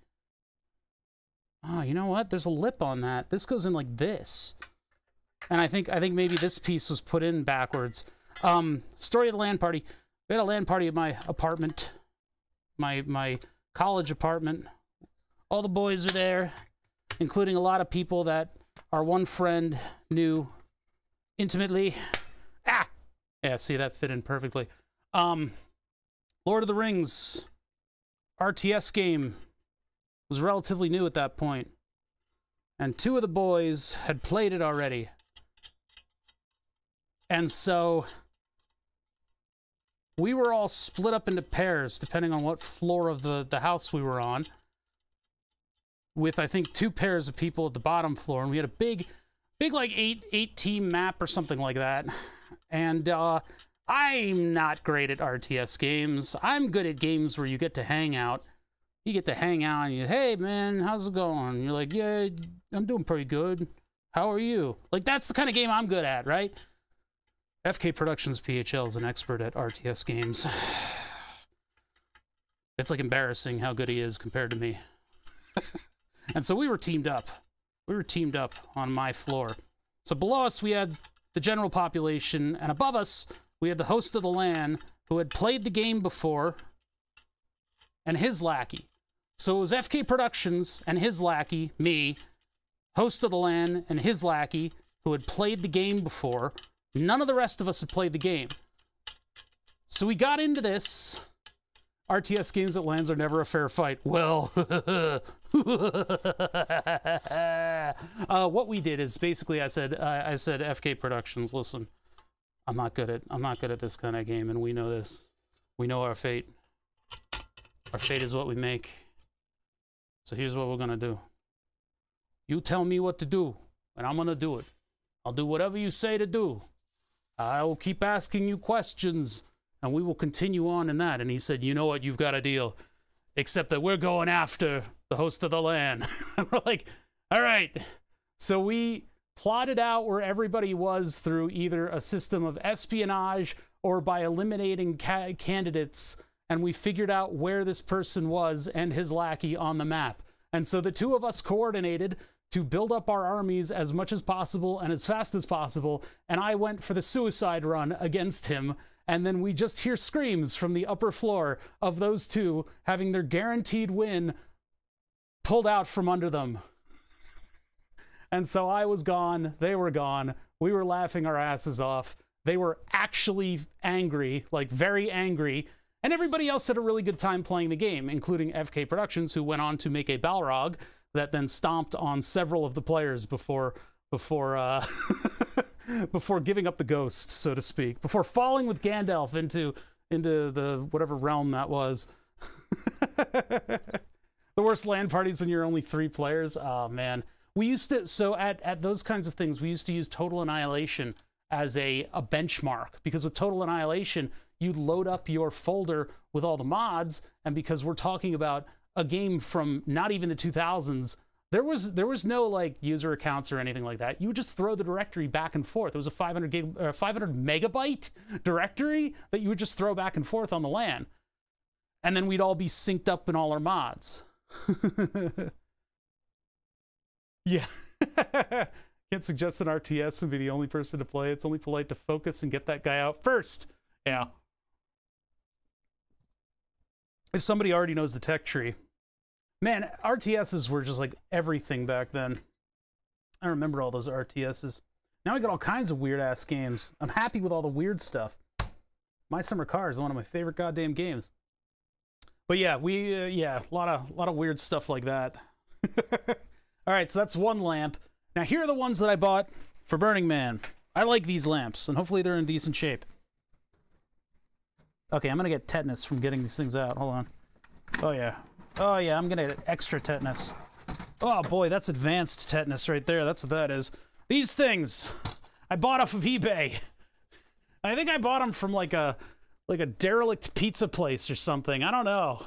Oh, you know what? There's a lip on that. This goes in like this. And I think maybe this piece was put in backwards. Story of the LAN party. We had a LAN party at my apartment. My college apartment. All the boys are there, including a lot of people that our one friend knew intimately. Ah! Yeah, see, that fit in perfectly. Lord of the Rings RTS game was relatively new at that point. And two of the boys had played it already. And so we were all split up into pairs, depending on what floor of the house we were on, with, I think, 2 pairs of people at the bottom floor. And we had a big like, 8-team map or something like that. And I'm not great at RTS games. I'm good at games where you get to hang out. You get to hang out and you, hey, man, how's it going? And you're like, yeah, I'm doing pretty good. How are you? Like, that's the kind of game I'm good at, right? FK Productions PHL is an expert at RTS games. It's like embarrassing how good he is compared to me. And so we were teamed up. We were teamed up on my floor. So below us we had the general population, and above us we had the host of the LAN who had played the game before, and his lackey. So it was FK Productions and his lackey, me, host of the LAN and his lackey, who had played the game before. None of the rest of us had played the game. So we got into this. RTS games at LANs are never a fair fight. Well, what we did is basically I said FK Productions, listen, I'm not good at this kind of game, and we know this. We know our fate. Our fate is what we make. So here's what we're gonna do. You tell me what to do, and I'm gonna do it. I'll do whatever you say to do. I will keep asking you questions, and we will continue on in that. And he said, you know what, you've got a deal. Except that we're going after the host of the LAN. And we're like, all right. So we plotted out where everybody was through either a system of espionage or by eliminating candidates. And we figured out where this person was and his lackey on the map. And so the two of us coordinated to build up our armies as much as possible and as fast as possible, and I went for the suicide run against him, and then we just hear screams from the upper floor of those two having their guaranteed win pulled out from under them. And so I was gone, they were gone, we were laughing our asses off, they were actually angry, like very angry, and everybody else had a really good time playing the game, including FK Productions, who went on to make a Balrog that then stomped on several of the players before giving up the ghost, so to speak, before falling with Gandalf into the whatever realm that was. The worst LAN parties when you're only 3 players. Oh man, we used to, so at those kinds of things we used to use Total Annihilation as a benchmark, because with Total Annihilation you'd load up your folder with all the mods, and because we're talking about a game from not even the 2000s, there was no like user accounts or anything like that. You would just throw the directory back and forth. It was a 500 megabyte directory that you would just throw back and forth on the LAN, and then we'd all be synced up in all our mods. Yeah. Can't suggest an RTS and be the only person to play. It's only polite to focus and get that guy out first. Yeah. If somebody already knows the tech tree. Man, RTSs were just like everything back then. I remember all those RTSs. Now we got all kinds of weird-ass games. I'm happy with all the weird stuff. My Summer Car is one of my favorite goddamn games. But yeah, yeah, a lot of weird stuff like that. All right, so that's one lamp. Now here are the ones that I bought for Burning Man. I like these lamps, and hopefully they're in decent shape. Okay, I'm gonna get tetanus from getting these things out. Hold on. Oh yeah. Oh yeah, I'm gonna get extra tetanus. Oh boy, that's advanced tetanus right there. That's what that is. These things I bought off of eBay I think I bought them from like a derelict pizza place or something. I don't know.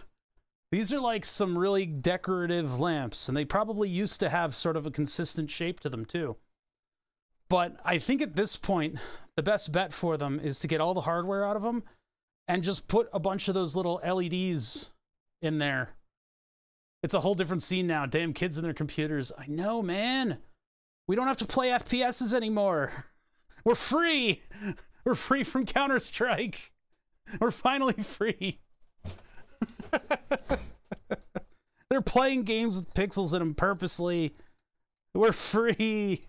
These are like some really decorative lamps, and they probably used to have sort of a consistent shape to them too. But I think at this point, the best bet for them is to get all the hardware out of them and just put a bunch of those little LEDs in there. It's a whole different scene now. Damn kids and their computers. I know, man. We don't have to play FPSs anymore. We're free. We're free from Counter-Strike. We're finally free. They're playing games with pixels in them purposely. We're free.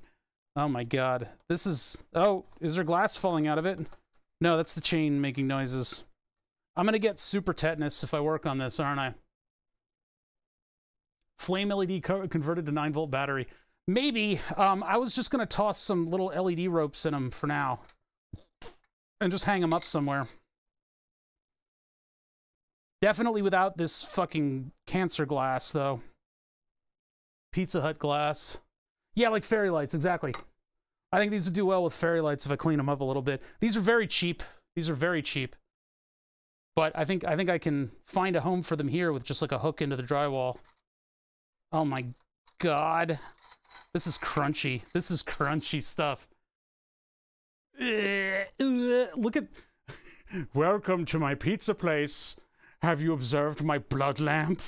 Oh my god. This is... Oh, is there glass falling out of it? No, that's the chain making noises. I'm gonna get super tetanus if I work on this, aren't I? Flame LED converted to 9-volt battery. Maybe. I was just gonna toss some little LED ropes in them for now. And just hang them up somewhere. Definitely without this fucking cancer glass, though. Pizza Hut glass. Yeah, like fairy lights, exactly. I think these would do well with fairy lights if I clean them up a little bit. These are very cheap. These are very cheap. But I think I can find a home for them here with just like a hook into the drywall. Oh my god. This is crunchy. This is crunchy stuff. Look at... Welcome to my pizza place. Have you observed my blood lamp?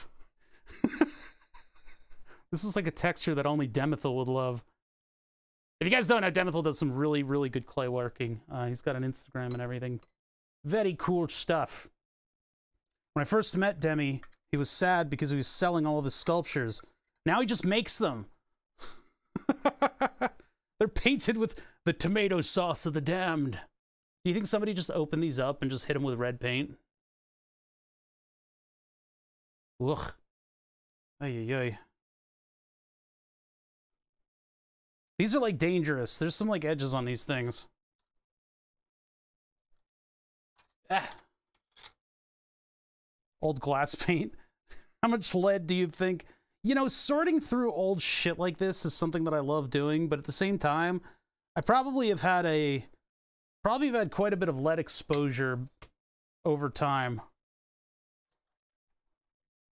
This is like a texture that only Demethil would love. If you guys don't know, Demethil does some really, really good clay working. He's got an Instagram and everything. Very cool stuff. When I first met Demi, he was sad because he was selling all of his sculptures. Now he just makes them. They're painted with the tomato sauce of the damned. Do you think somebody just opened these up and just hit them with red paint? Ugh. Ay, ay, ay. These are like dangerous. There's some like edges on these things. Ah. Old glass paint. How much lead do you think? You know, sorting through old shit like this is something that I love doing, but at the same time, I probably have had quite a bit of lead exposure over time.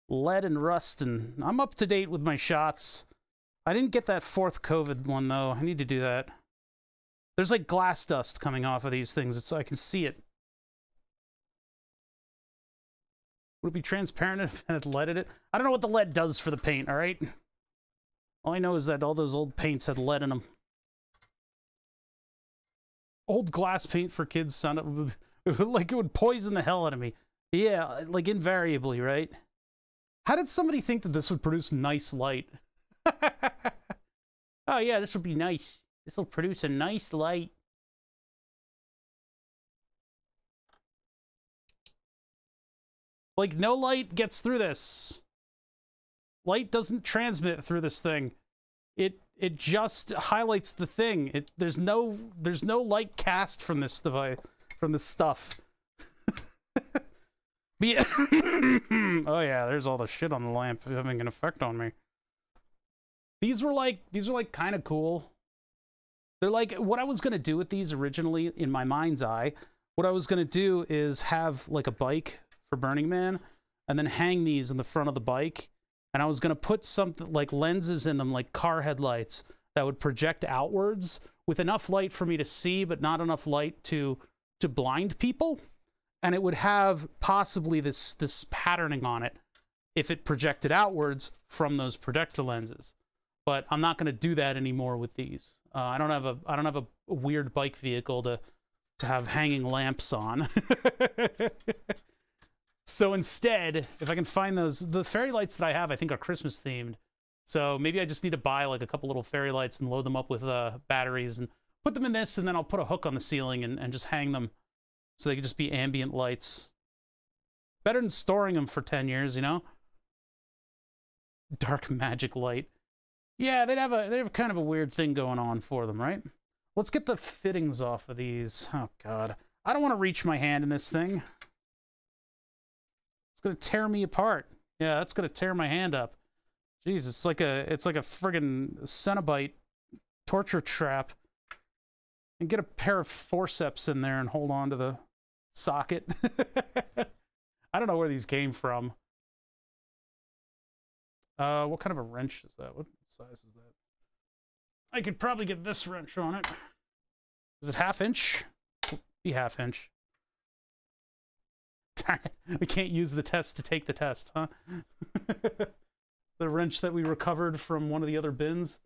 Lead and rust, and I'm up to date with my shots. I didn't get that 4th COVID one, though. I need to do that. There's like glass dust coming off of these things. I can see it. Would it be transparent if it had lead in it? I don't know what the lead does for the paint, all right? All I know is that all those old paints had lead in them. Old glass paint for kids sounded like it would poison the hell out of me. Yeah, like invariably, right? How did somebody think that this would produce nice light? Oh yeah, this will be nice. This will produce a nice light. Like, no light gets through this. Light doesn't transmit through this thing. It just highlights the thing. There's no light cast from this device, from this stuff. Yeah. Oh yeah, there's all the shit on the lamp having an effect on me. These were like kind of cool. They're like, what I was gonna do with these originally in my mind's eye, what I was gonna do is have like a bike for Burning Man, and then hang these in the front of the bike, and I was gonna put something like lenses in them, like car headlights, that would project outwards with enough light for me to see, but not enough light to blind people. And it would have possibly this patterning on it if it projected outwards from those projector lenses. But I'm not going to do that anymore with these. I don't have a weird bike vehicle to have hanging lamps on. So instead, if I can find the fairy lights that I have, I think are Christmas themed. So maybe I just need to buy like a couple little fairy lights and load them up with batteries and put them in this, and then I'll put a hook on the ceiling and just hang them. So they could just be ambient lights. Better than storing them for 10 years, you know? Dark magic light. Yeah, they have kind of a weird thing going on for them, right? Let's get the fittings off of these. Oh, God. I don't want to reach my hand in this thing. It's going to tear me apart. Yeah, that's going to tear my hand up. Jeez, it's like a friggin' Cenobite torture trap. And get a pair of forceps in there and hold on to the socket. I don't know where these came from. What kind of a wrench is that? What size is that? I could probably get this wrench on it. Is it 1/2 inch? Be 1/2 inch. Darn it. We can't use the test to take the test, huh? The wrench that we recovered from one of the other bins.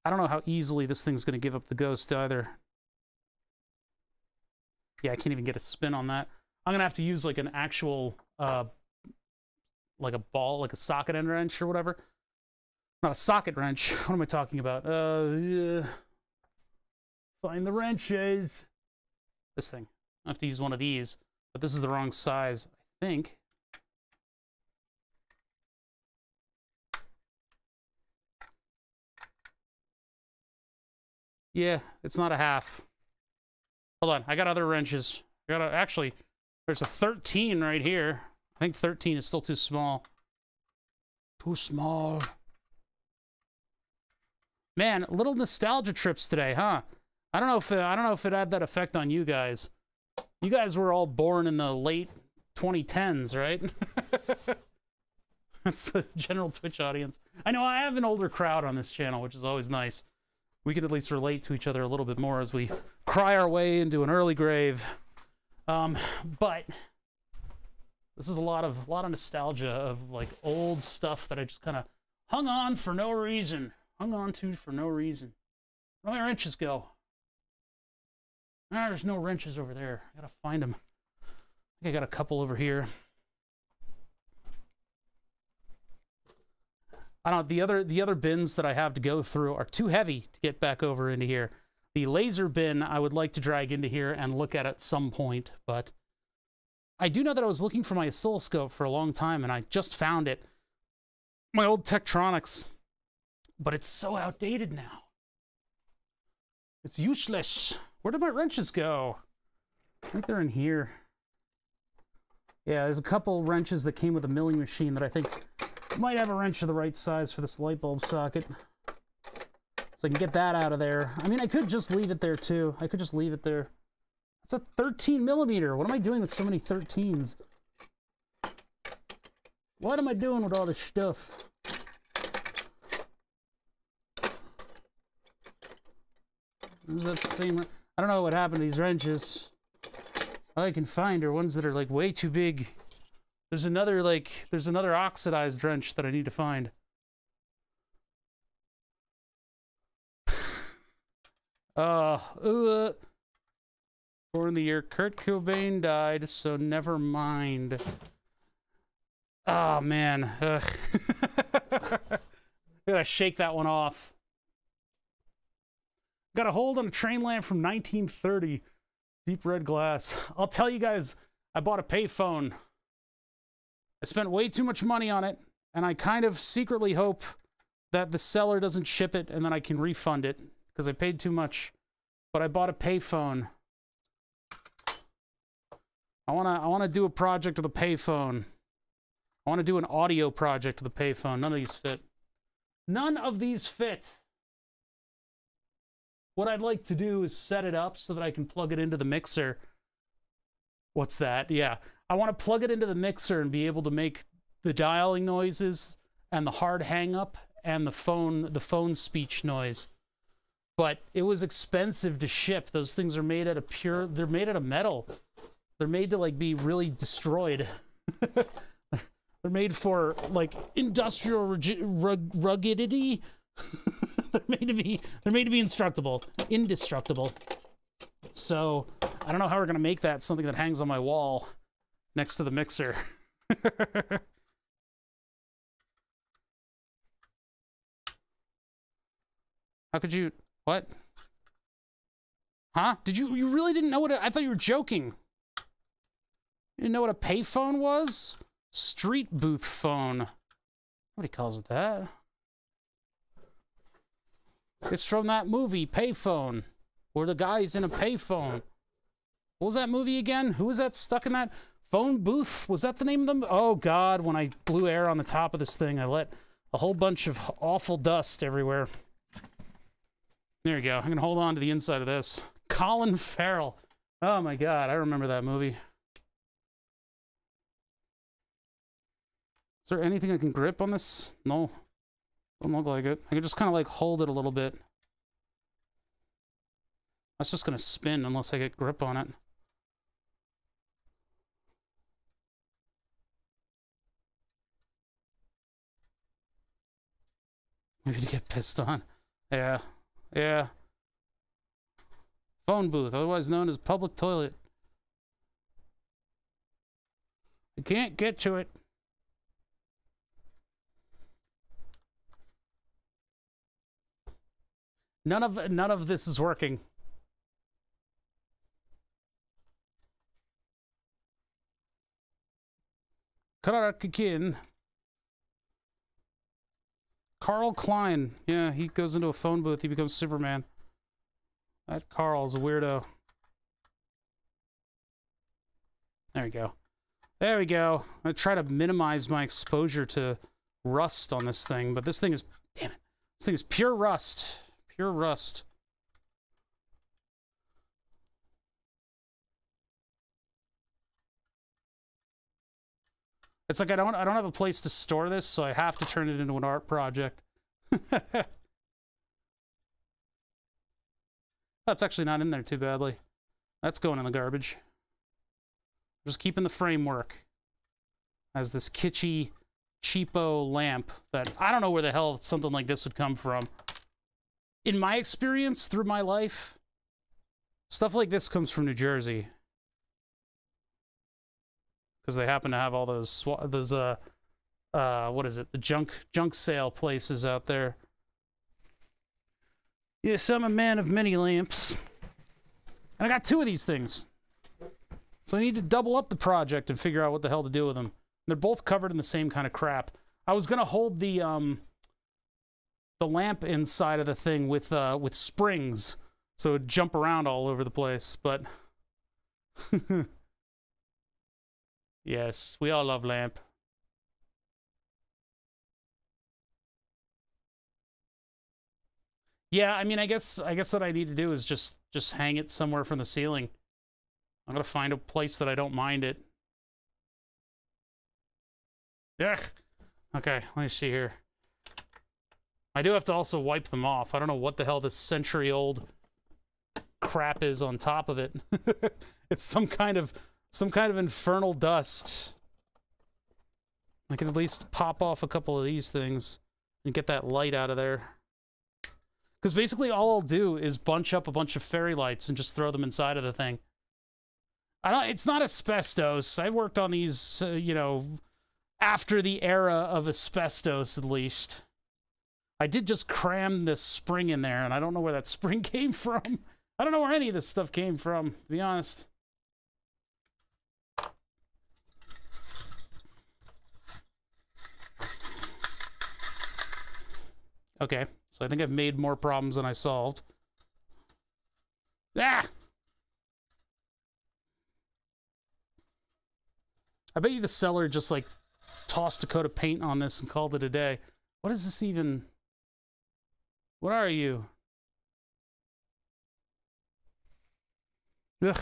I don't know how easily this thing's going to give up the ghost either. Yeah, I can't even get a spin on that. I'm going to have to use like an actual, like a ball, like a socket end wrench or whatever. Not a socket wrench. What am I talking about? Yeah. Find the wrenches. This thing. I have to use one of these, but this is the wrong size, I think. Yeah, it's not a 1/2. Hold on, I got other wrenches. Actually, there's a 13 right here. I think 13 is still too small. Too small. Man, little nostalgia trips today, huh? I don't know if it had that effect on you guys. You guys were all born in the late 2010s, right? That's the general Twitch audience. I know I have an older crowd on this channel, which is always nice. We can at least relate to each other a little bit more as we cry our way into an early grave. But this is a lot of nostalgia of like old stuff that I just kind of hung on for no reason. Hung on to for no reason. Where do my wrenches go? Ah, there's no wrenches over there. I gotta find them. I think I got a couple over here. I don't know, the other bins that I have to go through are too heavy to get back over into here. The laser bin I would like to drag into here and look at some point, but I do know that I was looking for my oscilloscope for a long time and I just found it. My old Tektronix, but it's so outdated now. It's useless. Where did my wrenches go? I think they're in here. Yeah, there's a couple wrenches that came with a milling machine that I think might have a wrench of the right size for this light bulb socket. So I can get that out of there. I mean, I could just leave it there too. I could just leave it there. It's a 13 millimeter. What am I doing with so many 13s? What am I doing with all this stuff? Is that the same? I don't know what happened to these wrenches. All I can find are ones that are like way too big. There's another oxidized wrench that I need to find. Born the year Kurt Cobain died, so never mind. Oh man. Ugh. Gotta shake that one off. Got a hold on a train lamp from 1930. Deep red glass. I'll tell you guys, I bought a payphone. I spent way too much money on it, and I kind of secretly hope that the seller doesn't ship it and then I can refund it because I paid too much. But I bought a payphone. I wanna do a project with a payphone. I wanna do an audio project with a payphone. None of these fit. None of these fit. What I'd like to do is set it up so that I can plug it into the mixer. What's that? Yeah. I want to plug it into the mixer and be able to make the dialing noises and the hard hang up and the phone speech noise. But it was expensive to ship. Those things are made out of they're made out of metal. They're made to like be really destroyed. They're made for like industrial ruggedity. They're made to be indestructible. So I don't know how we're gonna make that something that hangs on my wall next to the mixer. How could you? What? Huh? You really didn't know what I thought you were joking. You didn't know what a payphone was? Street booth phone. Nobody calls it that. It's from that movie, Payphone, where the guy's in a payphone. What was that movie again? Who was that stuck in that phone booth? Was that the name of them? Oh God, when I blew air on the top of this thing, I let a whole bunch of awful dust everywhere. There you go. I'm gonna hold on to the inside of this. Colin Farrell. Oh my god, I remember that movie. Is there anything I can grip on this? No. Don't look like it. I can just kind of like hold it a little bit. That's just gonna spin unless I get grip on it. Maybe to get pissed on. Yeah. Yeah. Phone booth, otherwise known as public toilet. I can't get to it. None of this is working. Karakin. Carl Klein. Yeah, he goes into a phone booth, he becomes Superman. That Carl's a weirdo. There we go. There we go. I try to minimize my exposure to rust on this thing, but this thing is, damn it. This thing is pure rust. Pure rust. It's like I don't have a place to store this, so I have to turn it into an art project. That's actually not in there too badly. That's going in the garbage. Just keeping the framework as this kitschy, cheapo lamp that I don't know where the hell something like this would come from. In my experience, through my life, stuff like this comes from New Jersey. Because they happen to have all those what is it? The junk sale places out there. Yes, I'm a man of many lamps. And I got 2 of these things. So I need to double up the project and figure out what the hell to do with them. They're both covered in the same kind of crap. I was gonna hold the lamp inside of the thing with springs, so it'd jump around all over the place, but yes, we all love lamp. Yeah, I mean, I guess what I need to do is just hang it somewhere from the ceiling. I'm gonna find a place that I don't mind it. Yeah. Okay, let me see here. I do have to also wipe them off. I don't know what the hell this century-old crap is on top of it. It's some kind of infernal dust. I can at least pop off a couple of these things and get that light out of there. Because basically all I'll do is bunch up a bunch of fairy lights and just throw them inside of the thing. It's not asbestos. I worked on these, you know, after the era of asbestos, at least. I did just cram this spring in there, and I don't know where that spring came from. I don't know where any of this stuff came from, to be honest. Okay, so I think I've made more problems than I solved. Ah! I bet you the seller just, like, tossed a coat of paint on this and called it a day. What is this even? What are you? Ugh.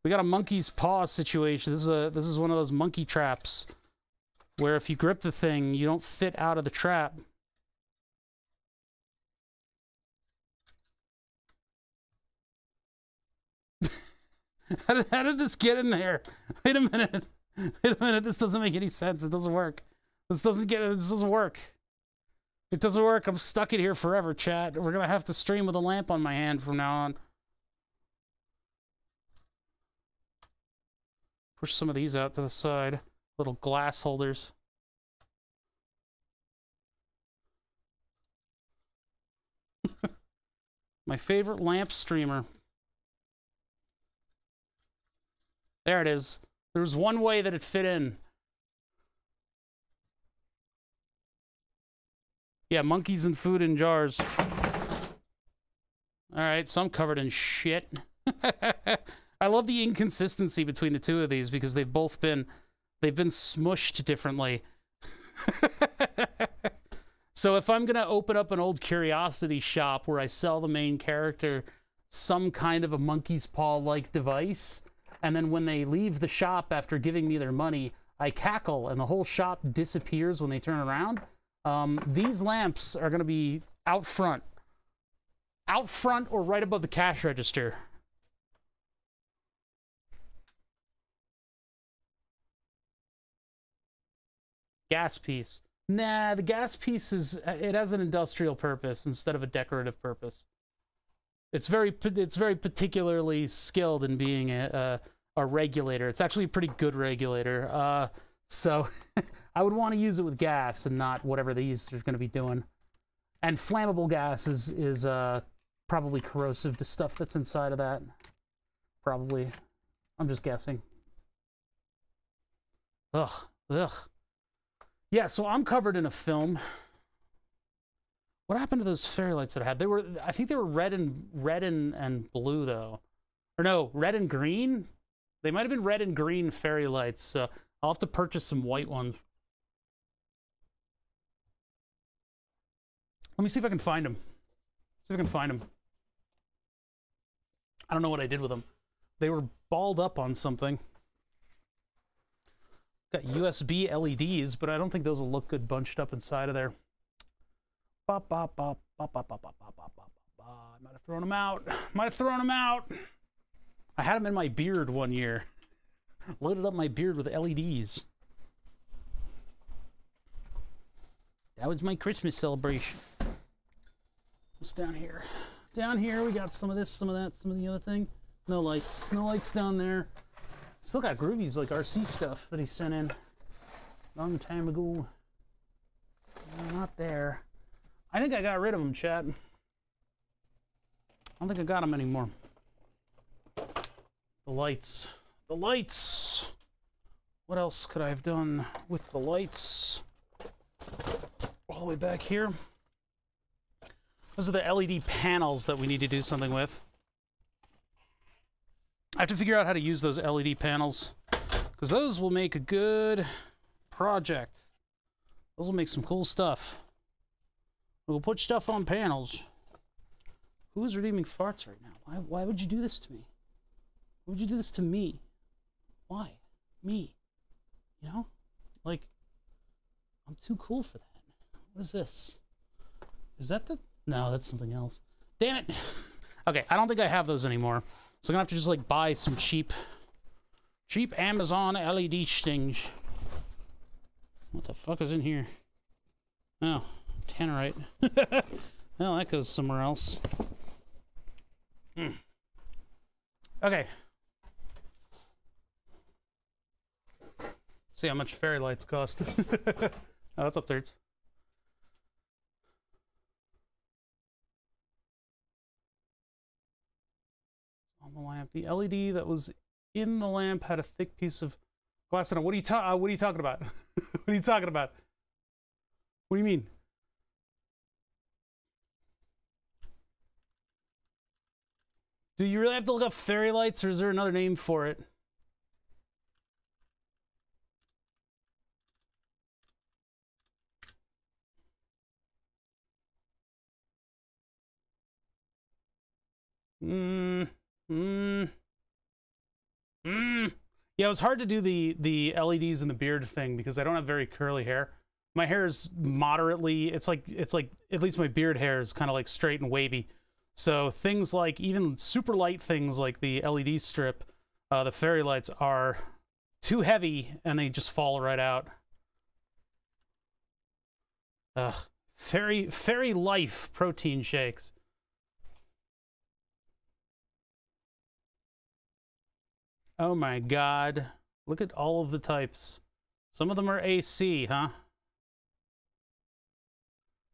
We got a monkey's paw situation. This is one of those monkey traps where if you grip the thing, you don't fit out of the trap. How did this get in there? Wait a minute. Wait a minute. This doesn't make any sense. It doesn't work. This doesn't work. It doesn't work. I'm stuck in here forever, chat. We're gonna have to stream with a lamp on my hand from now on. Push some of these out to the side. Little glass holders. My favorite lamp streamer. There it is. There was one way that it fit in. Yeah, monkeys and food in jars. Alright, so I'm covered in shit. I love the inconsistency between the two of these because they've both been They've been smushed differently. So if I'm going to open up an old curiosity shop where I sell the main character some kind of a monkey's paw-like device, and then when they leave the shop after giving me their money, I cackle and the whole shop disappears when they turn around, these lamps are going to be out front. Out front or right above the cash register. Gas piece. Nah, the gas piece it has an industrial purpose instead of a decorative purpose. It's very particularly skilled in being a regulator. It's actually a pretty good regulator. So I would want to use it with gas and not whatever these are going to be doing. And flammable gas is probably corrosive to stuff that's inside of that. Probably. I'm just guessing. Ugh. Yeah, so I'm covered in a film. What happened to those fairy lights that I had? I think they were red and blue though. Or no, red and green? They might have been red and green fairy lights, so I'll have to purchase some white ones. Let me see if I can find them. See if I can find them. I don't know what I did with them. They were balled up on something. Got USB LEDs, but I don't think those will look good bunched up inside of there. Bop, bop, bop, bop, bop, bop, bop, bop, bop, bop, bop. I might have thrown them out. Might have thrown them out. I had them in my beard one year. Loaded up my beard with LEDs. That was my Christmas celebration. What's down here? Down here we got some of this, some of that, some of the other thing. No lights. No lights down there. Still got Groovy's like RC stuff that he sent in long time ago. No, not there. I think I got rid of them, chat. I don't think I got them anymore. The lights. The lights! What else could I have done with the lights? All the way back here. Those are the LED panels that we need to do something with. I have to figure out how to use those LED panels, because those will make a good project. Those will make some cool stuff. We'll put stuff on panels. Who is redeeming farts right now? Why would you do this to me? Why would you do this to me? Why? Me? You know? Like, I'm too cool for that. What is this? Is that the... No, that's something else. Damn it! Okay, I don't think I have those anymore. So I'm gonna have to just like buy some cheap Amazon LED stings. What the fuck is in here? Oh, tannerite. Well, that goes somewhere else. Okay. See how much fairy lights cost. Oh, that's up there. It's on the lamp. The LED that was in the lamp had a thick piece of glass in it. What are you talking about? What are you talking about? What do you mean? Do you really have to look up fairy lights, or is there another name for it? Yeah, it was hard to do the LEDs and the beard thing because I don't have very curly hair. My hair is moderately, it's like at least my beard hair is kind of like straight and wavy. So things like, even super light things like the LED strip, the fairy lights are too heavy and they just fall right out. Ugh. Fairy life protein shakes. Oh my god. Look at all of the types. Some of them are AC, huh?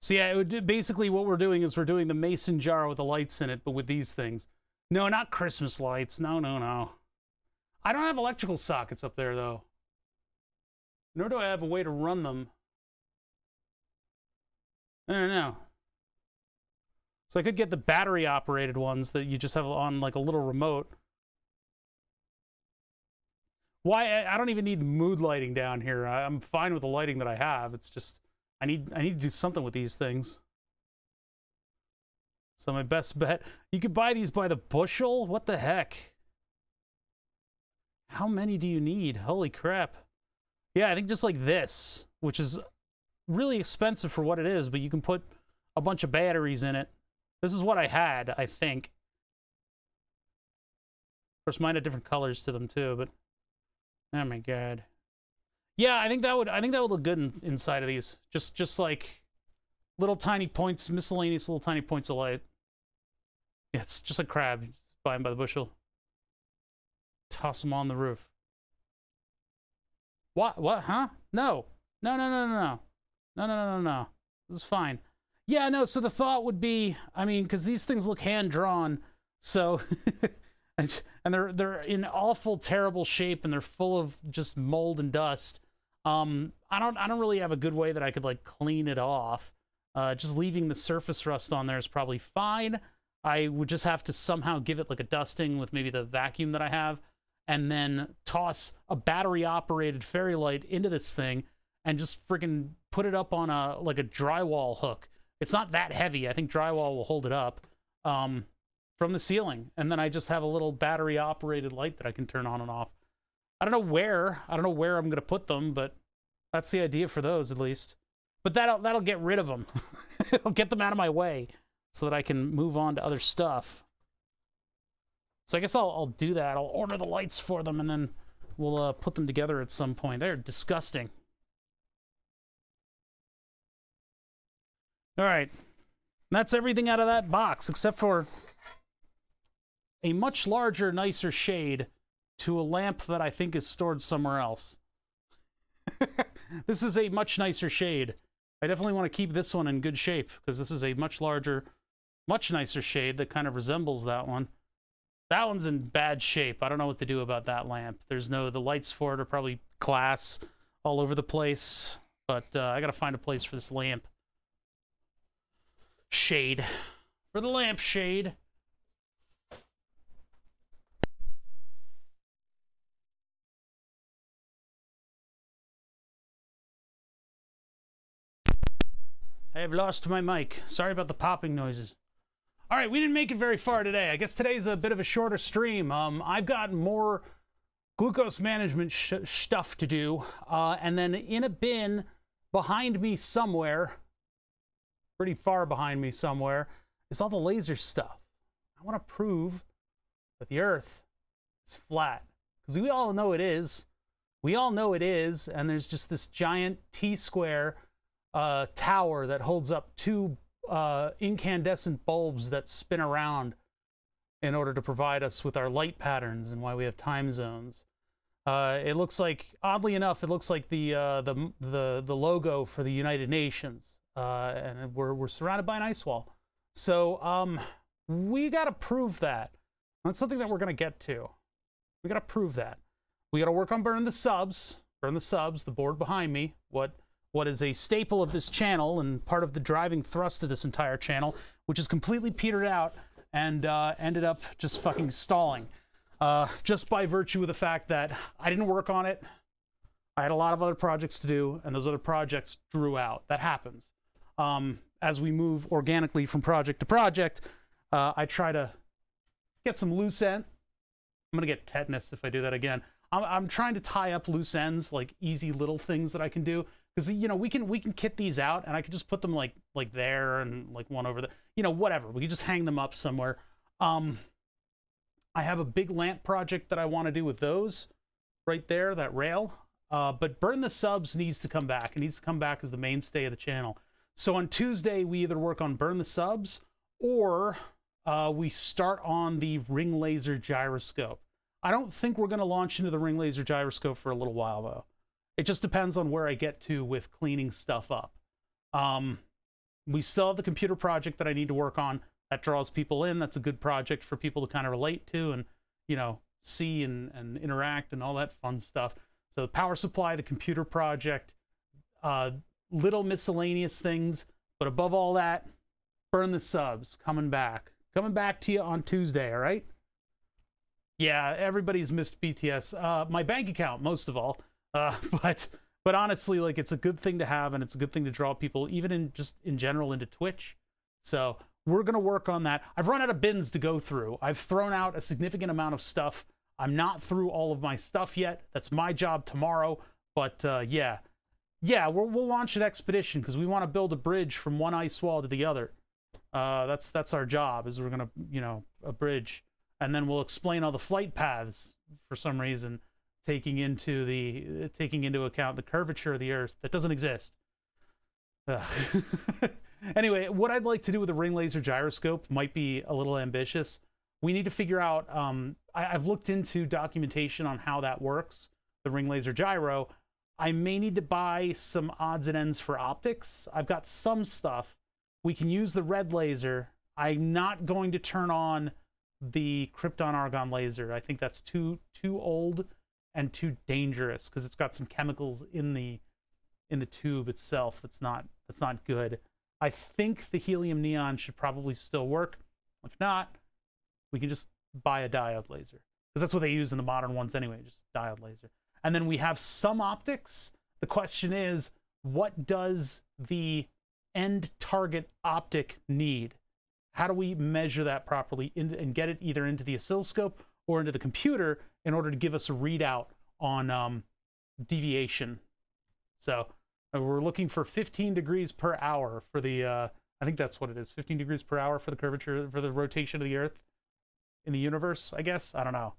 So yeah, it would, basically what we're doing is we're doing the mason jar with the lights in it, but with these things. No, not Christmas lights. No, no, no. I don't have electrical sockets up there, though. Nor do I have a way to run them. I don't know. So I could get the battery-operated ones that you just have on, like, a little remote. Why? I don't even need mood lighting down here. I'm fine with the lighting that I have. It's just I need to do something with these things. So my best bet, you could buy these by the bushel? What the heck? How many do you need? Holy crap. Yeah, I think just like this, which is really expensive for what it is, but you can put a bunch of batteries in it. This is what I had, I think. Of course, mine had different colors to them too, but oh my god. Yeah, I think that would look good inside of these. Just like little tiny points, miscellaneous little tiny points of light. Yeah, it's just a crab. Just buy them by the bushel. Toss them on the roof. What? What? Huh? No. No, no, no, no, no. No, no, no, no, no. This is fine. Yeah, no, so the thought would be, I mean, because these things look hand-drawn, so... and they're in awful, terrible shape, and they're full of just mold and dust. I don't really have a good way that I could, like, clean it off. Just leaving the surface rust on there is probably fine. I would just have to somehow give it like a dusting with maybe the vacuum that I have, and then toss a battery-operated fairy light into this thing and just freaking put it up on a drywall hook. It's not that heavy. I think drywall will hold it up from the ceiling, and then I just have a little battery-operated light that I can turn on and off. I don't know where I'm gonna put them, but that's the idea for those at least. But that'll get rid of them. It'll get them out of my way, so that I can move on to other stuff. So I guess I'll do that. I'll order the lights for them, and then we'll put them together at some point. They're disgusting. All right. That's everything out of that box, except for a much larger, nicer shade to a lamp that I think is stored somewhere else. This is a much nicer shade. I definitely want to keep this one in good shape, because this is a much larger... much nicer shade that kind of resembles that one. That one's in bad shape. I don't know what to do about that lamp. There's no... the lights for it are probably glass all over the place. But I gotta find a place for this lamp. Shade. For the lamp shade. I have lost my mic. Sorry about the popping noises. All right, we didn't make it very far today. I guess today's a bit of a shorter stream. I've got more glucose management stuff to do. And then in a bin behind me somewhere, pretty far behind me somewhere, is all the laser stuff. I want to prove that the Earth is flat. Because we all know it is. We all know it is. And there's just this giant T-square tower that holds up two incandescent bulbs that spin around in order to provide us with our light patterns and why we have time zones. It looks like, oddly enough, it looks like the logo for the United Nations, and we're surrounded by an ice wall. So we got to prove that. That's something that we're going to get to. We got to prove that. We got to work on burn the subs, the board behind me. What is a staple of this channel and part of the driving thrust of this entire channel, which is completely petered out and ended up just fucking stalling. Just by virtue of the fact that I didn't work on it. I had a lot of other projects to do, and those other projects drew out. That happens. As we move organically from project to project, I try to get some loose ends. I'm going to get tetanus if I do that again. I'm trying to tie up loose ends, like easy little things that I can do. Because, you know, we can kit these out, and I could just put them like there and like one over there. You know, whatever. We could just hang them up somewhere. I have a big lamp project that I want to do with those right there, that rail. But Burn the Subs needs to come back. It needs to come back as the mainstay of the channel. So on Tuesday, we either work on Burn the Subs or we start on the ring laser gyroscope. I don't think we're going to launch into the ring laser gyroscope for a little while, though. It just depends on where I get to with cleaning stuff up. We still have the computer project that I need to work on. That draws people in. That's a good project for people to kind of relate to and, you know, see and interact and all that fun stuff. So the power supply, the computer project, little miscellaneous things. But above all that, Burn the Subs coming back. Coming back to you on Tuesday, all right? Yeah, everybody's missed BTS. My bank account, most of all. But honestly, like, it's a good thing to have, and it's a good thing to draw people, even in general, into Twitch. So we're gonna work on that. I've run out of bins to go through. I've thrown out a significant amount of stuff. I'm not through all of my stuff yet. That's my job tomorrow. But yeah, we'll launch an expedition because we want to build a bridge from one ice wall to the other. That's our job. Is we're gonna, a bridge, and then we'll explain all the flight paths for some reason, taking into account the curvature of the Earth that doesn't exist. Anyway, what I'd like to do with a ring laser gyroscope might be a little ambitious. We need to figure out, I've looked into documentation on how that works, the ring laser gyro. I may need to buy some odds and ends for optics. I've got some stuff. We can use the red laser. I'm not going to turn on the krypton argon laser. I think that's too old and too dangerous because it's got some chemicals in the tube itself that's not good. I think the helium neon should probably still work. If not, we can just buy a diode laser because that's what they use in the modern ones anyway, just diode laser. And then we have some optics. The question is, what does the end target optic need? How do we measure that properly and get it either into the oscilloscope or into the computer in order to give us a readout on deviation? So we're looking for 15 degrees per hour for the, I think that's what it is, 15 degrees per hour for the curvature, for the rotation of the Earth in the universe, I guess. I don't know.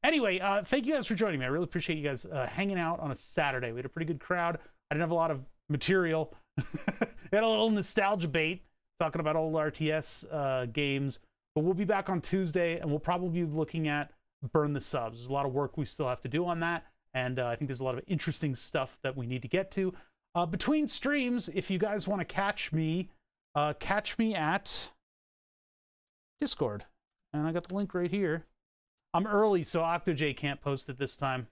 Anyway, thank you guys for joining me. I really appreciate you guys hanging out on a Saturday. We had a pretty good crowd. I didn't have a lot of material. We had a little nostalgia bait talking about old RTS games. But we'll be back on Tuesday, and we'll probably be looking at Burn the Subs. There's a lot of work we still have to do on that, and I think there's a lot of interesting stuff that we need to get to. Between streams, if you guys want to catch me at Discord. And I got the link right here. I'm early, so OctoJ can't post it this time.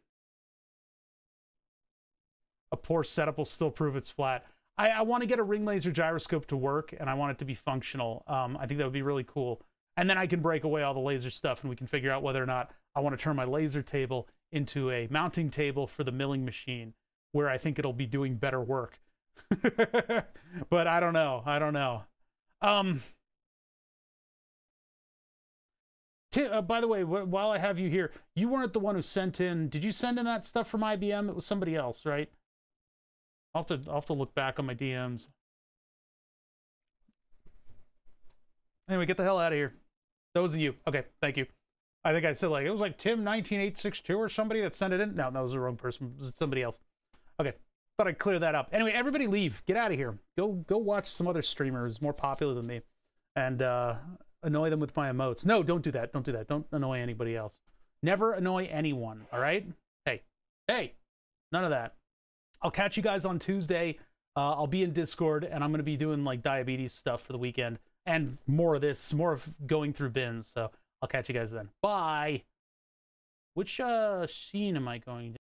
A poor setup will still prove it's flat. I want to get a ring laser gyroscope to work, and I want it to be functional. I think that would be really cool. And then I can break away all the laser stuff, and we can figure out whether or not I want to turn my laser table into a mounting table for the milling machine, where I think it'll be doing better work. But I don't know. By the way, while I have you here, you weren't the one who sent in. Did you send in that stuff from IBM? It was somebody else, right? I'll have to look back on my DMs. Anyway, get the hell out of here. Those are you. Okay, thank you. I think I said, like, it was like Tim19862 or somebody that sent it in. No, that was the wrong person. It was somebody else. Okay, thought I'd clear that up. Anyway, everybody leave. Get out of here. Go watch some other streamers more popular than me. And annoy them with my emotes. No, don't do that. Don't do that. Don't annoy anybody else. Never annoy anyone, all right? Hey, none of that. I'll catch you guys on Tuesday. I'll be in Discord, and I'm going to be doing, like, diabetes stuff for the weekend. And more of this, more of going through bins. So I'll catch you guys then. Bye. Which scene am I going to?